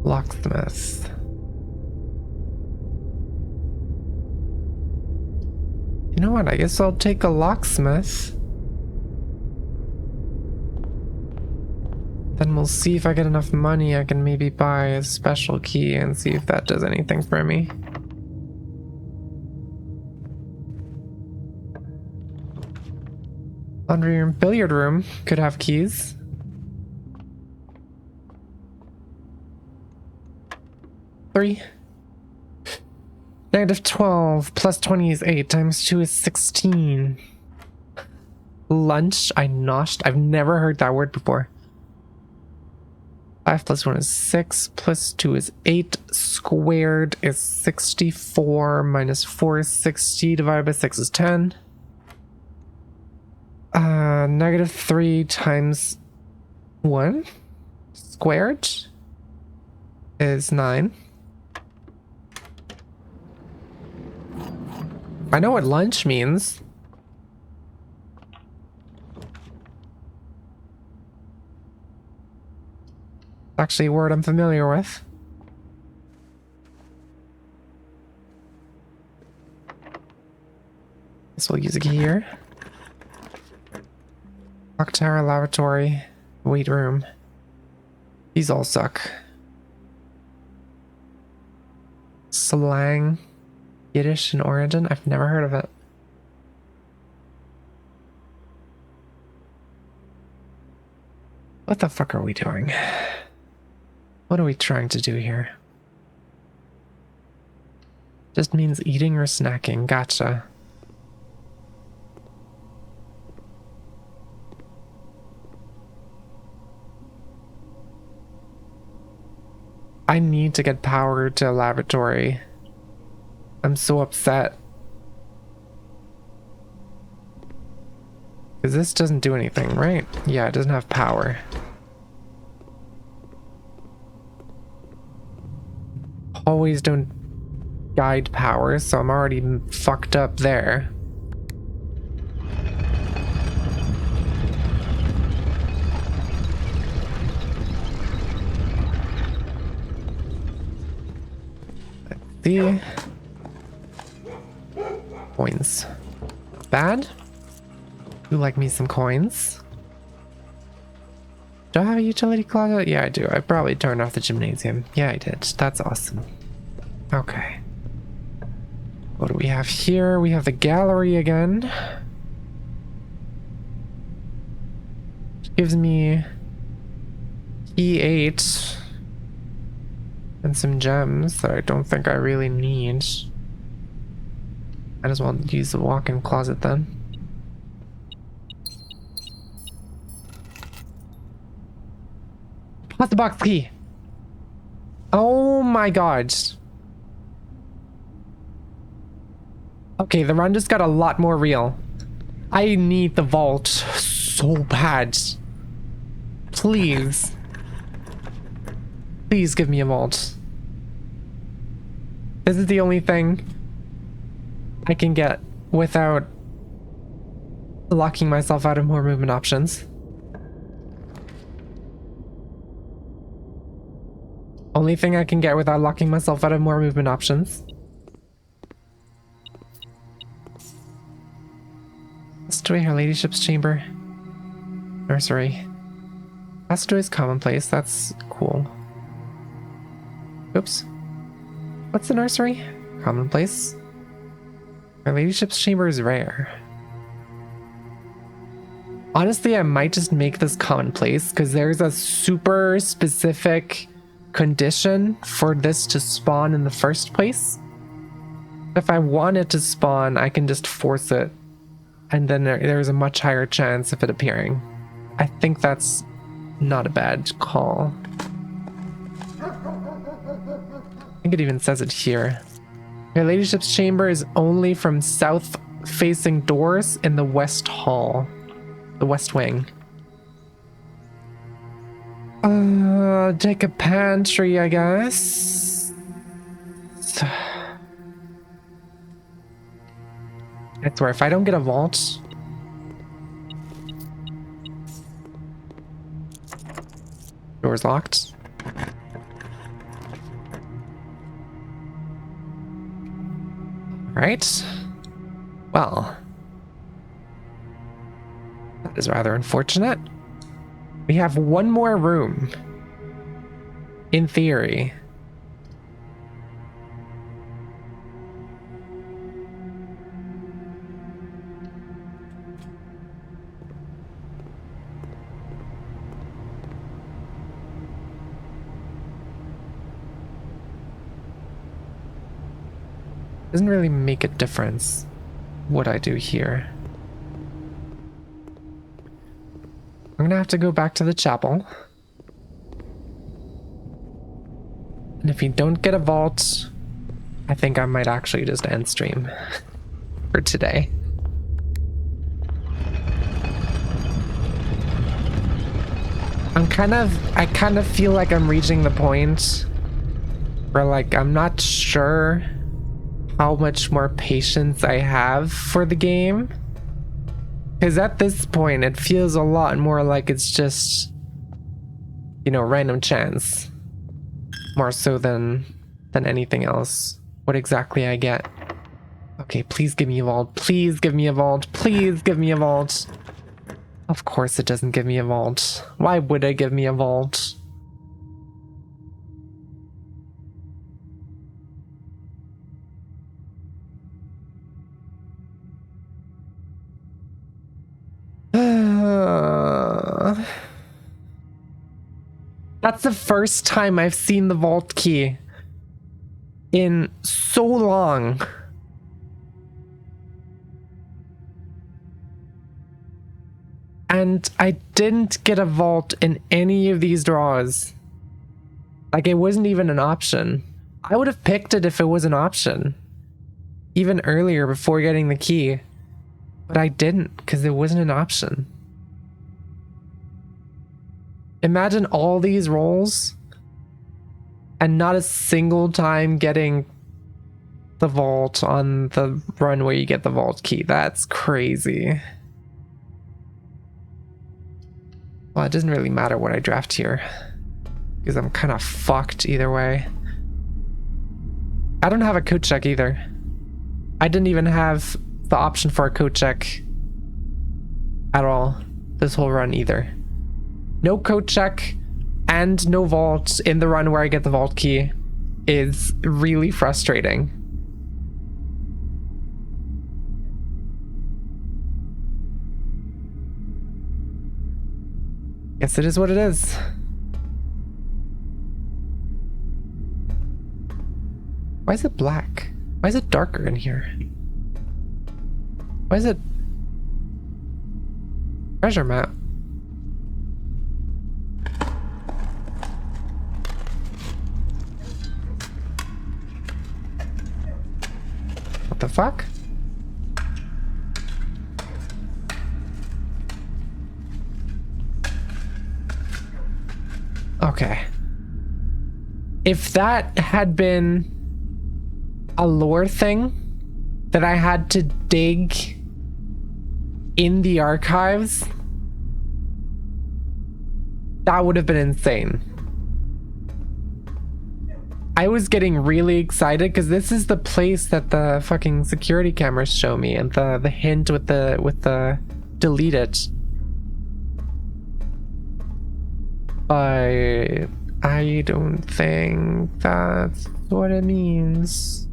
Speaker 1: Locksmith. You know what? I guess I'll take a locksmith. Then we'll see if I get enough money. I can maybe buy a special key and see if that does anything for me. Laundry room, billiard room could have keys. -12 plus 20 is 8 times 2 is 16. Lunch? I've never heard that word before. 5 plus 1 is 6 plus 2 is 8 squared is 64 minus 4 is 60 divided by 6 is 10. -3 times 1 squared is 9. I know what lunch means. It's actually a word I'm familiar with. Guess we'll use a key here. Clock tower, lavatory, weight room. These all suck. Slang. Yiddish in origin? I've never heard of it. What the fuck are we doing? What are we trying to do here? Just means eating or snacking. Gotcha. I need to get power to a lavatory. I'm so upset. Because this doesn't do anything, right? Yeah, it doesn't have power. Always don't guide power, so I'm already fucked up there. Let's see. Coins. Bad? You like me some coins? Do I have a utility closet? Yeah, I do. I probably turned off the gymnasium. Yeah, I did. That's awesome. Okay. What do we have here? We have the gallery again. Which gives me E8 and some gems that I don't think I really need. Might as well use the walk-in closet then. What's the box key? Oh my god. Okay, the run just got a lot more real. I need the vault so bad. Please. Please give me a vault. This is the only thing I can get without locking myself out of more movement options. Only thing I can get without locking myself out of more movement options. Passageway, Her Ladyship's chamber. Nursery. Passageway's commonplace, that's cool. Oops. What's the nursery? Commonplace. Her Ladyship's chamber is rare. Honestly, I might just make this commonplace because there's a super specific condition for this to spawn in the first place. If I want it to spawn, I can just force it, and then there's a much higher chance of it appearing. I think that's not a bad call. I think it even says it here. Her Ladyship's chamber is only from south-facing doors in the West Hall. The West Wing. Take a pantry, I guess. I swear, if I don't get a vault... Door's locked. Right. Well. That is rather unfortunate. We have one more room. In theory. Doesn't really make a difference what I do here. I'm gonna have to go back to the chapel. And if you don't get a vault, I think I might actually just end stream for today. I kind of feel like I'm reaching the point where, like, I'm not sure how much more patience I have for the game. Because at this point, it feels a lot more like it's just, you know, random chance. More so than anything else. What exactly I get. Okay, please give me a vault. Please give me a vault. Please give me a vault. Of course it doesn't give me a vault. Why would it give me a vault? That's the first time I've seen the vault key in so long. And I didn't get a vault in any of these draws. Like, it wasn't even an option. I would have picked it if it was an option. Even earlier, before getting the key. But I didn't, because it wasn't an option. Imagine all these rolls and not a single time getting the vault on the run where you get the vault key. That's crazy. Well, it doesn't really matter what I draft here, because I'm kind of fucked either way. I don't have a code check either. I didn't even have the option for a code check at all this whole run either. No code check and no vault in the run where I get the vault key is really frustrating. Guess it is what it is. Why is it black? Why is it darker in here? Why is it treasure map? What the fuck? Okay. If that had been a lore thing that I had to dig in the archives, that would have been insane. I was getting really excited because this is the place that the fucking security cameras show me, and the hint with the delete it. But I don't think that's what it means.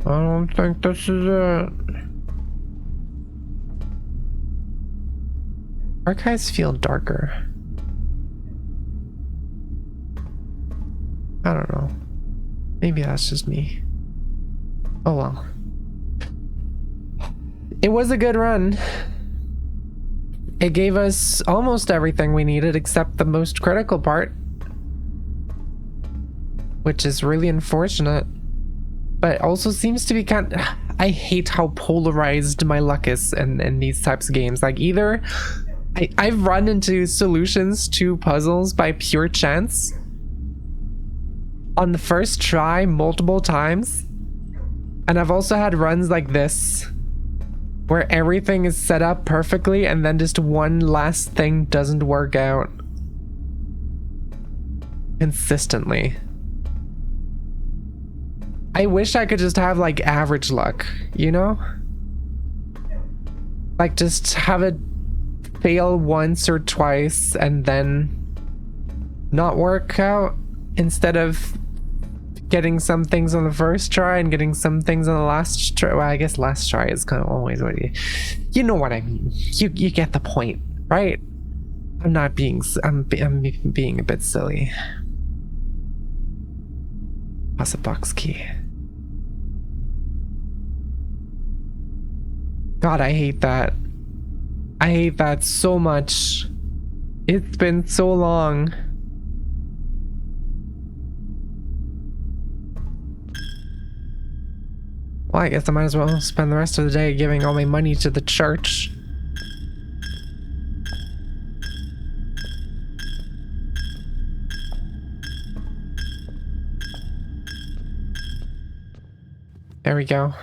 Speaker 1: I don't think this is it. Archives feel darker. I don't know. Maybe that's just me. Oh well. It was a good run. It gave us almost everything we needed except the most critical part, which is really unfortunate, but also seems to be kind of... I hate how polarized my luck is in these types of games. Like, either I've run into solutions to puzzles by pure chance on the first try multiple times, and I've also had runs like this where everything is set up perfectly and then just one last thing doesn't work out consistently. I wish I could just have like average luck, you know? Like just have it fail once or twice and then not work out, instead of getting some things on the first try and getting some things on the last try. Well, I guess last try is kind of always what you know what I mean. You get the point, right? I'm being a bit silly. Pass a box key. God, I hate that. I hate that so much. It's been so long. Well, I guess I might as well spend the rest of the day giving all my money to the church. There we go.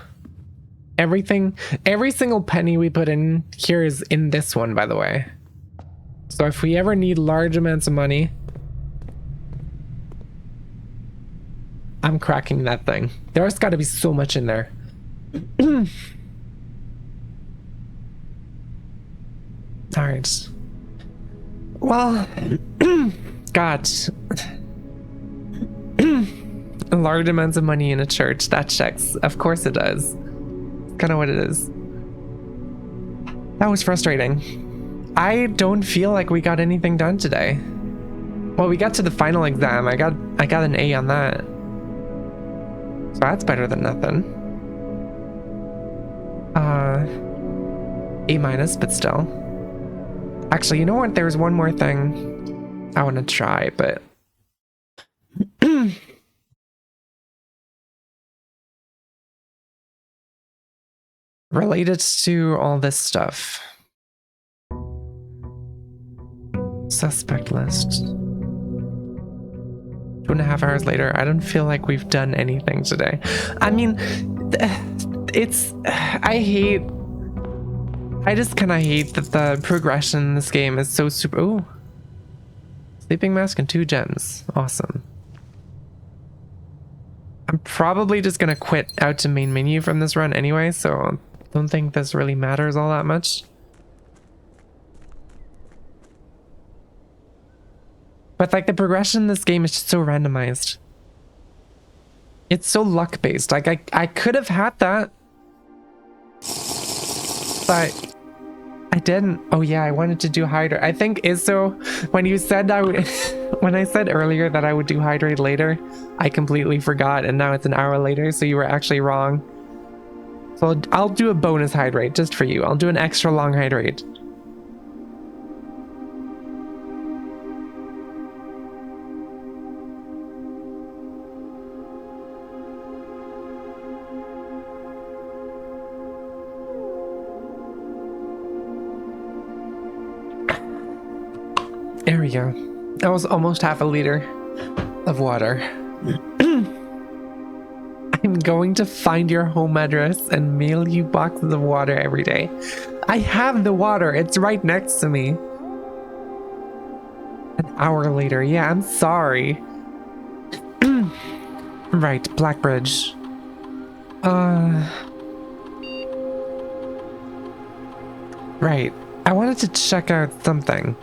Speaker 1: Every single penny we put in here is in this one, by the way. So if we ever need large amounts of money, I'm cracking that thing. There's got to be so much in there. All right. Well, God. Large amounts of money in a church. That checks. Of course it does. Kind of what it is. That was frustrating. I don't feel like we got anything done today. Well, we got to the final exam. I got an A on that. So that's better than nothing. A minus, but still. Actually, you know what? There's one more thing I want to try, but related to all this stuff. Suspect list. 2.5 hours later, I don't feel like we've done anything today. I mean, I just kind of hate that the progression in this game is so super. Ooh. Sleeping mask and 2 gems. Awesome. I'm probably just gonna quit out to main menu from this run anyway, so I don't think this really matters all that much. But like the progression in this game is just so randomized. It's so luck based. Like I could have had that, but I didn't. Oh yeah, I wanted to do hydrate. I think Izzo, when you said when I said earlier that I would do hydrate later, I completely forgot, and now it's an hour later, so you were actually wrong. So I'll do a bonus hydrate just for you. I'll do an extra long hydrate. There we go. That was almost half a liter of water. I'm going to find your home address and mail you boxes of water every day. I have the water. It's right next to me. An hour later. Yeah, I'm sorry. Right, Blackbridge. Right. I wanted to check out something.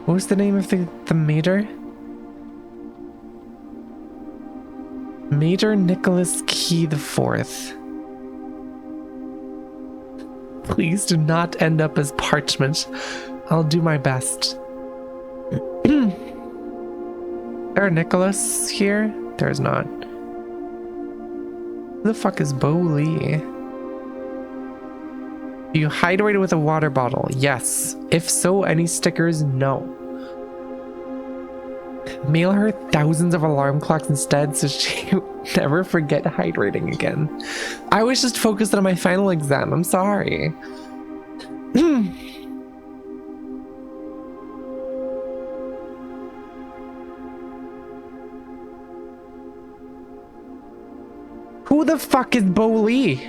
Speaker 1: What was the name of the mater? Mater Nicholas Key IV. Please do not end up as parchment. I'll do my best. There Nicholas here? There's not. Who the fuck is Bo Lee? Do you hydrate with a water bottle? Yes. If so, any stickers? No. Mail her thousands of alarm clocks instead so she never forget hydrating again. I was just focused on my final exam. I'm sorry. Who the fuck is Bo Lee?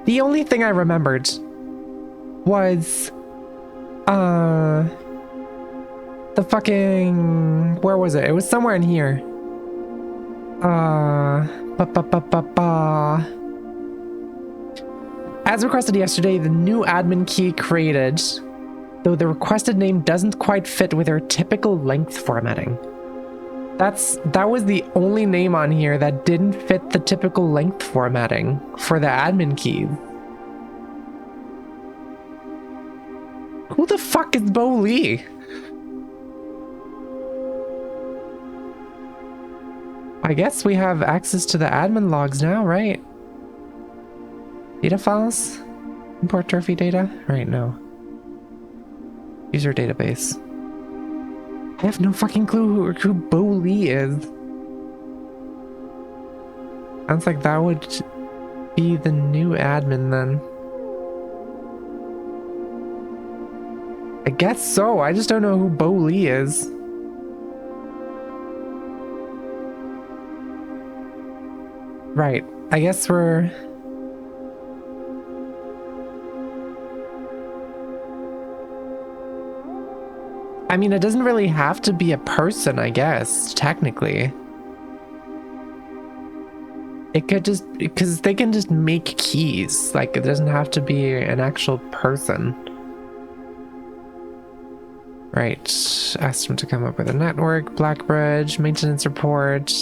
Speaker 1: The only thing I remembered was the fucking, where was it? It was somewhere in here. As requested yesterday, the new admin key created, though the requested name doesn't quite fit with our typical length formatting. That was the only name on here that didn't fit the typical length formatting for the admin key. Who the fuck is Bo Lee? I guess we have access to the admin logs now, right? Data files? Import trophy data? Right, no. User database. I have no fucking clue who Bo Lee is. Sounds like that would be the new admin then. I guess so. I just don't know who Bo Lee is. Right. I guess we're... I mean, it doesn't really have to be a person, I guess, technically. It could just... because they can just make keys. Like, it doesn't have to be an actual person. Right. Asked him to come up with a network, Blackbridge, maintenance report.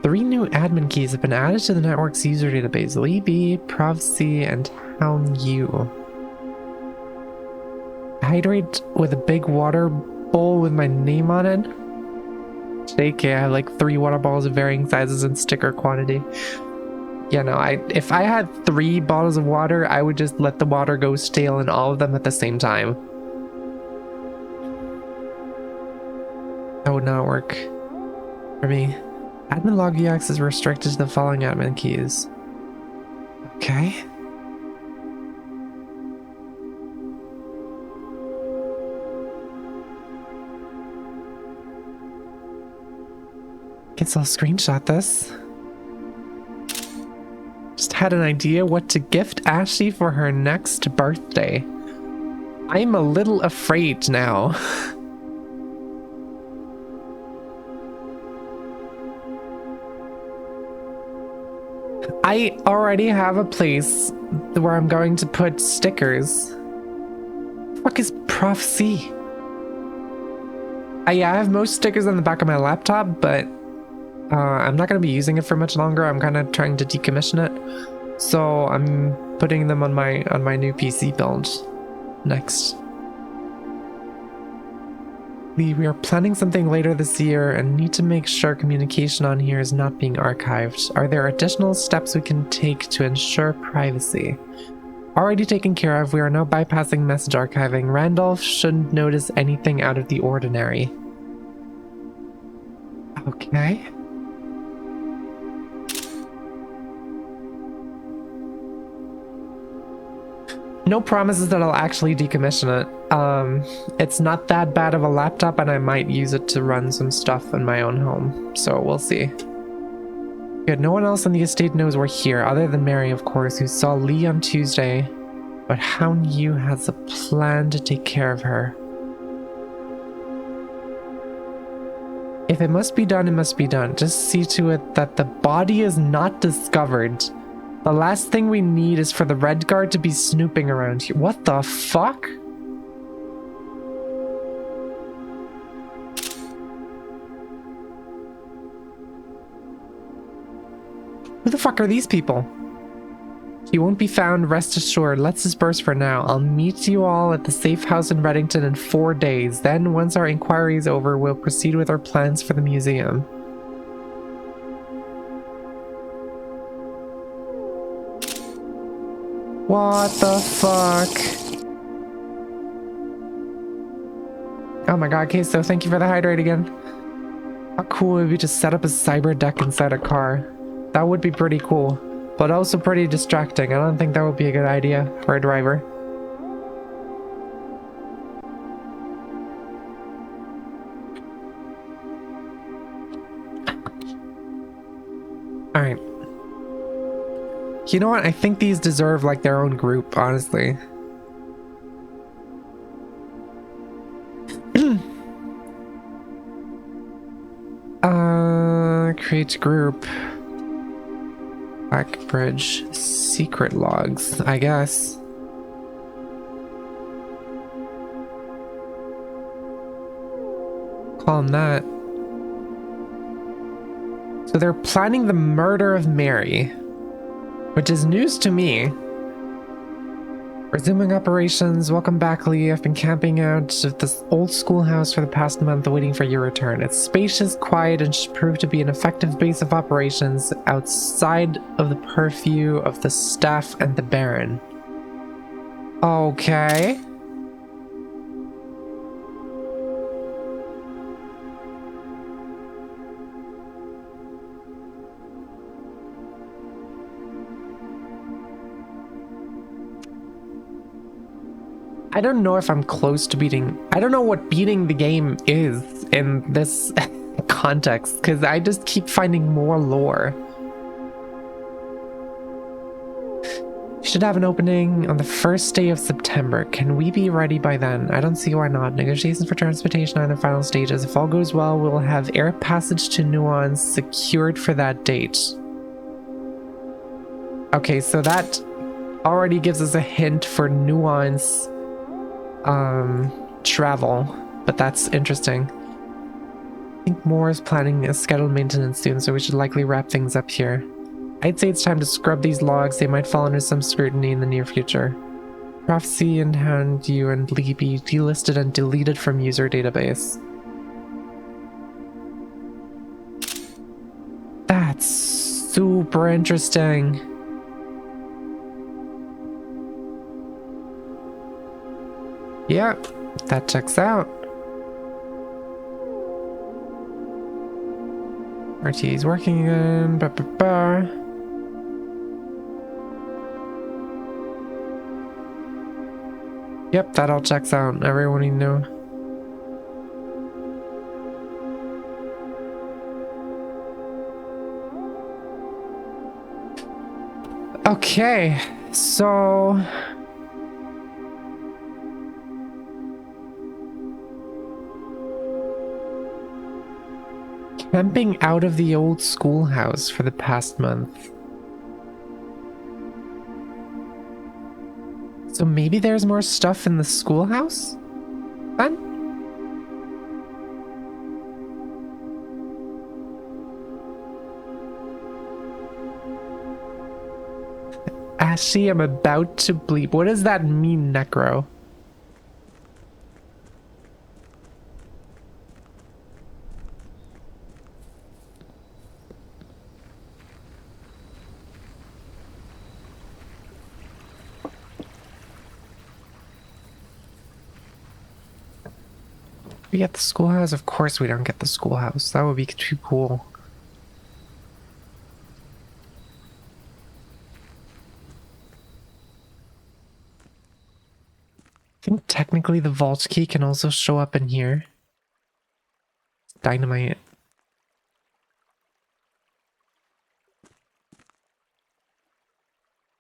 Speaker 1: 3 new admin keys have been added to the network's user database. Libby, Prophecy, and Town U. Hydrate with a big water bowl with my name on it. JK, I have like 3 water bottles of varying sizes and sticker quantity. Yeah, no, if I had 3 bottles of water, I would just let the water go stale in all of them at the same time. That would not work for me. Admin log view access is restricted to the following admin keys. Okay. Guess I'll screenshot this. Just had an idea what to gift Ashley for her next birthday. I'm a little afraid now. I already have a place where I'm going to put stickers. What the fuck is Prof C? Yeah, I have most stickers on the back of my laptop, but I'm not going to be using it for much longer. I'm kind of trying to decommission it. So I'm putting them on my new PC build next. We are planning something later this year and need to make sure communication on here is not being archived. Are there additional steps we can take to ensure privacy? Already taken care of, we are now bypassing message archiving. Randolph shouldn't notice anything out of the ordinary. Okay. No promises that I'll actually decommission it. It's not that bad of a laptop, and I might use it to run some stuff in my own home. So we'll see. Good, no one else on the estate knows we're here, other than Mary, of course, who saw Lee on Tuesday. But Hound Yu has a plan to take care of her. If it must be done, it must be done. Just see to it that the body is not discovered. The last thing we need is for the Red Guard to be snooping around here. What the fuck? Who the fuck are these people? He won't be found, rest assured. Let's disperse for now. I'll meet you all at the safe house in Reddington in 4 days. Then, once our inquiry is over, we'll proceed with our plans for the museum. What the fuck? Oh my god, okay, so thank you for the hydrate again. How cool would it be to set up a cyber deck inside a car? That would be pretty cool. But also pretty distracting. I don't think that would be a good idea for a driver. Alright. You know what? I think these deserve like their own group, honestly. Create group. Backbridge secret logs, I guess. Call them that. So they're planning the murder of Mary, which is news to me. Resuming operations. Welcome back, Lee. I've been camping out at this old schoolhouse for the past month waiting for your return. It's spacious, quiet, and should prove to be an effective base of operations outside of the purview of the staff and the Baron. Okay. I don't know if I'm close to beating... I don't know what beating the game is in this context, because I just keep finding more lore. Should have an opening on the first day of September. Can we be ready by then? I don't see why not. Negotiations for transportation are in the final stages. If all goes well, we'll have air passage to Nuance secured for that date. Okay, so that already gives us a hint for Nuance travel, but that's interesting. I think Moore is planning a scheduled maintenance soon, so we should likely wrap things up here. I'd say it's time to scrub these logs. They might fall under some scrutiny in the near future. Prophecy and Hound Yu and Lee be delisted and deleted from user database. That's super interesting. Yeah, that checks out. RTA's working again. Yep, that all checks out. Everyone you know. Okay, so... camping out of the old schoolhouse for the past month. So maybe there's more stuff in the schoolhouse? Then? Ashy, I'm about to bleep. What does that mean, Necro? We get the schoolhouse? Of course we don't get the schoolhouse. That would be too cool. I think technically the vault key can also show up in here. Dynamite.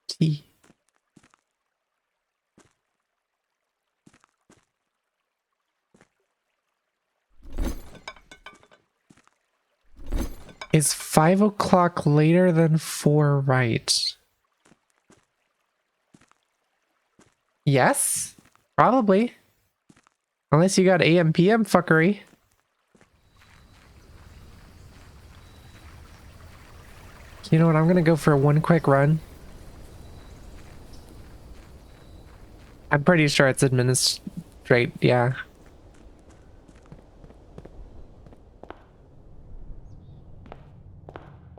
Speaker 1: T. Is 5 o'clock later than 4 right? Yes? Probably. Unless you got AM PM fuckery. You know what? I'm gonna go for one quick run. I'm pretty sure it's administrate, yeah.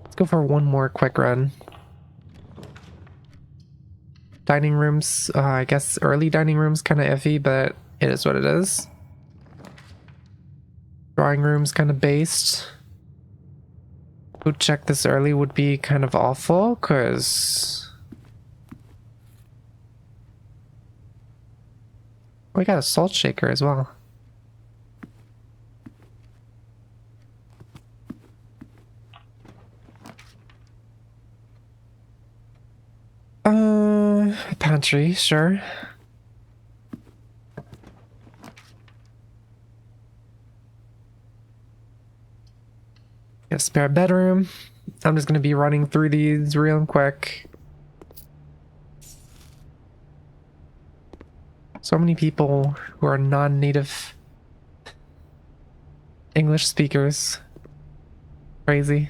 Speaker 1: Let's go for one more quick run. Dining rooms, I guess early dining rooms kind of iffy, but it is what it is. Drawing rooms kind of based. Go check this early would be kind of awful, because we got a salt shaker as well. Pantry, sure. Got a spare bedroom. I'm just gonna be running through these real quick. So many people who are non-native English speakers. Crazy.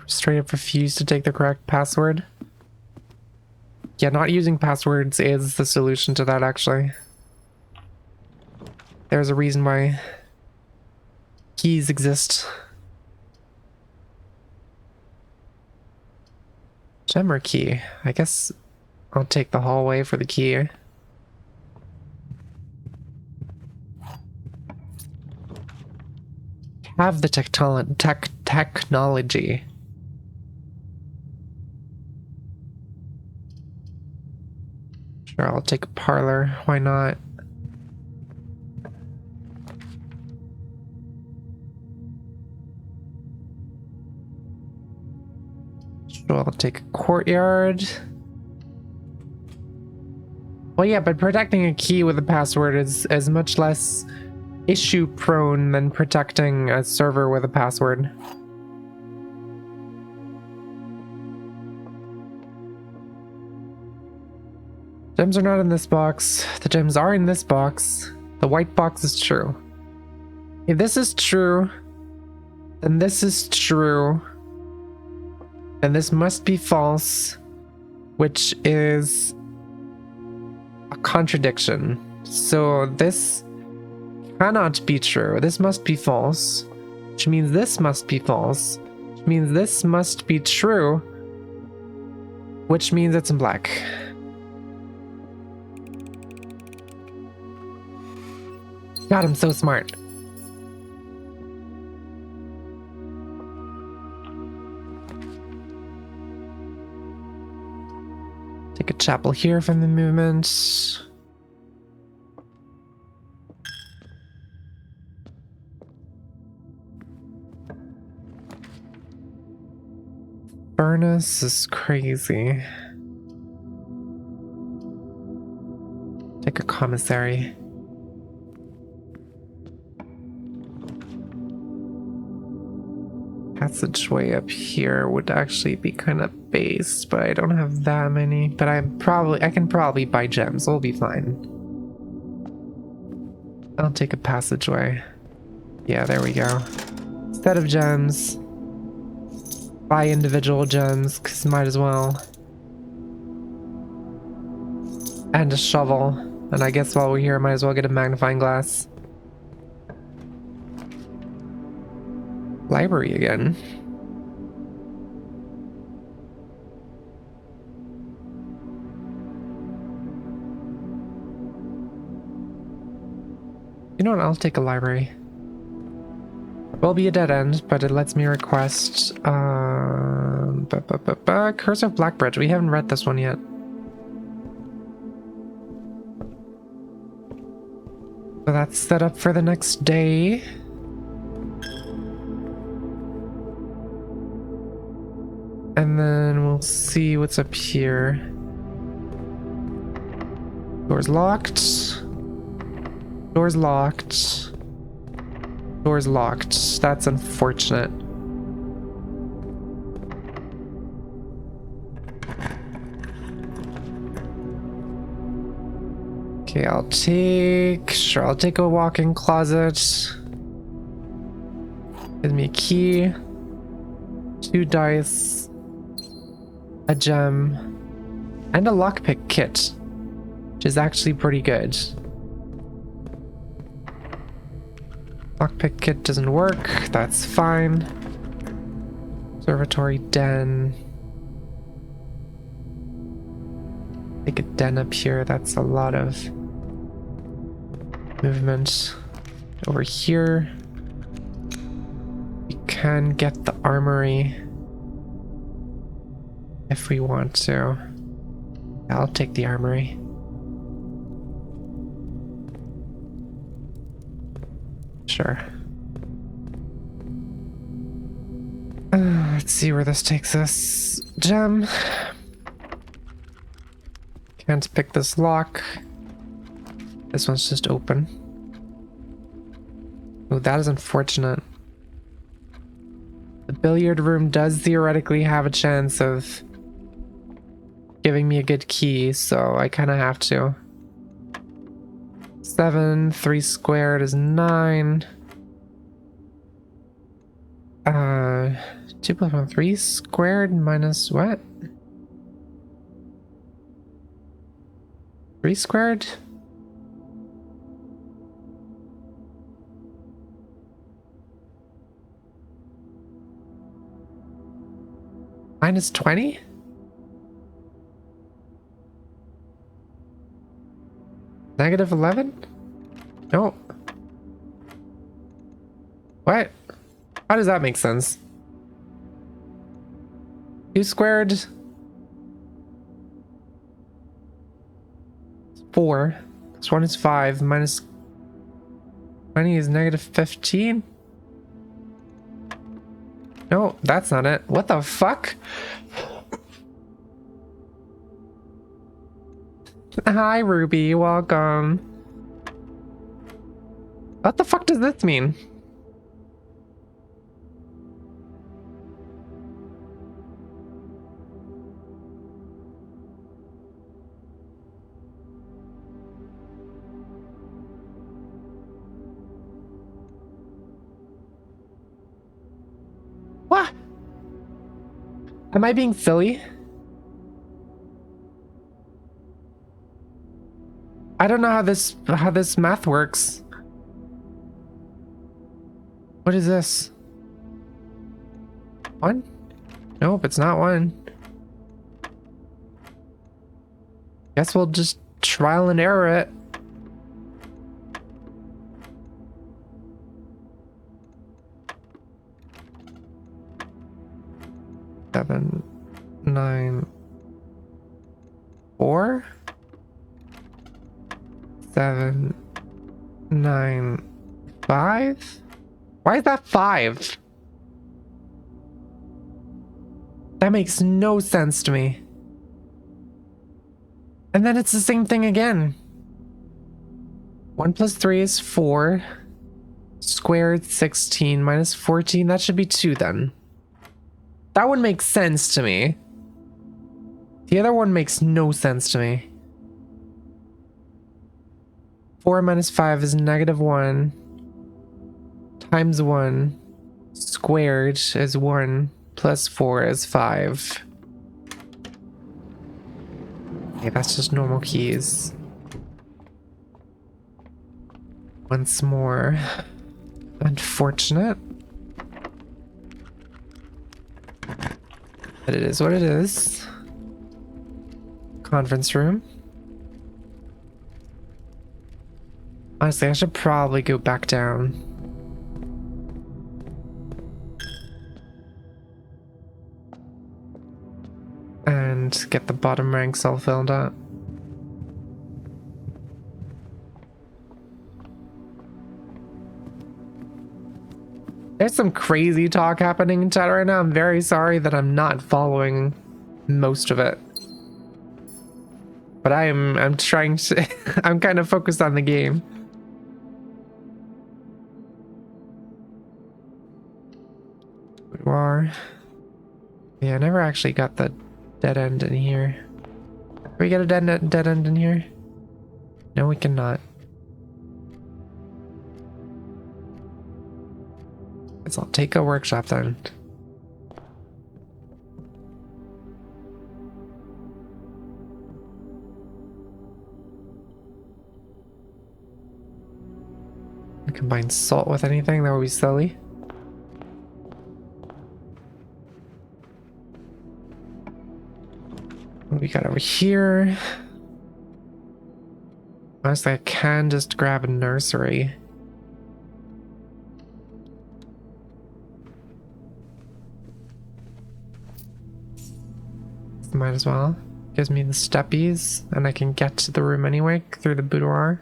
Speaker 1: Straight up refuse to take the correct password. Yeah, not using passwords is the solution to that, actually. There's a reason why keys exist. Gem or key? I guess I'll take the hallway for the key. Have the technology. Sure, I'll take a parlor. Why not? Sure, I'll take a courtyard. Well, yeah, but protecting a key with a password is much less issue prone than protecting a server with a password. Gems are not in this box. The gems are in this box. The white box is true. If this is true, then this is true. And this must be false, which is a contradiction. So this cannot be true. This must be false, which means this must be false, which means this must be true, which means it's in black. God, I'm so smart. Take a chapel here from the movement. Furnace is crazy. Take a commissary. Passageway up here would actually be kind of based, but I don't have that many. But I can probably buy gems. We'll be fine. I'll take a passageway. Yeah, there we go. Set of gems. Buy individual gems, because might as well. And a shovel. And I guess while we're here, I might as well get a magnifying glass. Library again. You know what? I'll take a library. Will be a dead end, but it lets me request Curse of Blackbridge. We haven't read this one yet. So that's set up for the next day. And then we'll see what's up here. Door's locked. Door's locked. Door's locked. That's unfortunate. Okay, I'll take a walk-in closet. Give me a key. 2 dice. A gem. And a lockpick kit. Which is actually pretty good. Lockpick kit doesn't work. That's fine. Observatory den. Take a den up here. That's a lot of movement. Over here. We can get the armory if we want to. I'll take the armory. Sure. Let's see where this takes us. Gem. Can't pick this lock. This one's just open. Oh, that is unfortunate. The billiard room does theoretically have a chance of giving me a good key, so I kind of have to. 7, 3 squared is 9. 2 plus 1, 3 squared minus what? 3 squared? Minus 20? Negative 11? No. What? How does that make sense? 2 squared? 4. This one is 5. Minus 20 is negative 15? No, that's not it. What the fuck? Hi, Ruby. Welcome. What the fuck does this mean? What? Am I being silly? I don't know how this math works. What is this? 1? Nope, it's not 1. Guess we'll just trial and error it. Seven, 9, 4. 7, 9, 5. Why is that 5? That makes no sense to me. And then it's the same thing again. 1 plus 3 is 4. Squared 16 minus 14. That should be 2 then. That one makes sense to me. The other one makes no sense to me. 4 minus 5 is negative 1. Times 1. Squared is 1. Plus 4 is 5. Okay, that's just normal keys. Once more. Unfortunate. But it is what it is. Conference room. Honestly, I should probably go back down. And get the bottom ranks all filled up. There's some crazy talk happening in chat right now. I'm very sorry that I'm not following most of it. But I'm trying to I'm kind of focused on the game. Boudoir. Yeah, I never actually got the dead end in here. Can we get a dead end in here? No, we cannot. Guess I'll take a workshop then. Combine salt with anything, that would be silly. What we got over here? Honestly, I can just grab a nursery. Might as well. Gives me the steppies, and I can get to the room anyway through the boudoir.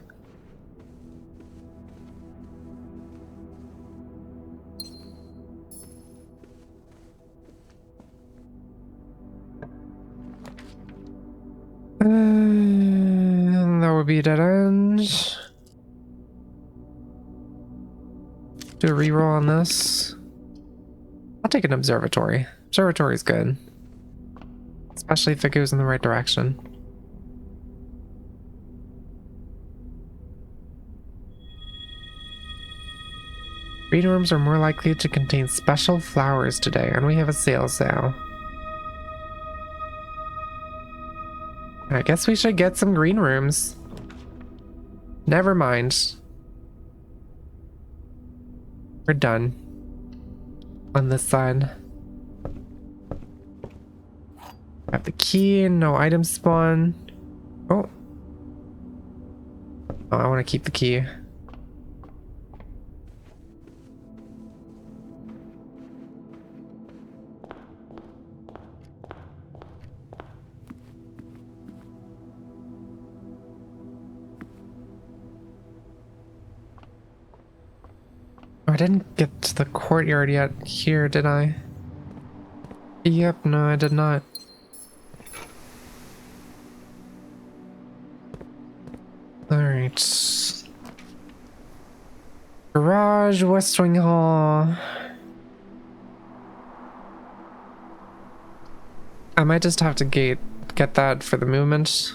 Speaker 1: That would be a dead end. Do a reroll on this. I'll take an observatory. Observatory is good. Especially if it goes in the right direction. Reading rooms are more likely to contain special flowers today, and we have a sale. I guess we should get some green rooms. Never mind. We're done. On this side. Grab the key, no item spawn. Oh. Oh, I want to keep the key. I didn't get to the courtyard yet here, did I? Yep, no, I did not. Alright. Garage, West Wing Hall. I might just have to get that for the movement.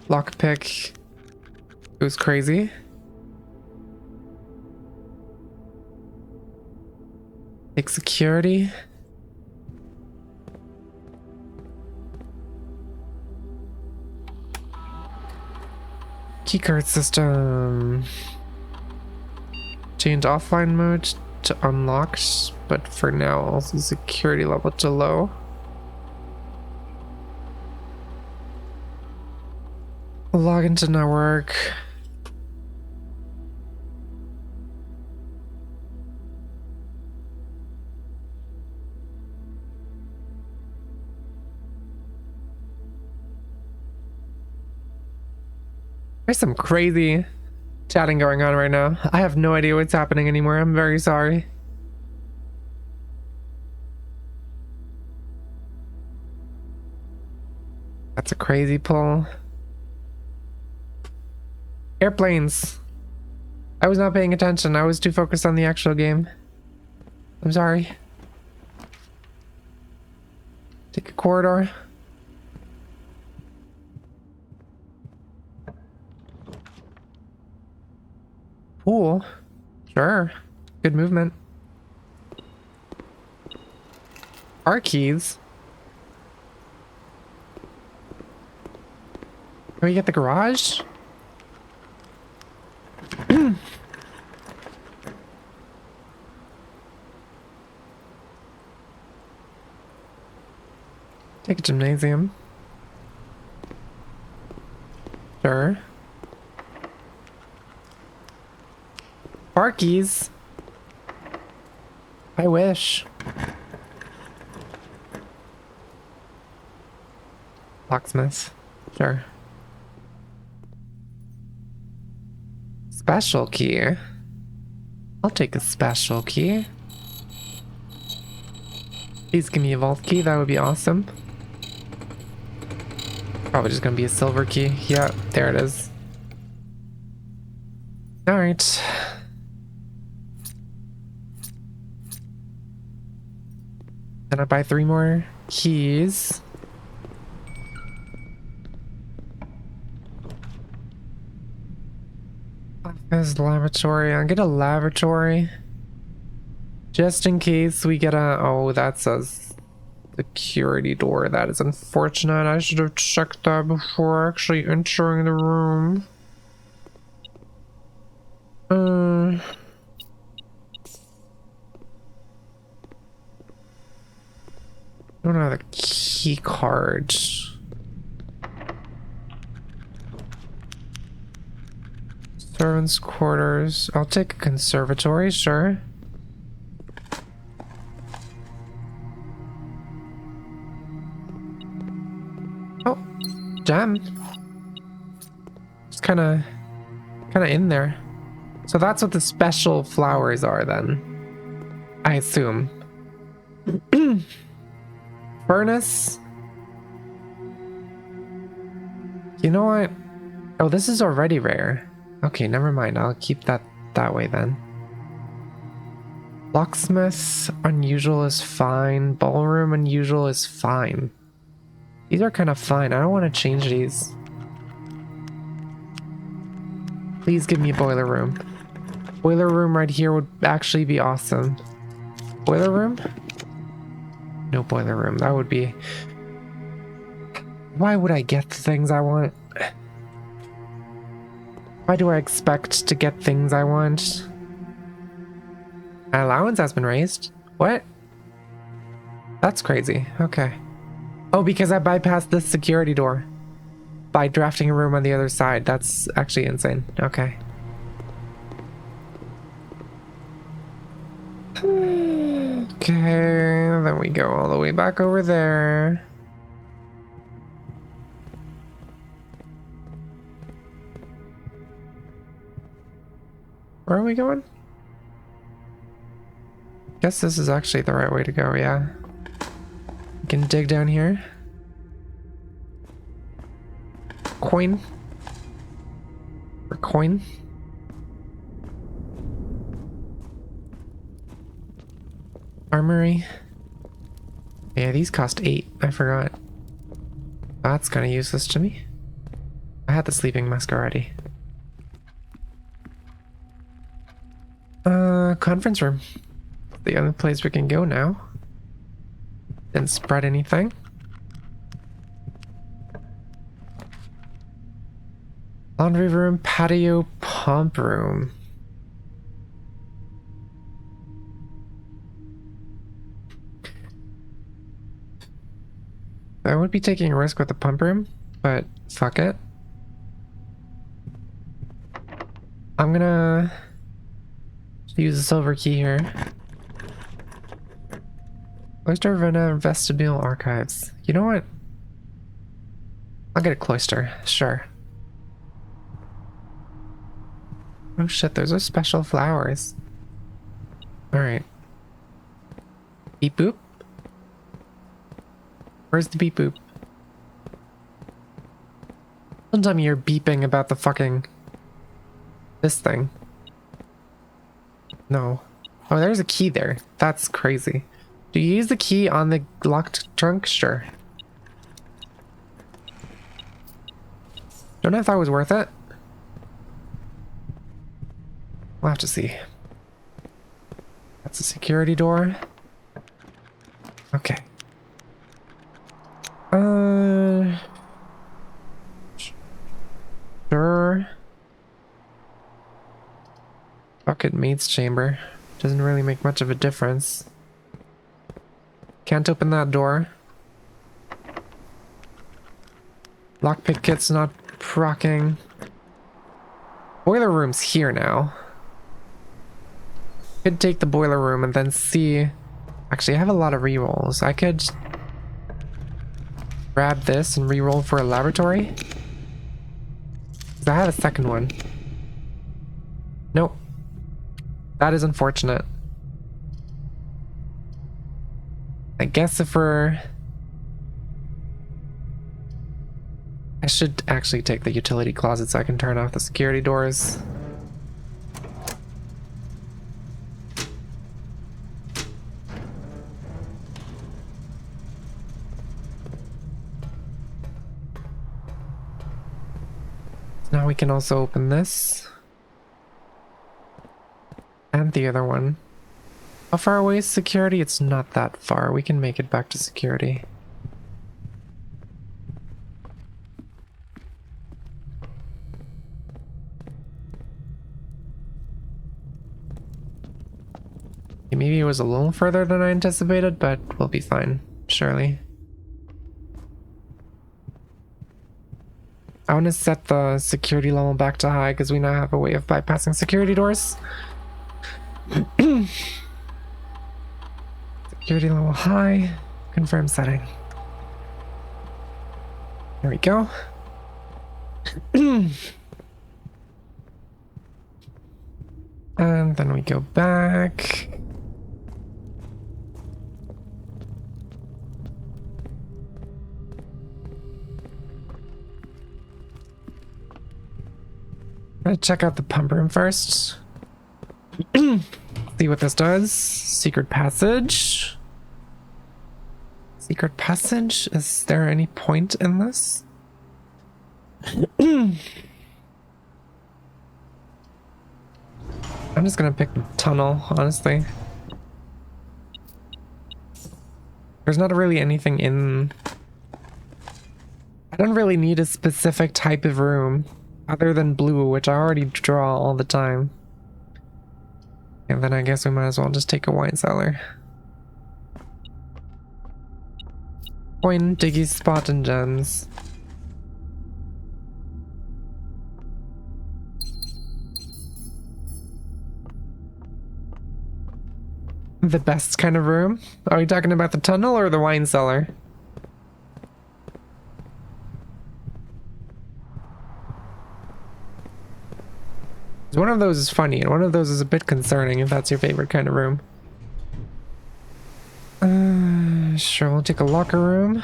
Speaker 1: Lockpick. It was crazy. Take security. Keycard system. Change offline mode to unlocked, but for now also security level to low. Log into network. There's some crazy chatting going on right now. I have no idea what's happening anymore. I'm very sorry. That's a crazy pull. Airplanes. I was not paying attention. I was too focused on the actual game. I'm sorry. Take a corridor. Pool. Sure. Good movement. Our keys. Can we get the garage? Take a gymnasium. Sure. Barkies. I wish. Locksmith. Sure. Special key. I'll take a special key. Please give me a vault key. That would be awesome. Probably just gonna be a silver key. Yeah, there it is. Alright. Then I buy 3 more keys. Office, lavatory. I'll get a lavatory. Just in case we get a... Oh, that's a security door. That is unfortunate. I should have checked that before actually entering the room. I don't have a key card. Servants' quarters. I'll take a conservatory, sure. Oh, gem. It's kind of in there. So that's what the special flowers are then, I assume. Furnace. You know what? Oh, this is already rare. Okay, never mind. I'll keep that way then. Locksmith, unusual is fine. Ballroom, unusual is fine. These are kind of fine. I don't want to change these. Please give me a boiler room. Boiler room right here would actually be awesome. Boiler room? No boiler room. That would be... Why would I get the things I want? Why do I expect to get things I want? My allowance has been raised. What? That's crazy. Okay. Oh, because I bypassed this security door by drafting a room on the other side. That's actually insane. Okay. Okay, then we go all the way back over there. Where are we going? Guess this is actually the right way to go, yeah. We can dig down here. Coin. Or coin. Armory. Yeah, these cost 8. I forgot. That's kind of useless to me. I had the sleeping mask already. Conference room. The other place we can go now. Didn't spread anything. Laundry room, patio, pump room. I would be taking a risk with the pump room, but fuck it. I'm gonna use the silver key here. Cloister, Arena, Vestibule, Archives. You know what? I'll get a cloister, sure. Oh shit, those are special flowers. Alright. Beep boop? Where's the beep boop? Don't tell me you're beeping about the fucking... this thing. No. Oh, there's a key there. That's crazy. Do you use the key on the locked trunk? Sure. Don't know if that was worth it. We'll have to see. That's a security door. Okay. Sure. Bucket maid's chamber. Doesn't really make much of a difference. Can't open that door. Lockpick kit's not procking. Boiler room's here now. Could take the boiler room and then see. Actually, I have a lot of rerolls. I could grab this and reroll for a laboratory. 'Cause I had a second one. Nope. That is unfortunate. I guess if we're... I should actually take the utility closet so I can turn off the security doors. Now we can also open this. And the other one. How far away is security? It's not that far. We can make it back to security. Maybe it was a little further than I anticipated, but we'll be fine, surely. I want to set the security level back to high because we now have a way of bypassing security doors. Security level high. Confirm setting. There we go. And then we go back. I'm gonna check out the pump room first. See what this does. Secret passage. Secret passage? Is there any point in this? I'm just gonna pick the tunnel, honestly. There's not really anything in... I don't really need a specific type of room other than blue, which I already draw all the time. And then I guess we might as well just take a wine cellar. Coin, diggy, spot, and gems. The best kind of room? Are we talking about the tunnel or the wine cellar? One of those is funny, and one of those is a bit concerning if that's your favorite kind of room. Sure, we'll take a locker room.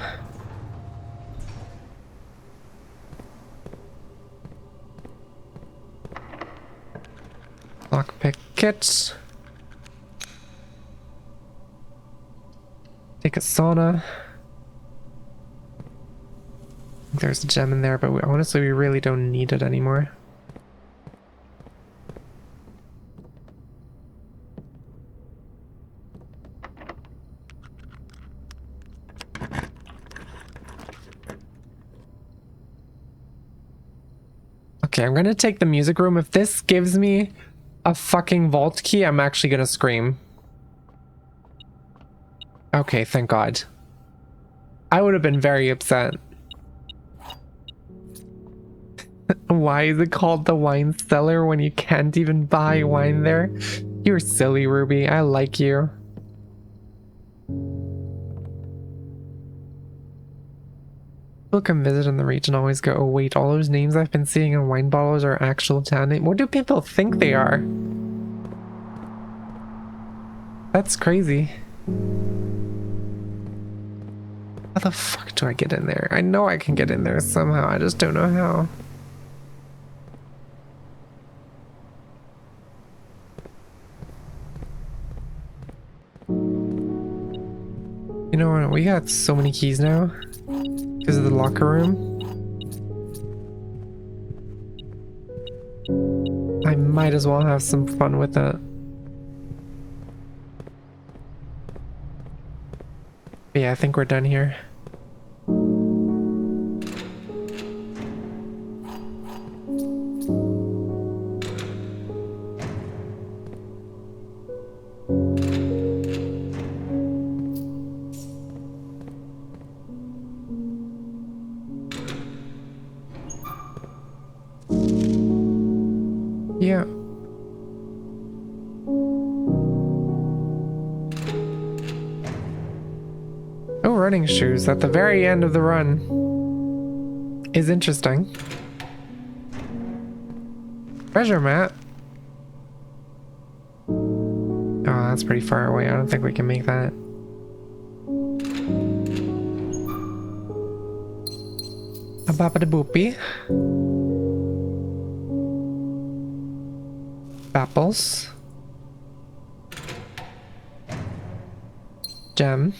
Speaker 1: Lockpick kit. Take a sauna. There's a gem in there, but honestly, we really don't need it anymore. Okay, I'm gonna take the music room. If this gives me a fucking vault key, I'm actually gonna scream. Okay, thank God. I would have been very upset. Why is it called the wine cellar when you can't even buy wine there? You're silly, Ruby. I like you. People come visit in the region always go, oh wait, all those names I've been seeing in wine bottles are actual town names. What do people think they are? That's crazy. How the fuck do I get in there? I know I can get in there somehow, I just don't know how. You know what, we got so many keys now. Because of the locker room. I might as well have some fun with that. But yeah, I think we're done here. running shoes at the very end of the run is interesting. Treasure map. Oh, that's pretty far away. I don't think we can make that. A bapa da boopy. Apples. Gem.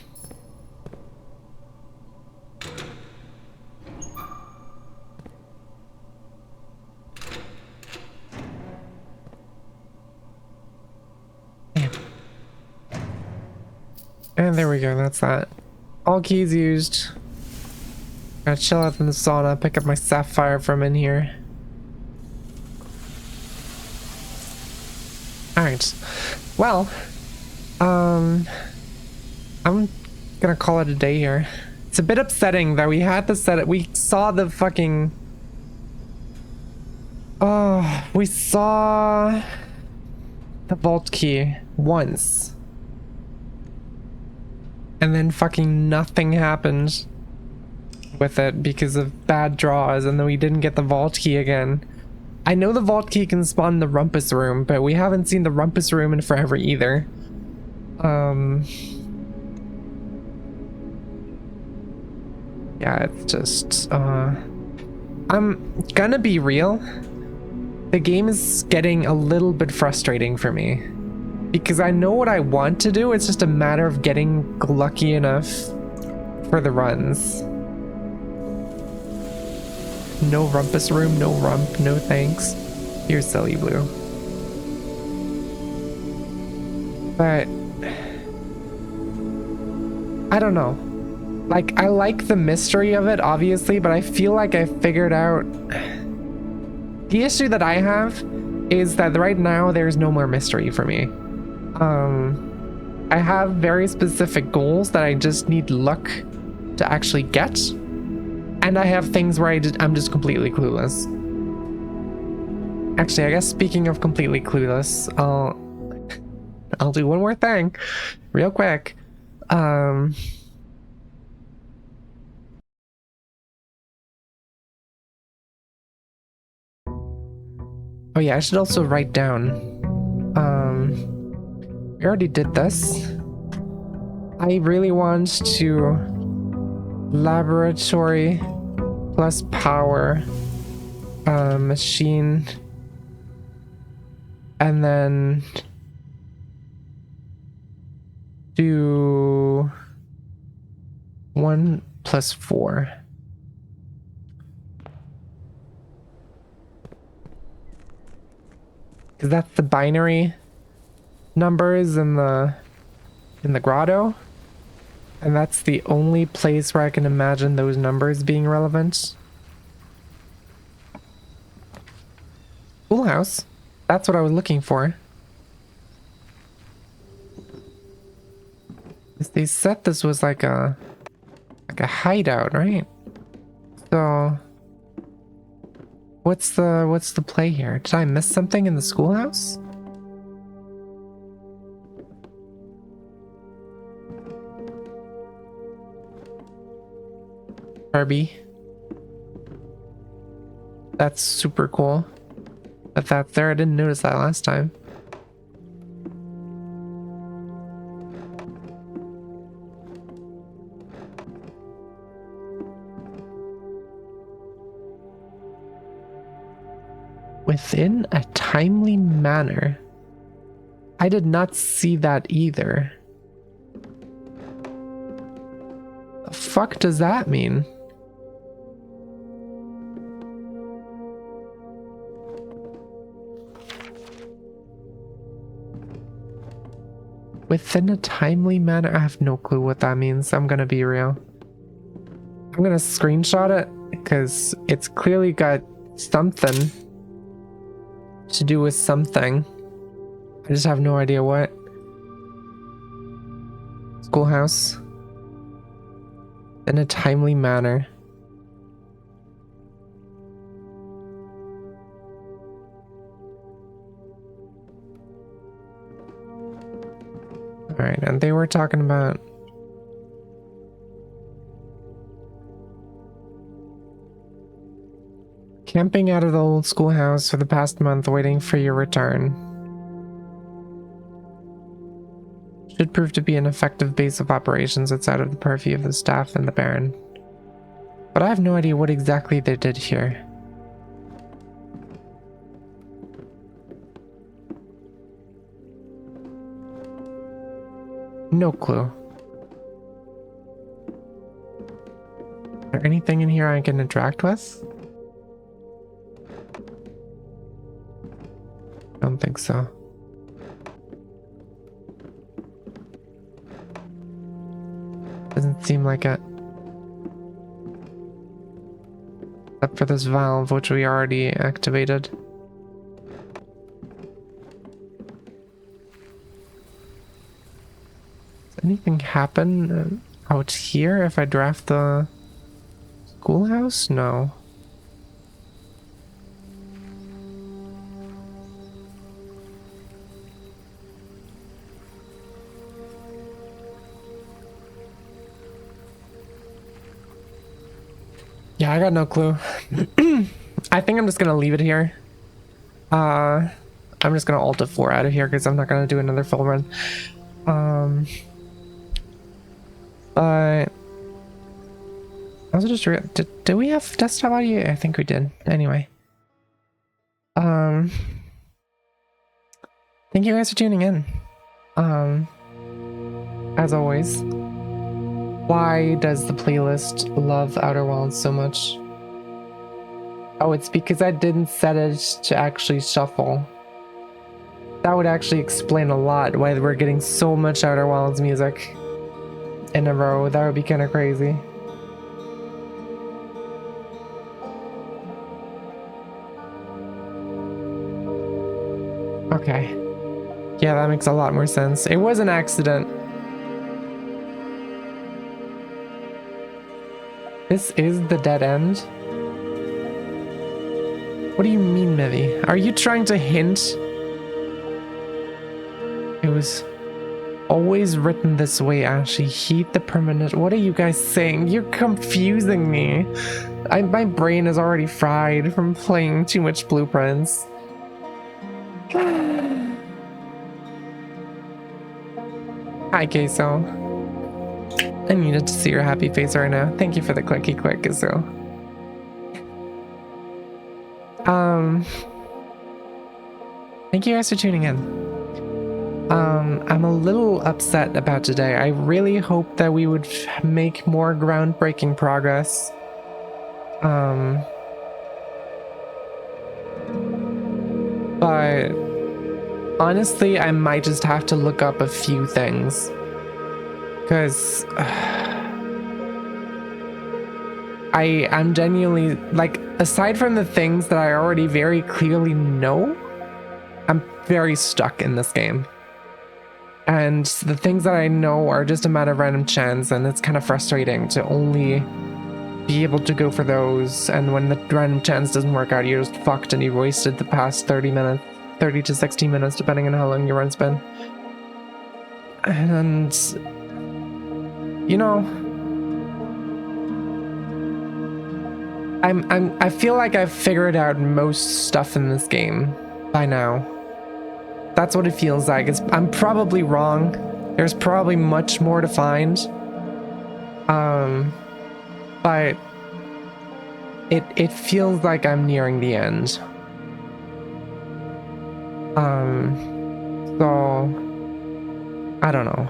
Speaker 1: And there we go, that's that. All keys used. Gotta chill out in the sauna, pick up my sapphire from in here. Alright. Well, I'm gonna call it a day here. It's a bit upsetting that we had to set it. We saw the fucking... Oh, we saw the vault key once. And then fucking nothing happened with it because of bad draws, and then we didn't get the vault key again. I know the vault key can spawn in the rumpus room, but we haven't seen the rumpus room in forever either. Yeah, it's just, I'm gonna be real. The game is getting a little bit frustrating for me. Because I know what I want to do, it's just a matter of getting lucky enough for the runs. No rumpus room, no rump, no thanks. You're silly blue. But I don't know. Like, I like the mystery of it, obviously, but I feel like I figured out... The issue that I have is that right now there's no more mystery for me. I have very specific goals that I just need luck to actually get. And I have things where I'm just completely clueless. Actually, I guess speaking of completely clueless, I'll do one more thing real quick. Oh yeah, I should also write down. We already did this. I really want to laboratory plus power machine, and then do 1 plus 4. Because that's the binary numbers in the grotto. And that's the only place where I can imagine those numbers being relevant. Schoolhouse. That's what I was looking for. They said this was like a hideout, right? So what's the play here? Did I miss something in the schoolhouse? Barbie. That's super cool. That's there. I didn't notice that last time. Within a timely manner. I did not see that either. The fuck does that mean? Within a timely manner? I have no clue what that means. I'm gonna be real. I'm gonna screenshot it because it's clearly got something to do with something. I just have no idea what. Schoolhouse. In a timely manner. Alright, and they were talking about Camping out of the old schoolhouse for the past month, waiting for your return. Should prove to be an effective base of operations outside of the purview of the staff and the Baron. But I have no idea what exactly they did here. No clue. Is there anything in here I can interact with? I don't think so. Doesn't seem like it. Except for this valve, which we already activated. Does anything happen out here if I draft the schoolhouse? No. Yeah, I got no clue. I think I'm just gonna leave it here. I'm just gonna alt F4 out of here because I'm not gonna do another full run. But I also just did we have desktop audio? I think we did. Anyway. Thank you guys for tuning in. As always. Why does the playlist love Outer Wilds so much? Oh, it's because I didn't set it to actually shuffle. That would actually explain a lot why we're getting so much Outer Wilds music in a row. That would be kind of crazy. Okay. Yeah, that makes a lot more sense. It was an accident. This is the dead end? What do you mean, Mevy? Are you trying to hint? It was always written this way, Ashley. Heat the permanent. What are you guys saying? You're confusing me. My brain is already fried from playing too much Blueprints. Hi, Queso. I needed to see your happy face right now. Thank you for the clicky click, Queso. Thank you guys for tuning in. I'm a little upset about today. I really hope that we would make more groundbreaking progress. But honestly, I might just have to look up a few things. Because I'm genuinely, like, aside from the things that I already very clearly know, I'm very stuck in this game. And the things that I know are just a matter of random chance, and it's kind of frustrating to only be able to go for those, and when the random chance doesn't work out, you're just fucked and you've wasted the past 30 to 60 minutes, depending on how long your run's been. And, you know, I feel like I've figured out most stuff in this game by now. That's what it feels like. I'm probably wrong. There's probably much more to find. But it feels like I'm nearing the end. So I don't know.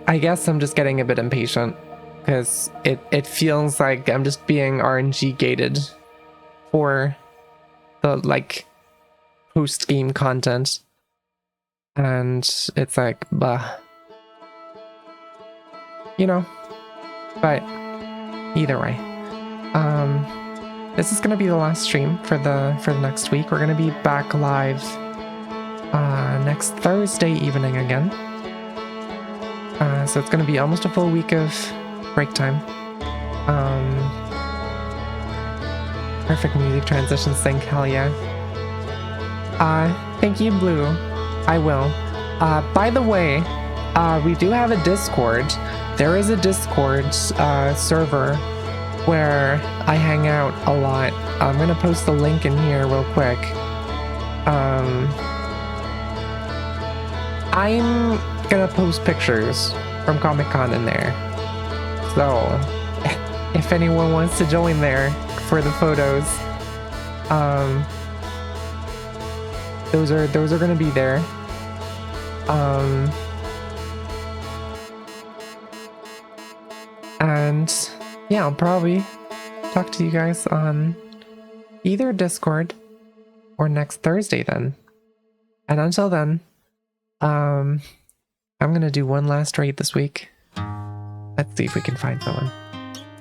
Speaker 1: I guess I'm just getting a bit impatient because it feels like I'm just being RNG gated for the, like, post-game content, and it's like, bah, you know. But either way, this is gonna be the last stream for the next week. We're gonna be back live next Thursday evening again, so it's gonna be almost a full week of break time. Perfect music transition sync, hell yeah. Thank you, Blue. I will. By the way, we do have a Discord. There is a Discord server where I hang out a lot. I'm gonna post the link in here real quick. I'm gonna post pictures from Comic-Con in there. So if anyone wants to join there for the photos, those are gonna be there. And yeah, I'll probably talk to you guys on either Discord or next Thursday then. And until then, I'm gonna do one last raid this week. Let's see if we can find someone.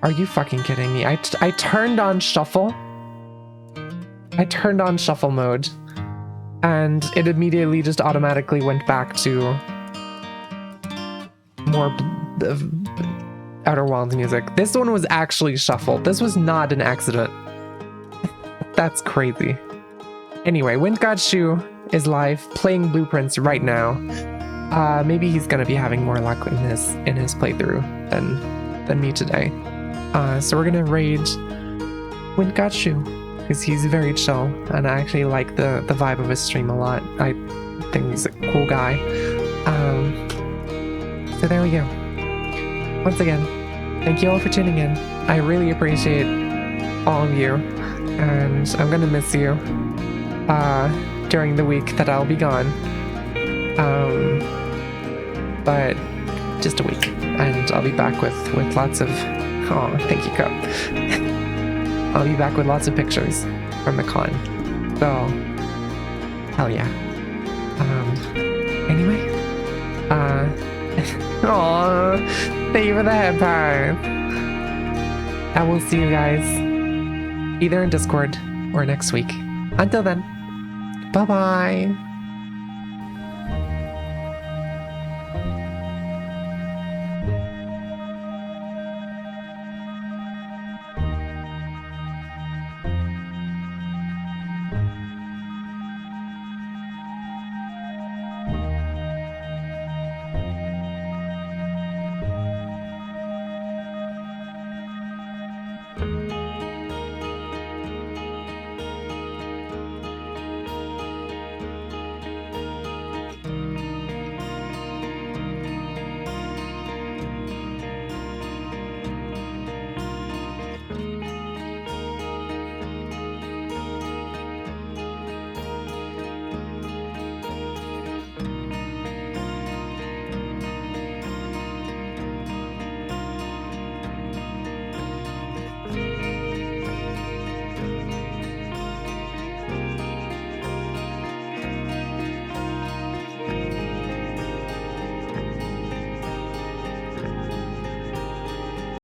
Speaker 1: Are you fucking kidding me? I turned on shuffle. I turned on shuffle mode, and it immediately just automatically went back to more Outer Wilds music. This one was actually shuffled. This was not an accident. That's crazy. Anyway, Wind God Shu is live playing blueprints right now. Maybe he's gonna be having more luck in his playthrough than me today. So we're gonna raid Wind God Shu because he's very chill, and I actually like the vibe of his stream a lot. I think he's a cool guy. So there we go. Once again, thank you all for tuning in. I really appreciate all of you, and I'm gonna miss you during the week that I'll be gone. But just a week, and I'll be back with lots of, oh, thank you, Cup. I'll be back with lots of pictures from the con. So, hell yeah. Anyway, aw, thank you for the head part. I will see you guys either in Discord or next week. Until then, bye-bye.